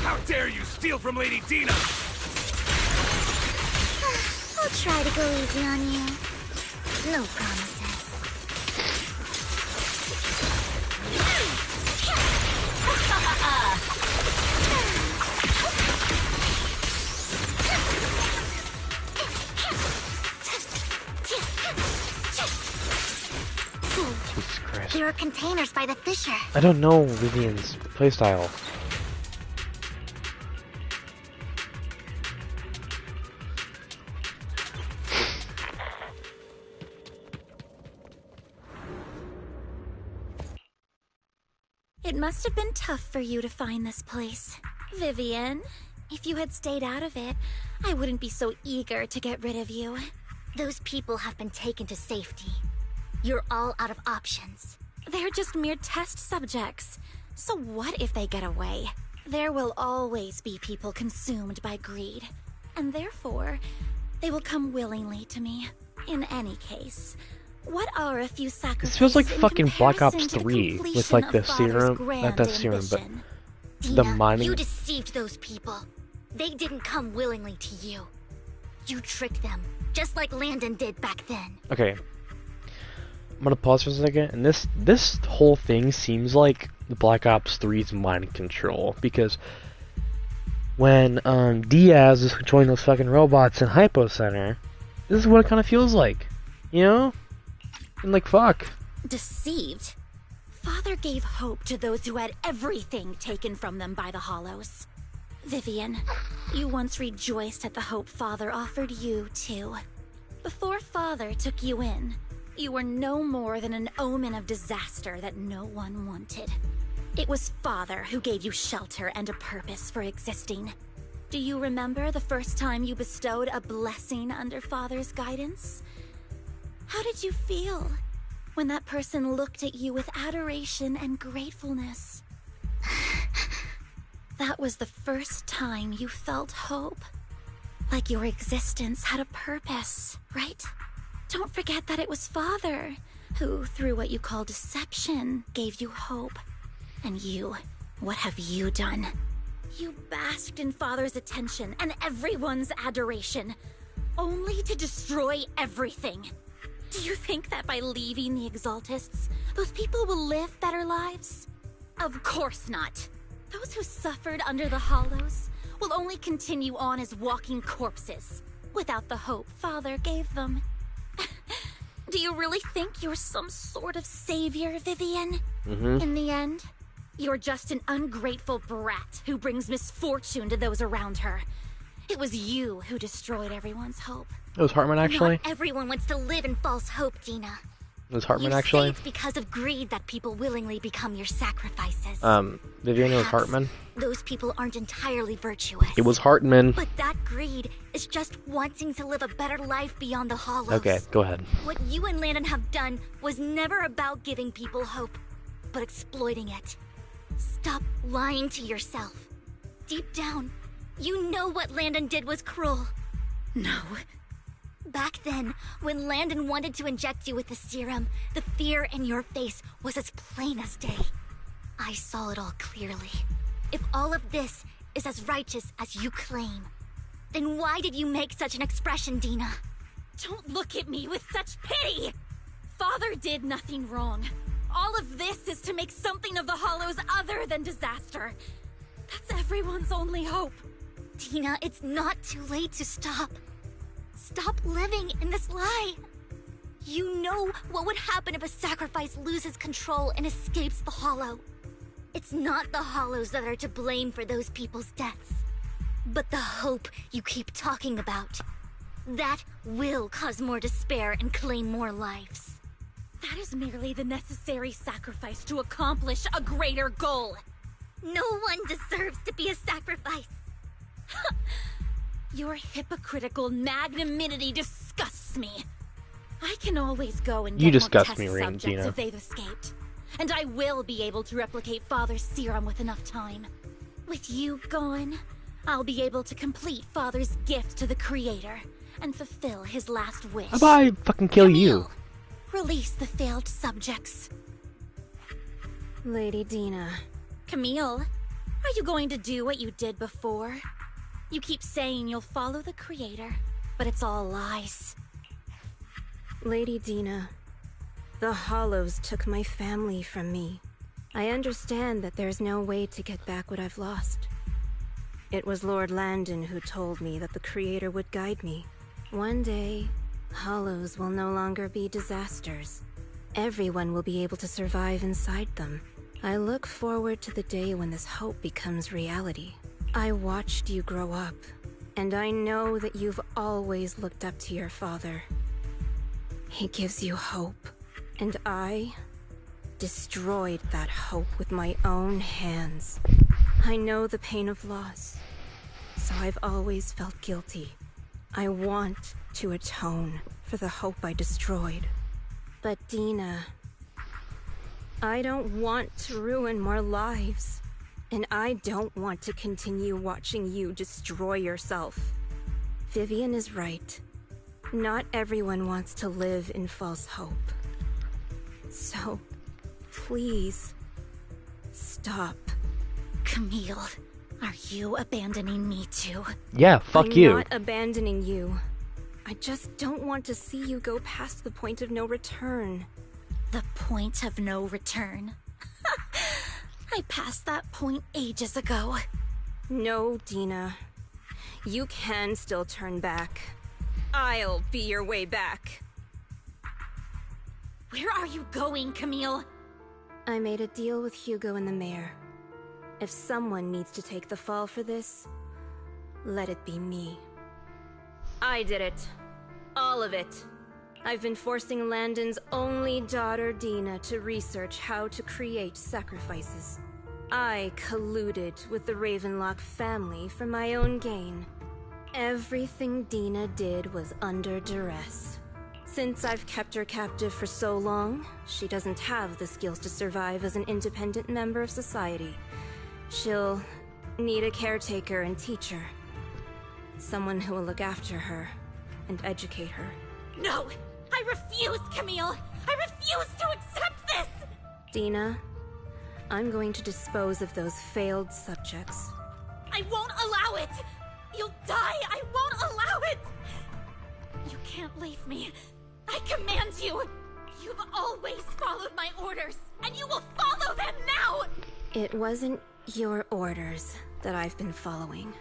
How dare you steal from Lady Dina! I'll try to go easy on you. No promises. Jesus Christ. There are containers by the fissure. I don't know Vivian's playstyle. It must have been tough for you to find this place. Vivian, if you had stayed out of it, I wouldn't be so eager to get rid of you. Those people have been taken to safety. You're all out of options. They're just mere test subjects. So what if they get away? There will always be people consumed by greed. And therefore, they will come willingly to me. In any case, what are a few sacrifices? This feels like fucking Black Ops 3 with like the serum, not that serum, but the mining. You deceived those people. They didn't come willingly to you. You tricked them, just like Landon did back then. Okay. I'm gonna pause for a second, and this whole thing seems like the Black Ops 3's mind control, because when Diaz is controlling those fucking robots in Hypo Center, this is what it kind of feels like, you know? And like, fuck. Deceived? Father gave hope to those who had everything taken from them by the Hollows. Vivian, you once rejoiced at the hope Father offered you, too. Before Father took you in, you were no more than an omen of disaster that no one wanted. It was Father who gave you shelter and a purpose for existing. Do you remember the first time you bestowed a blessing under Father's guidance? How did you feel when that person looked at you with adoration and gratefulness? That was the first time you felt hope. Like your existence had a purpose, right? Don't forget that it was Father who, through what you call deception, gave you hope. And you, what have you done? You basked in Father's attention and everyone's adoration, only to destroy everything. Do you think that by leaving the Exaltists, those people will live better lives? Of course not. Those who suffered under the Hollows will only continue on as walking corpses, without the hope Father gave them. Do you really think you're some sort of savior, Vivian? In the end, you're just an ungrateful brat who brings misfortune to those around her. It was you who destroyed everyone's hope. It was Hartman, actually. Not everyone wants to live in false hope, Dina. It was Hartman, You actually. say it's because of greed that people willingly become your sacrifices. Vivian, it was Perhaps Hartman. those people aren't entirely virtuous. It was Hartman. But that greed is just wanting to live a better life beyond the Hollows. Okay, go ahead. What you and Landon have done was never about giving people hope, but exploiting it. Stop lying to yourself. Deep down, you know what Landon did was cruel. No. Back then, when Landon wanted to inject you with the serum, the fear in your face was as plain as day. I saw it all clearly. If all of this is as righteous as you claim, then why did you make such an expression, Dina? Don't look at me with such pity! Father did nothing wrong. All of this is to make something of the Hollows other than disaster. That's everyone's only hope. Dina, it's not too late to stop. Stop living in this lie. You know what would happen if a sacrifice loses control and escapes the Hollow. It's not the Hollows that are to blame for those people's deaths, but the hope you keep talking about. That will cause more despair and claim more lives. That is merely the necessary sacrifice to accomplish a greater goal. No one deserves to be a sacrifice. Your hypocritical magnanimity disgusts me. I can always go and get more test subjects if they've escaped. And I will be able to replicate Father's serum with enough time. With you gone, I'll be able to complete Father's gift to the Creator and fulfill his last wish. How about I fucking kill you? Release the failed subjects. Lady Dina. Camille, are you going to do what you did before? You keep saying you'll follow the Creator, but it's all lies. Lady Dina, the Hollows took my family from me. I understand that there's no way to get back what I've lost. It was Lord Landon who told me that the Creator would guide me. One day, Hollows will no longer be disasters. Everyone will be able to survive inside them. I look forward to the day when this hope becomes reality. I watched you grow up, and I know that you've always looked up to your father. He gives you hope, and I destroyed that hope with my own hands. I know the pain of loss, so I've always felt guilty. I want to atone for the hope I destroyed. But Dina, I don't want to ruin more lives. And I don't want to continue watching you destroy yourself. Vivian is right. Not everyone wants to live in false hope. So, please, stop. Camille, are you abandoning me too? Yeah, fuck you. I'm not abandoning you. I just don't want to see you go past the point of no return. The point of no return? I passed that point ages ago. No, Dina. You can still turn back. I'll be your way back. Where are you going, Camille? I made a deal with Hugo and the mayor. If someone needs to take the fall for this, let it be me. I did it. All of it. I've been forcing Landon's only daughter, Dina, to research how to create sacrifices. I colluded with the Ravenlock family for my own gain. Everything Dina did was under duress. Since I've kept her captive for so long, she doesn't have the skills to survive as an independent member of society. She'll need a caretaker and teacher. Someone who will look after her and educate her. No! I refuse, Camille! I refuse to accept this! Dina, I'm going to dispose of those failed subjects. I won't allow it! You'll die! I won't allow it! You can't leave me. I command you! You've always followed my orders, and you will follow them now! It wasn't your orders that I've been following.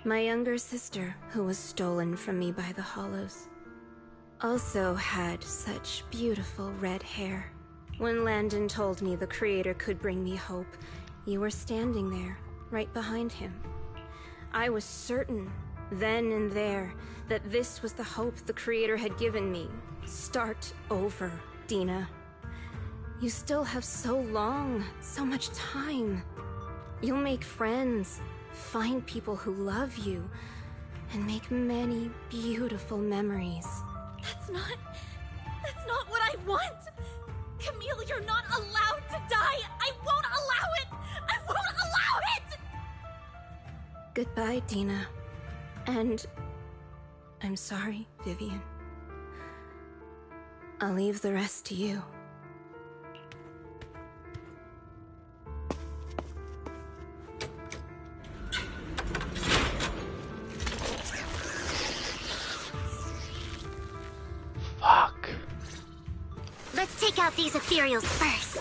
My younger sister, who was stolen from me by the Hollows, also had such beautiful red hair. When Landon told me the Creator could bring me hope, you were standing there, right behind him. I was certain, then and there, that this was the hope the Creator had given me. Start over, Dina. You still have so long, so much time. You'll make friends, find people who love you, and make many beautiful memories. That's not what I want! Camille, you're not allowed to die! I won't allow it! I won't allow it! Goodbye, Dina. And I'm sorry, Vivian. I'll leave the rest to you. Fuck. Let's take out these ethereals first.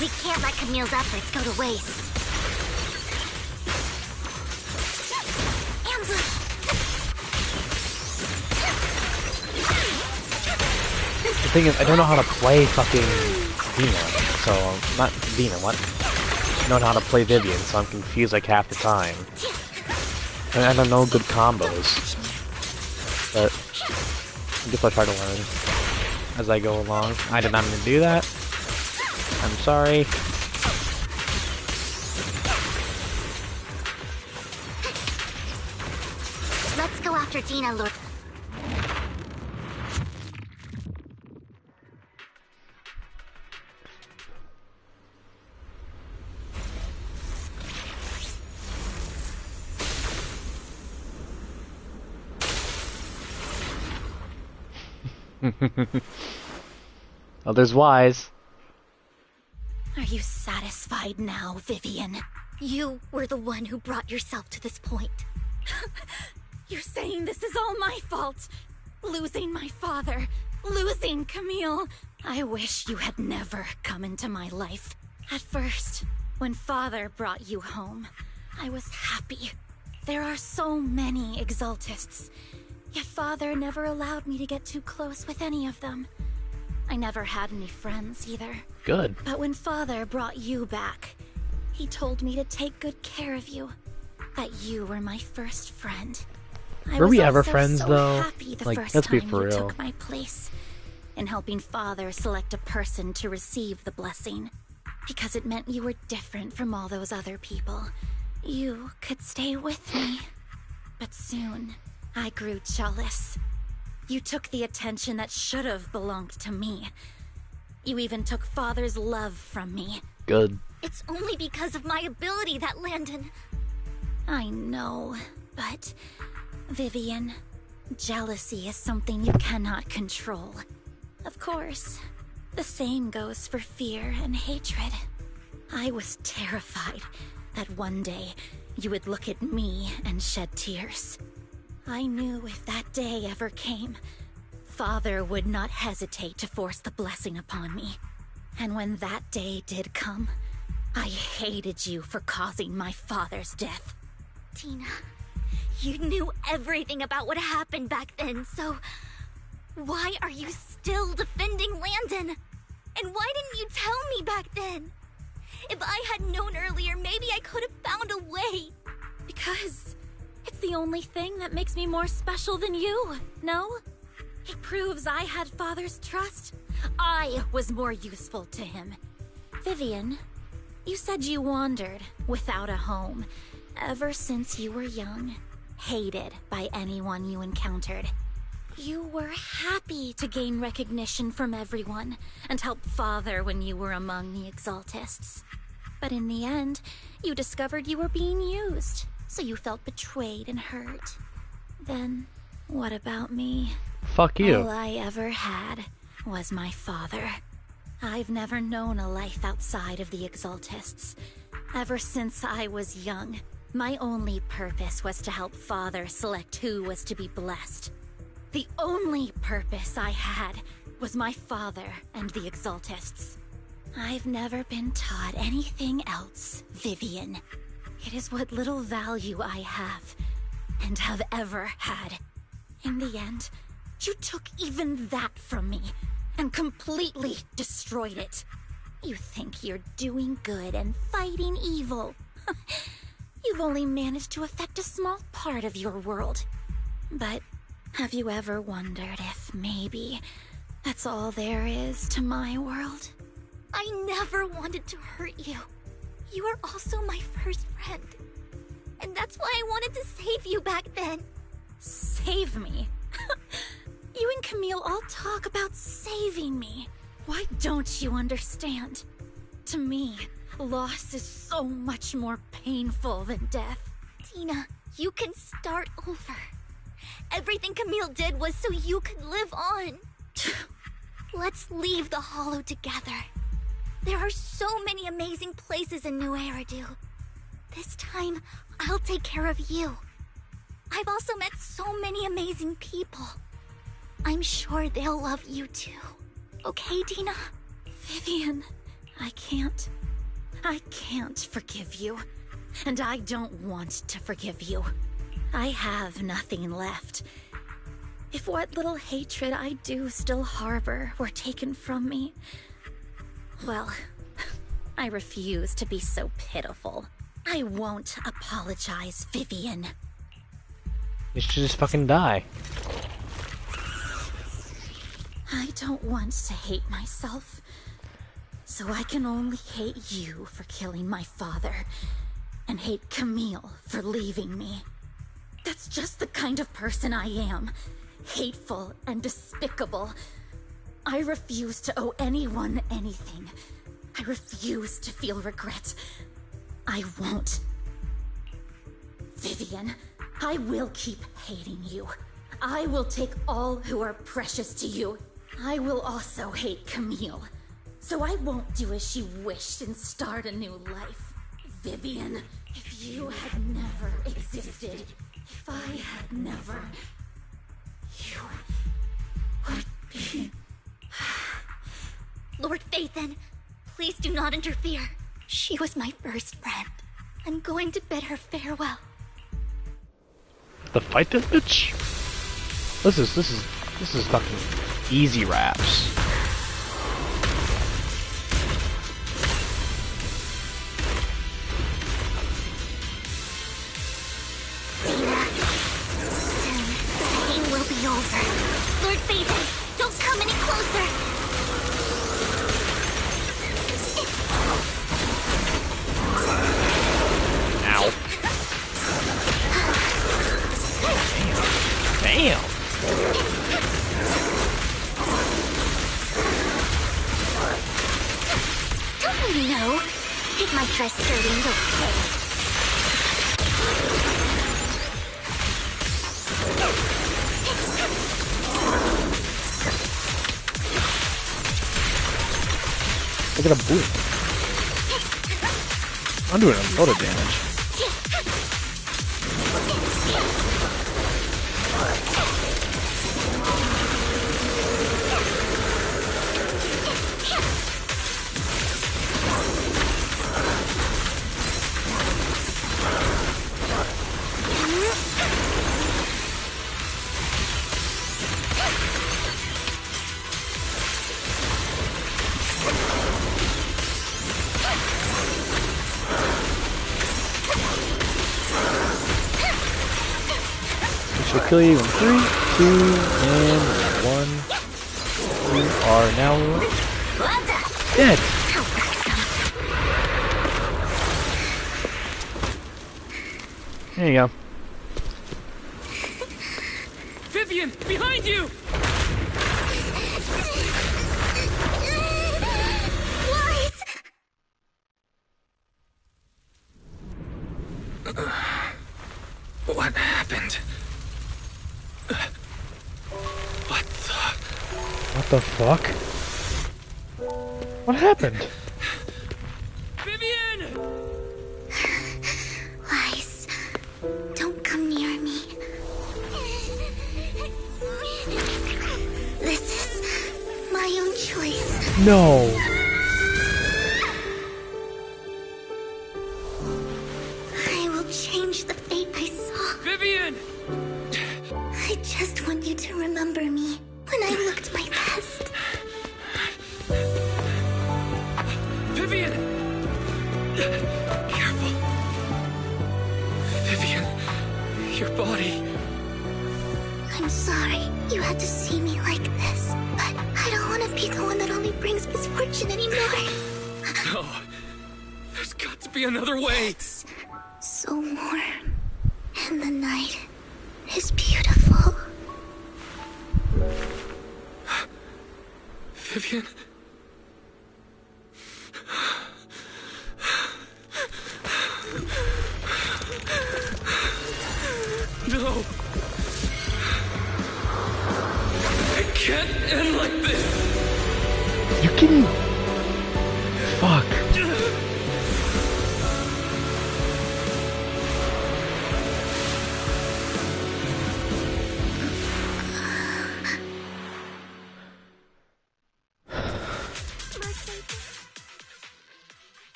We can't let Camille's efforts go to waste. Ambush! The thing is, I don't know how to play fucking Dina, so not Dina. What? I don't know how to play Vivian, so I'm confused like half the time. I don't know good combos, but I guess I'll try to learn as I go along. I did not mean to do that. I'm sorry. Let's go after Dina, Lord. Others wise. Are you satisfied now, Vivian? You were the one who brought yourself to this point. You're saying this is all my fault? Losing my father, losing Camille. I wish you had never come into my life. At first, when Father brought you home, I was happy. There are so many Exaltists, yet Father never allowed me to get too close with any of them. I never had any friends either. Good. But when Father brought you back, he told me to take good care of you. That you were my first friend. Were we ever also friends, so though? Happy the Like, first let's be time for you real. took my place in helping Father select a person to receive the blessing. Because it meant you were different from all those other people. You could stay with me. But soon, I grew jealous. You took the attention that should have belonged to me. You even took Father's love from me. Good. It's only because of my ability that Landon... I know, but... Vivian, jealousy is something you cannot control. Of course, the same goes for fear and hatred. I was terrified that one day you would look at me and shed tears. I knew if that day ever came, Father would not hesitate to force the blessing upon me. And when that day did come, I hated you for causing my father's death. Tina, you knew everything about what happened back then, so... why are you still defending Landon? And why didn't you tell me back then? If I had known earlier, maybe I could have found a way. Because it's the only thing that makes me more special than you, no? It proves I had Father's trust. I was more useful to him. Vivian, you said you wandered without a home ever since you were young, hated by anyone you encountered. You were happy to gain recognition from everyone and help Father when you were among the Exaltists. But in the end, you discovered you were being used, so you felt betrayed and hurt. Then, what about me? Fuck you. All I ever had was my father. I've never known a life outside of the Exaltists. Ever since I was young, my only purpose was to help Father select who was to be blessed. The only purpose I had was my father and the Exaltists. I've never been taught anything else, Vivian. It is what little value I have, and have ever had. In the end, you took even that from me, and completely destroyed it. You think you're doing good and fighting evil. You've only managed to affect a small part of your world. But have you ever wondered if maybe that's all there is to my world? I never wanted to hurt you. You are also my first friend. And that's why I wanted to save you back then. Save me? You and Camille all talk about saving me. Why don't you understand? To me, loss is so much more painful than death. Tina, you can start over. Everything Camille did was so you could live on. Let's leave the Hollow together. There are so many amazing places in New Eridu. This time, I'll take care of you. I've also met so many amazing people. I'm sure they'll love you too. Okay, Tina? Vivian, I can't forgive you. And I don't want to forgive you. I have nothing left. If what little hatred I do still harbor were taken from me, well, I refuse to be so pitiful. I won't apologize, Vivian. You should just fucking die. I don't want to hate myself, so I can only hate you for killing my father, and hate Camille for leaving me. That's just the kind of person I am. Hateful and despicable. I refuse to owe anyone anything. I refuse to feel regret. I won't. Vivian, I will keep hating you. I will take all who are precious to you. I will also hate Camille. So I won't do as she wished and start a new life. Vivian, if you had never existed, if I had never, you would be... Lord Phaethon, please do not interfere. She was my first friend. I'm going to bid her farewell. The fight this bitch? This is fucking easy raps. Tina, soon the pain will be over. Lord Phaethon, don't come any closer. Ow. Damn. No, take my dress skirting's okay. Look at a boot. I'm doing a lot of damage. She'll kill you in 3, 2, and 1. You are now dead. There you go. Vivian, behind you! What happened? What the fuck? What happened? Vivian! Lies. Don't come near me. This is my own choice. No. I will change the fate I saw. Vivian! I just want you to remember me when I looked my best. Vivian! Careful. Vivian, your body. I'm sorry you had to see me like this, but I don't want to be the one that only brings misfortune anymore. No. There's got to be another way. It's so warm, and the night is beautiful. Vivian? No. It can't end like this. You can... Fuck.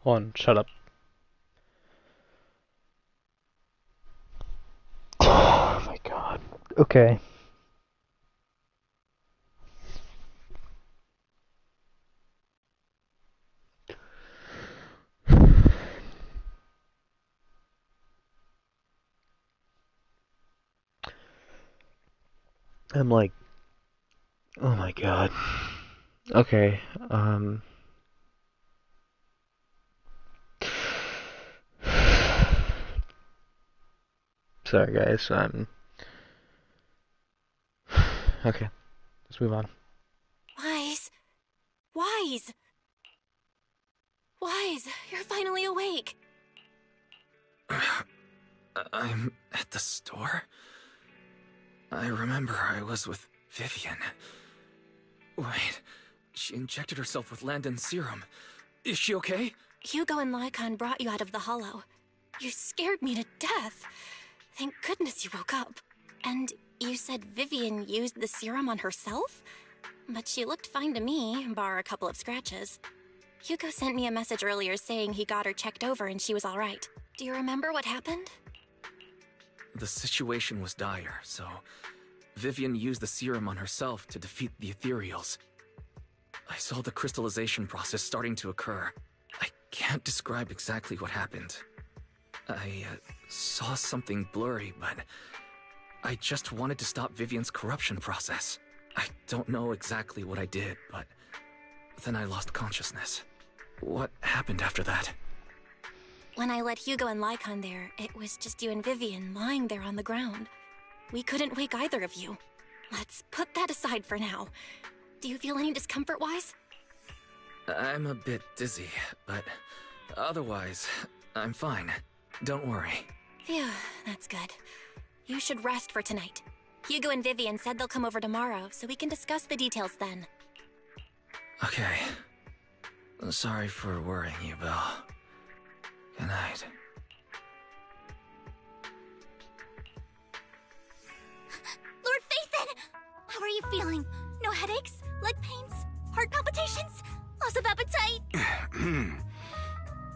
Hold on, shut up. Oh my god. Okay. I'm like, oh my god. Okay, sorry guys, okay, let's move on. Wise. Wise. Wise, you're finally awake. I'm at the store? I remember I was with Vivian. Wait, she injected herself with Landon's serum. Is she okay? Hugo and Lycon brought you out of the hollow. You scared me to death. Thank goodness you woke up. And you said Vivian used the serum on herself? But she looked fine to me, bar a couple of scratches. Hugo sent me a message earlier saying he got her checked over and she was all right. Do you remember what happened? The situation was dire, so Vivian used the serum on herself to defeat the ethereals. I saw the crystallization process starting to occur. I can't describe exactly what happened. I saw something blurry, but I just wanted to stop Vivian's corruption process. I don't know exactly what I did, but then I lost consciousness. What happened after that? When I led Hugo and Lycon there, it was just you and Vivian lying there on the ground. We couldn't wake either of you. Let's put that aside for now. Do you feel any discomfort-wise? I'm a bit dizzy, but otherwise, I'm fine. Don't worry. Phew, that's good. You should rest for tonight. Hugo and Vivian said they'll come over tomorrow, so we can discuss the details then. Okay. Sorry for worrying you, Belle. Good night. Lord Phaethon! How are you feeling? No headaches? Leg pains? Heart palpitations? Loss of appetite?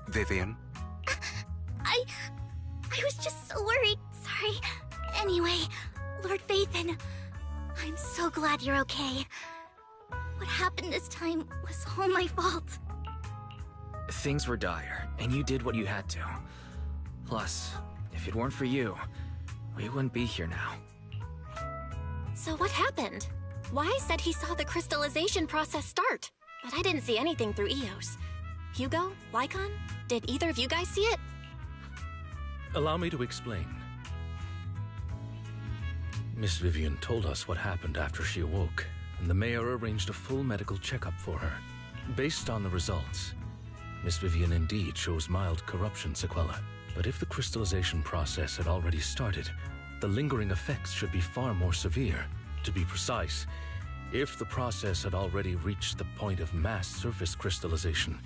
Vivian? I was just so worried. Sorry. Anyway, Lord Phaethon, I'm so glad you're okay. What happened this time was all my fault. Things were dire, and you did what you had to. Plus, if it weren't for you, we wouldn't be here now. So what happened? Wai said he saw the crystallization process start, but I didn't see anything through EOS. Hugo? Lycon? Did either of you guys see it? Allow me to explain. Miss Vivian told us what happened after she awoke, and the mayor arranged a full medical checkup for her. Based on the results, Miss Vivian indeed shows mild corruption sequelae. But if the crystallization process had already started, the lingering effects should be far more severe. To be precise, if the process had already reached the point of mass surface crystallization,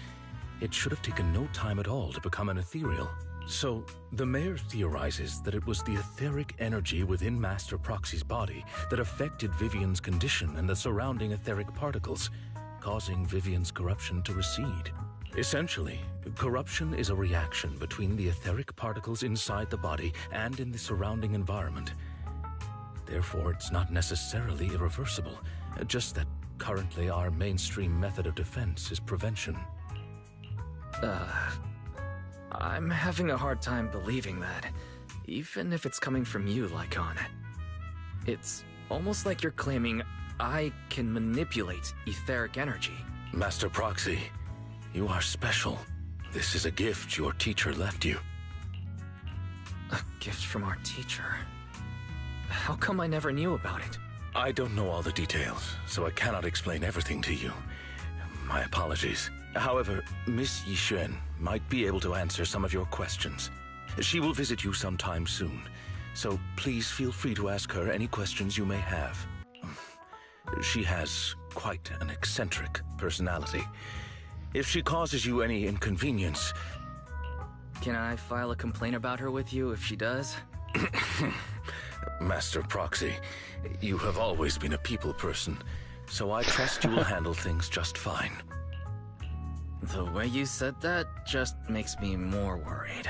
it should have taken no time at all to become an ethereal. So, the mayor theorizes that it was the etheric energy within Master Proxy's body that affected Vivian's condition and the surrounding etheric particles, causing Vivian's corruption to recede. Essentially, corruption is a reaction between the etheric particles inside the body and in the surrounding environment. Therefore, it's not necessarily irreversible, just that currently our mainstream method of defense is prevention. I'm having a hard time believing that, even if it's coming from you, Lycon. It's almost like you're claiming I can manipulate etheric energy. Master Proxy, you are special. This is a gift your teacher left you. A gift from our teacher? How come I never knew about it? I don't know all the details, so I cannot explain everything to you. My apologies. However, Miss Yixuan might be able to answer some of your questions. She will visit you sometime soon, so please feel free to ask her any questions you may have. She has quite an eccentric personality. If she causes you any inconvenience... Can I file a complaint about her with you if she does? Master Proxy, you have always been a people person, so I trust you will handle things just fine. The way you said that just makes me more worried.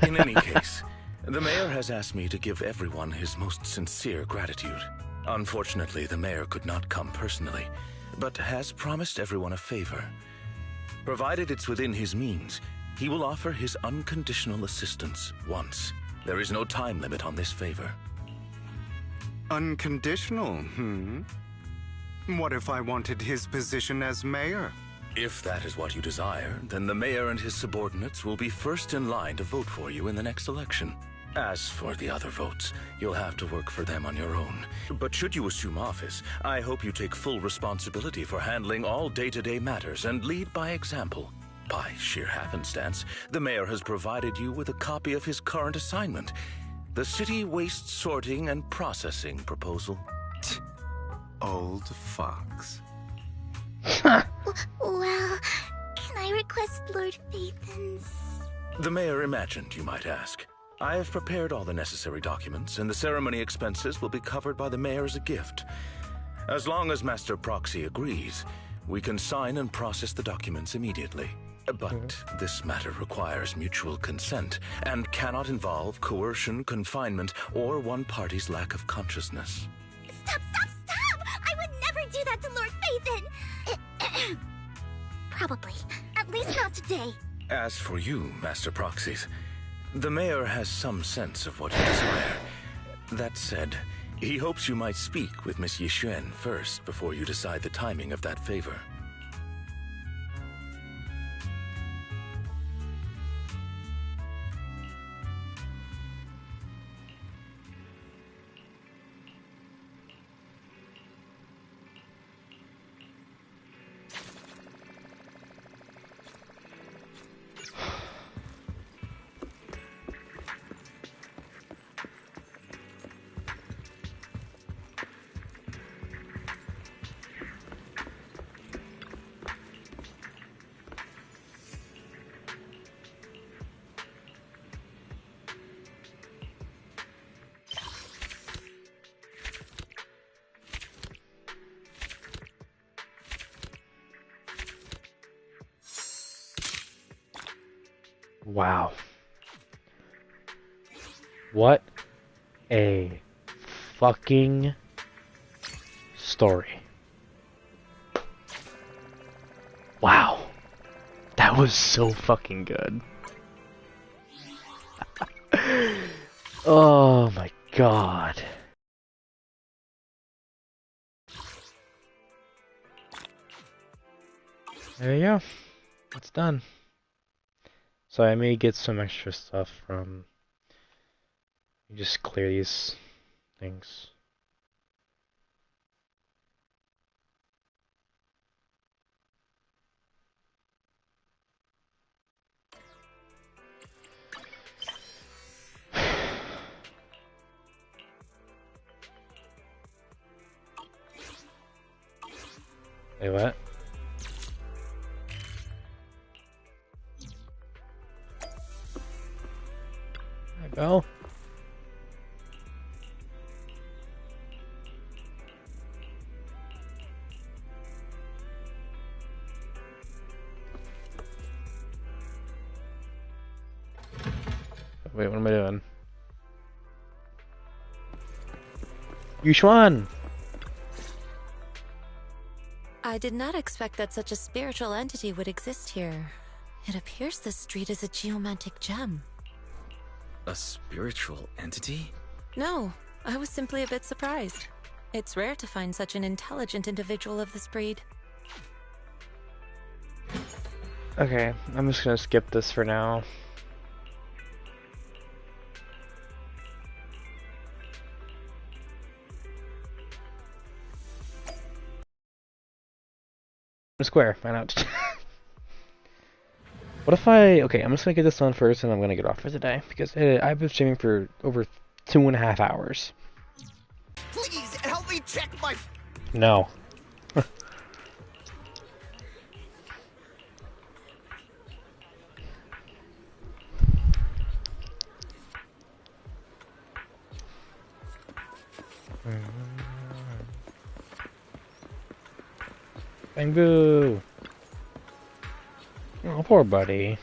In any case, the mayor has asked me to give everyone his most sincere gratitude. Unfortunately, the mayor could not come personally, but has promised everyone a favor. Provided it's within his means, he will offer his unconditional assistance once. There is no time limit on this favor. Unconditional, What if I wanted his position as mayor? If that is what you desire, then the mayor and his subordinates will be first in line to vote for you in the next election. As for the other votes, you'll have to work for them on your own. But should you assume office, I hope you take full responsibility for handling all day-to-day matters and lead by example. By sheer happenstance, the mayor has provided you with a copy of his current assignment, the City Waste Sorting and Processing proposal. Old fox. Well, can I request Lord Phaethon's... The mayor imagined you might ask. I have prepared all the necessary documents, and the ceremony expenses will be covered by the mayor as a gift. As long as Master Proxy agrees, we can sign and process the documents immediately. But this matter requires mutual consent and cannot involve coercion, confinement, or one party's lack of consciousness. Stop! I would never do that to Lord Phaethon! Probably. At least not today. As for you, Master Proxies, the mayor has some sense of what you desire. That said, he hopes you might speak with Miss Yixuan first before you decide the timing of that favor. Wow. What a fucking story. Wow. That was so fucking good. Oh my god. There you go. It's done. So I may get some extra stuff from... Just clear these things. Wait, what? Hi, Belle. Wait, what am I doing? Yuxuan! I did not expect that such a spiritual entity would exist here. It appears this street is a geomantic gem. A spiritual entity? No, I was simply a bit surprised. It's rare to find such an intelligent individual of this breed. Okay, I'm just gonna skip this for now. Square, why not? What if okay, I'm just gonna get this done first and I'm gonna get off for today because I've been streaming for over 2.5 hours. Please help me check my. No. Bang boo! Oh, poor buddy.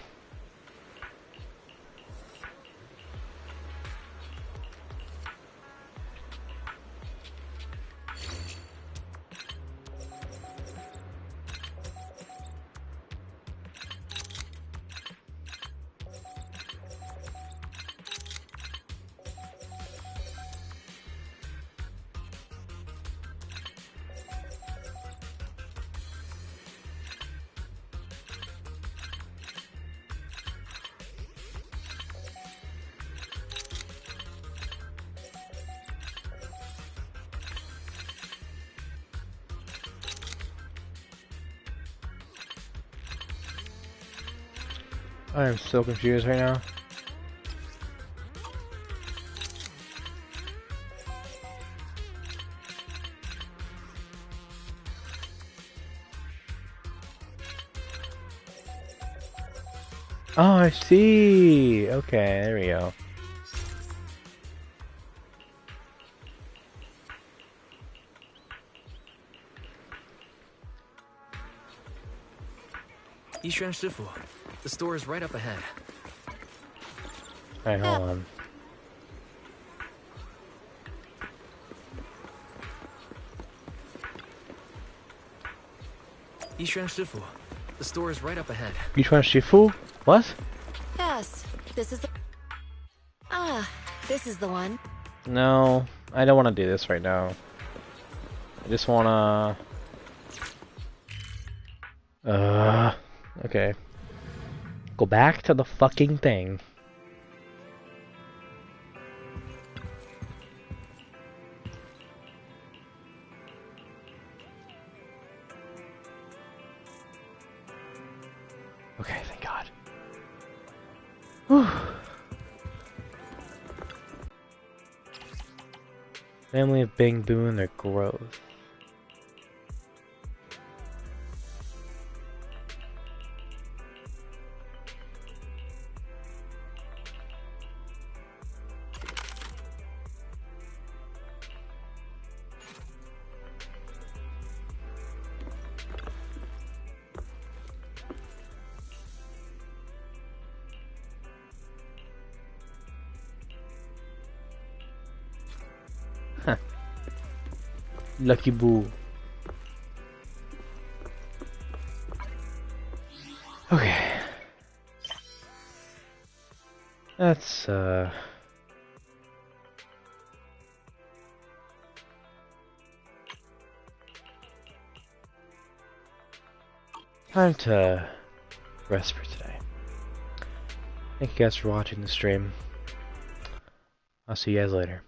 I am so confused right now. Oh, I see. Okay, there we go. Yishuan Shifu, the store is right up ahead. Alright, hold on. Yishuan Shifu, the store is right up ahead. Yishuan Shifu? What? Yes, this is the... Ah, this is the one. No, I don't want to do this right now. I just want to... okay. Go back to the fucking thing. Okay, thank God. Whew. Family of Bing Boo and their growth. Lucky Boo. Okay. That's, time to rest for today. Thank you guys for watching the stream. I'll see you guys later.